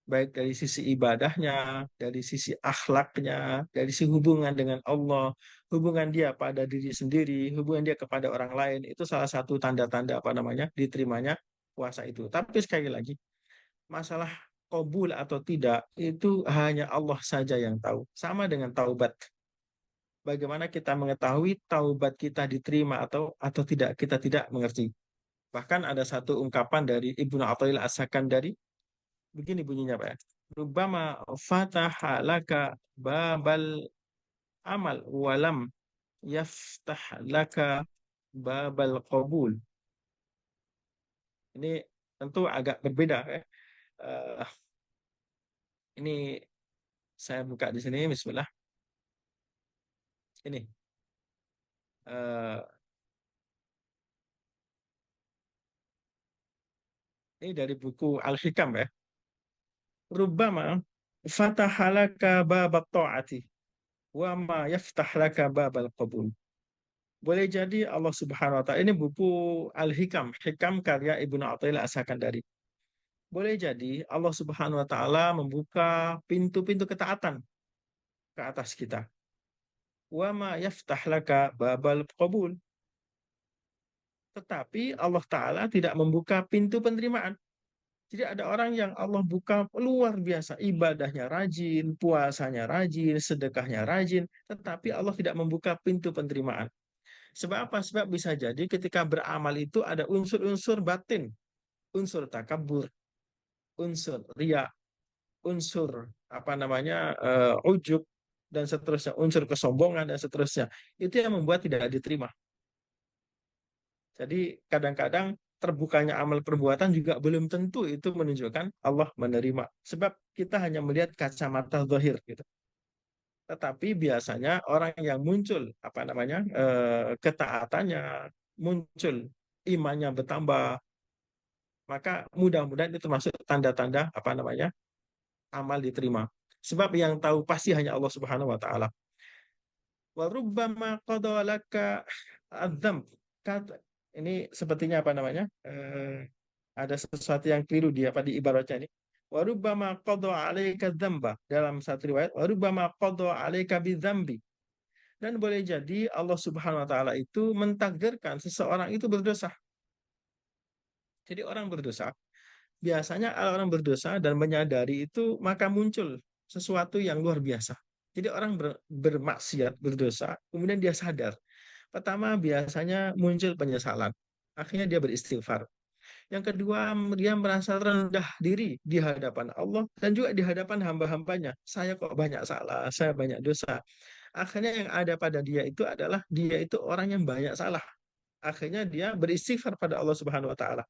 Baik dari sisi ibadahnya, dari sisi akhlaknya, dari sisi hubungan dengan Allah, hubungan dia pada diri sendiri, hubungan dia kepada orang lain, itu salah satu tanda-tanda apa namanya diterimanya puasa itu. Tapi sekali lagi, masalah qabul atau tidak itu hanya Allah saja yang tahu. Sama dengan taubat. Bagaimana kita mengetahui taubat kita diterima atau tidak, kita tidak mengerti. Bahkan ada satu ungkapan dari Ibnu Athaillah As-Sakandari, Begini bunyinya Pak ya. Rubbama fataha laka babal amal walam yaftah laka babal qabul. Ini tentu agak berbeda ya. Eh, ini saya buka di sini, Bismillah. Ini eh, ini dari buku Al-Hikam ya. Rubbama fatahalaka babat ta'ati wa ma yaftah laka babal qabul. Boleh jadi Allah Subhanahu wa taala, ini buku Al-Hikam, Hikam karya Ibnu Athaillah As-Sakandari. Boleh jadi Allah Subhanahu wa taala membuka pintu-pintu ketaatan ke atas kita. Wa ma yaftah laka babal qabul. Tetapi Allah taala tidak membuka pintu penerimaan. Jadi ada orang yang Allah buka luar biasa, ibadahnya rajin, puasanya rajin, sedekahnya rajin, tetapi Allah tidak membuka pintu penerimaan. Sebab apa? Sebab bisa jadi ketika beramal itu ada unsur-unsur batin, unsur takabur, unsur riya, unsur apa namanya ujub dan seterusnya, unsur kesombongan dan seterusnya. Itu yang membuat tidak diterima. Jadi kadang-kadang terbukanya amal perbuatan juga belum tentu itu menunjukkan Allah menerima. Sebab kita hanya melihat kacamata zahir gitu. Tetapi biasanya orang yang muncul apa namanya ketaatannya, muncul imannya bertambah, maka mudah-mudahan itu termasuk tanda-tanda apa namanya amal diterima. Sebab yang tahu pasti hanya Allah Subhanahu wa taala. Wa rubbama qada laka adzam. Ini sepertinya apa namanya? Ada sesuatu yang keliru di apa di ibaratnya ini. Wa rubbama qada 'alaika dzamba. Dalam satu riwayat, wa rubbama qada 'alaika bidzambi. Dan boleh jadi Allah Subhanahu wa taala itu mentakdirkan seseorang itu berdosa. Jadi orang berdosa, biasanya orang berdosa dan menyadari itu maka muncul sesuatu yang luar biasa. Jadi orang bermaksiat, berdosa, kemudian dia sadar. Pertama biasanya muncul penyesalan. Akhirnya dia beristighfar. Yang kedua, dia merasa rendah diri di hadapan Allah dan juga di hadapan hamba-hambanya. Saya kok banyak salah, saya banyak dosa. Akhirnya yang ada pada dia itu adalah dia itu orang yang banyak salah. Akhirnya dia beristighfar pada Allah Subhanahu wa taala.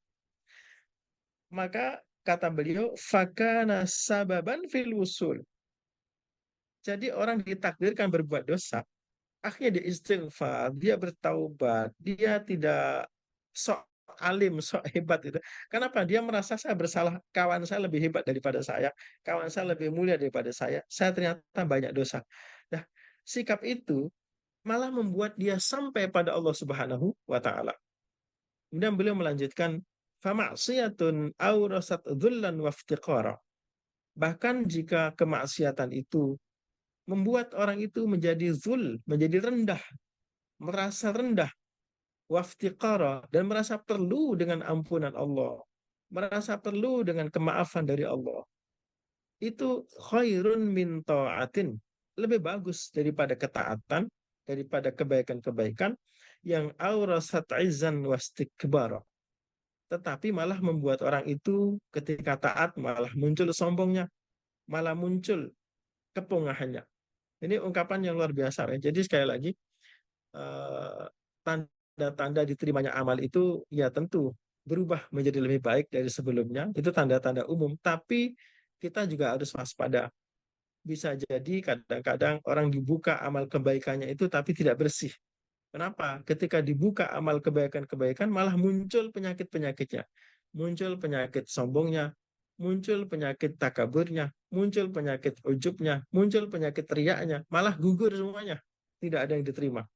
Maka kata beliau, fakana sababan fil wusul. Jadi orang ditakdirkan berbuat dosa, akhirnya dia istighfar, dia bertaubat, dia tidak sok alim, sok hebat itu. Kenapa? Dia merasa saya bersalah, kawan saya lebih hebat daripada saya, kawan saya lebih mulia daripada saya ternyata banyak dosa. Nah, sikap itu malah membuat dia sampai pada Allah Subhanahu wa taala. Kemudian beliau melanjutkan, fama'siyatun awrasat dhullan waftiqara. Bahkan jika kemaksiatan itu membuat orang itu menjadi zul, menjadi rendah, merasa rendah, waftiqara, dan merasa perlu dengan ampunan Allah, merasa perlu dengan kemaafan dari Allah. Itu khairun min ta'atin, lebih bagus daripada ketaatan, daripada kebaikan-kebaikan yang aurasat izzan wastikbara. Tetapi malah membuat orang itu ketika taat malah muncul sombongnya, malah muncul kepungahannya. Ini ungkapan yang luar biasa ya. Jadi sekali lagi tanda-tanda diterimanya amal itu ya tentu berubah menjadi lebih baik dari sebelumnya. Itu tanda-tanda umum. Tapi kita juga harus waspada. Bisa jadi kadang-kadang orang dibuka amal kebaikannya itu tapi tidak bersih. Kenapa? Ketika dibuka amal kebaikan-kebaikan malah muncul penyakit-penyakitnya. Muncul penyakit sombongnya, muncul penyakit takaburnya, muncul penyakit ujubnya, muncul penyakit riaknya, malah gugur semuanya. Tidak ada yang diterima.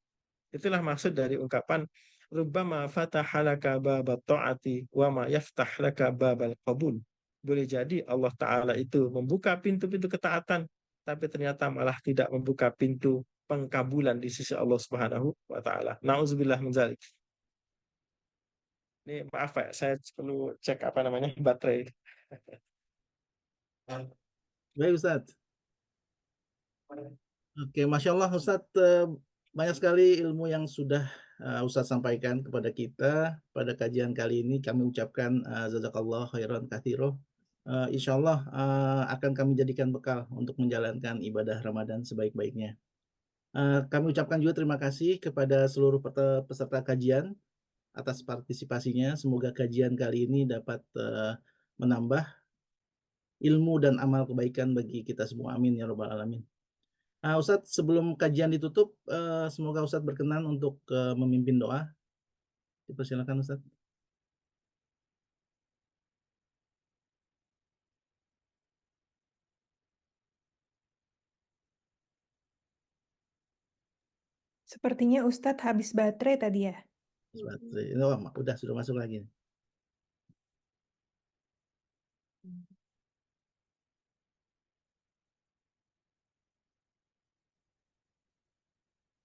Itulah maksud dari ungkapan rubbama fatahalaka babat ta'ati wa ma yaftah laka babal qabul. Boleh jadi Allah Ta'ala itu membuka pintu-pintu ketaatan, tapi ternyata malah tidak membuka pintu pengkabulan di sisi Allah Subhanahu wa taala. Nauzubillah min dzalik. Ini maaf Pak, saya perlu cek apa namanya baterai. Baik Ustadz. Oke, Masya Allah Ustadz, banyak sekali ilmu yang sudah Ustadz sampaikan kepada kita pada kajian kali ini. Kami ucapkan jazakallah khairan katsiro insya Allah akan kami jadikan bekal untuk menjalankan ibadah Ramadan sebaik-baiknya. Kami ucapkan juga terima kasih kepada seluruh peserta kajian atas partisipasinya. Semoga kajian kali ini dapat menambah ilmu dan amal kebaikan bagi kita semua. Amin ya Rabbal Alamin. Ustadz, sebelum kajian ditutup, semoga Ustadz berkenan untuk memimpin doa. Dipersilakan Ustadz. Sepertinya Ustadz habis baterai tadi ya. Oh, udah sudah masuk lagi.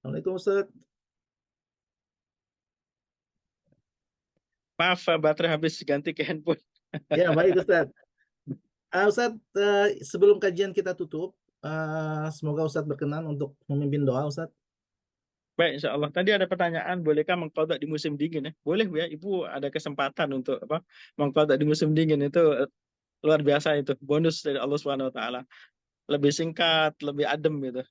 Assalamualaikum Ustadz. Maaf, baterai habis ganti ke handphone. Ya, baik Ustadz. Ustadz, sebelum kajian kita tutup, semoga Ustadz berkenan untuk memimpin doa, Ustadz. Baik, insya Allah. Tadi ada pertanyaan, bolehkah mengqadha di musim dingin ya? Boleh Bu ya, Ibu ada kesempatan untuk mengqadha di musim dingin itu luar biasa itu, bonus dari Allah Subhanahu Wa Taala. Lebih singkat, lebih adem gitu.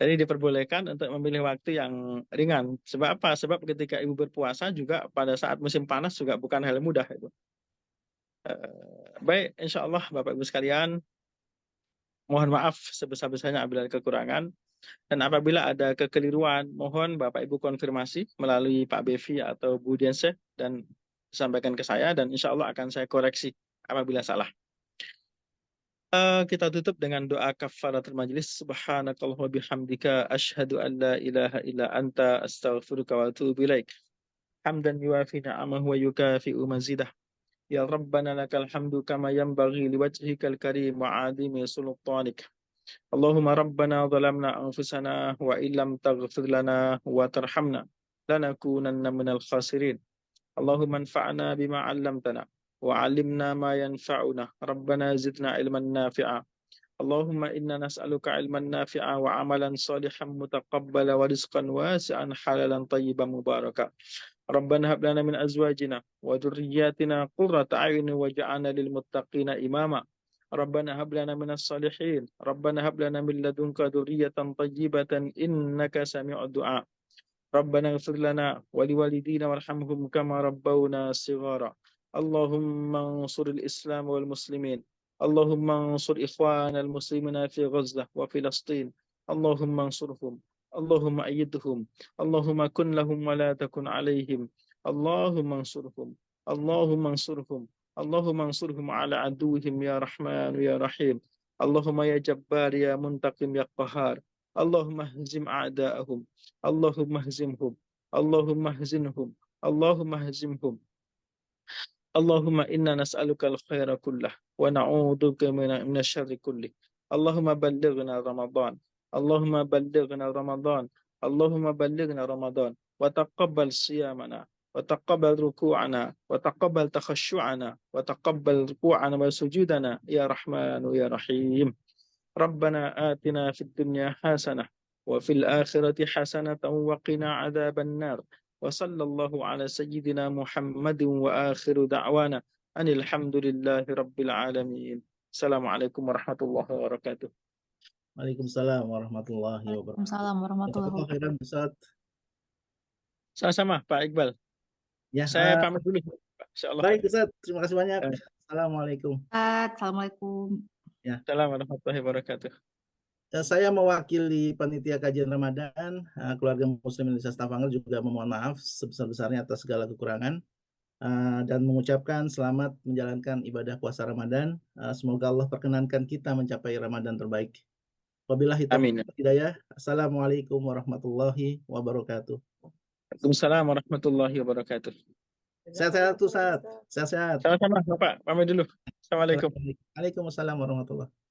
Jadi diperbolehkan untuk memilih waktu yang ringan. Sebab apa? Sebab ketika Ibu berpuasa juga pada saat musim panas juga bukan hal mudah itu. Baik, insya Allah Bapak Ibu sekalian, mohon maaf sebesar-besarnya apabila ada kekurangan. Dan apabila ada kekeliruan, mohon Bapak Ibu konfirmasi melalui Pak Bevi atau Bu Diense dan disampaikan ke saya, dan insya Allah akan saya koreksi apabila salah. Kita tutup dengan doa kafaratul majlis. Subhanakallahumma bihamdika asyhadu an la ilaha illa anta astaghfiruka wa atubu ilaik. Hamdan yuwafi ni'amahu wa yukafi'u mazidah. Ya Rabbana lakal hamdu kama yanbaghi liwajhikal karim wa 'azimi sultanik. Allahumma rabbana zalamna anfusana wa illam taghfir lana wa tarhamna lanakunanna minal khasirin. Allahumma anfa'na bima 'allamtana wa 'allimna ma yanfa'una. Rabbana zidna ilman nafi'a. Allahumma inna nas'aluka ilman nafi'a wa 'amalan salihan mutaqabbala wa rizqan wasi'an halalan tayyiban mubaraka. Rabbana hab lana min azwajina wa dhurriyyatina qurrata a'yunin waj'alna lil muttaqina imama. Rabbana hab lana minas salihin. Rabbana hab lana min ladunka dzurriyyatan thayyibatan innaka sami'ud du'a. Rabbana ighfir lana wa liwalidina warhamhum kama rabbawna shighara. Allahumma ansuril Islam wal muslimin. Allahumma ansur ikhwanal muslimina fi Gaza wa Filastin. Allahumma ansurhum. Allahumma ayyidhum. Allahumma kun lahum wa la takun alaihim. Allahumma ansurhum. Allahumma ansurhum. Allahumma ansurhum ala aduwwihim ya Rahman ya Rahim. Allahumma ya Jabbar ya Muntaqim ya Qahhar. Allahumma hzim a'da'ahum. Allahumma hzimhum. Allahumma hzinhum. Allahumma hzimhum. Allahumma inna nas'aluka al-khaira kullah wa na'udzubika minasy syarri kullih. Allahumma ballighna Ramadan. Allahumma ballighna Ramadan. Allahumma ballighna Ramadan wa taqabbal siyamana wa taqabbal ruku'ana wa taqabbal takhashshu'ana wa taqabbal ruku'ana wa sujudana ya Rahman ya Rahim. Rabbana atina fid dunya hasanah wa fil akhirati hasanatan wa qina adzaban nar. Wa sallallahu ala sayyidina Muhammadin wa akhiru da'wana anil hamdulillahi rabbil alamin. Assalamualaikum warahmatullahi wabarakatuh. Waalaikumsalam warahmatullahi wabarakatuh. Waalaikumsalam warahmatullahi wabarakatuh. Ustadz. Sama-sama Pak Iqbal. Ya, Saya pamit dulu. Insyaallah. Baik Ustadz, terima kasih banyak. Assalamualaikum. Assalamualaikum. Assalamualaikum warahmatullahi wabarakatuh. Saya mewakili panitia kajian Ramadan, keluarga Muslim Indonesia Stavanger juga memohon maaf sebesar-besarnya atas segala kekurangan dan mengucapkan selamat menjalankan ibadah puasa Ramadan. Semoga Allah perkenankan kita mencapai Ramadan terbaik. Wabillahi taufiq wal hidayah. Assalamualaikum warahmatullahi wabarakatuh. Waalaikumsalam warahmatullahi wabarakatuh. Sehat-sehat Ustaz. Sehat-sehat. Sama-sama Bapak, pamit dulu. Assalamualaikum. Waalaikumsalam warahmatullahi wabarakatuh.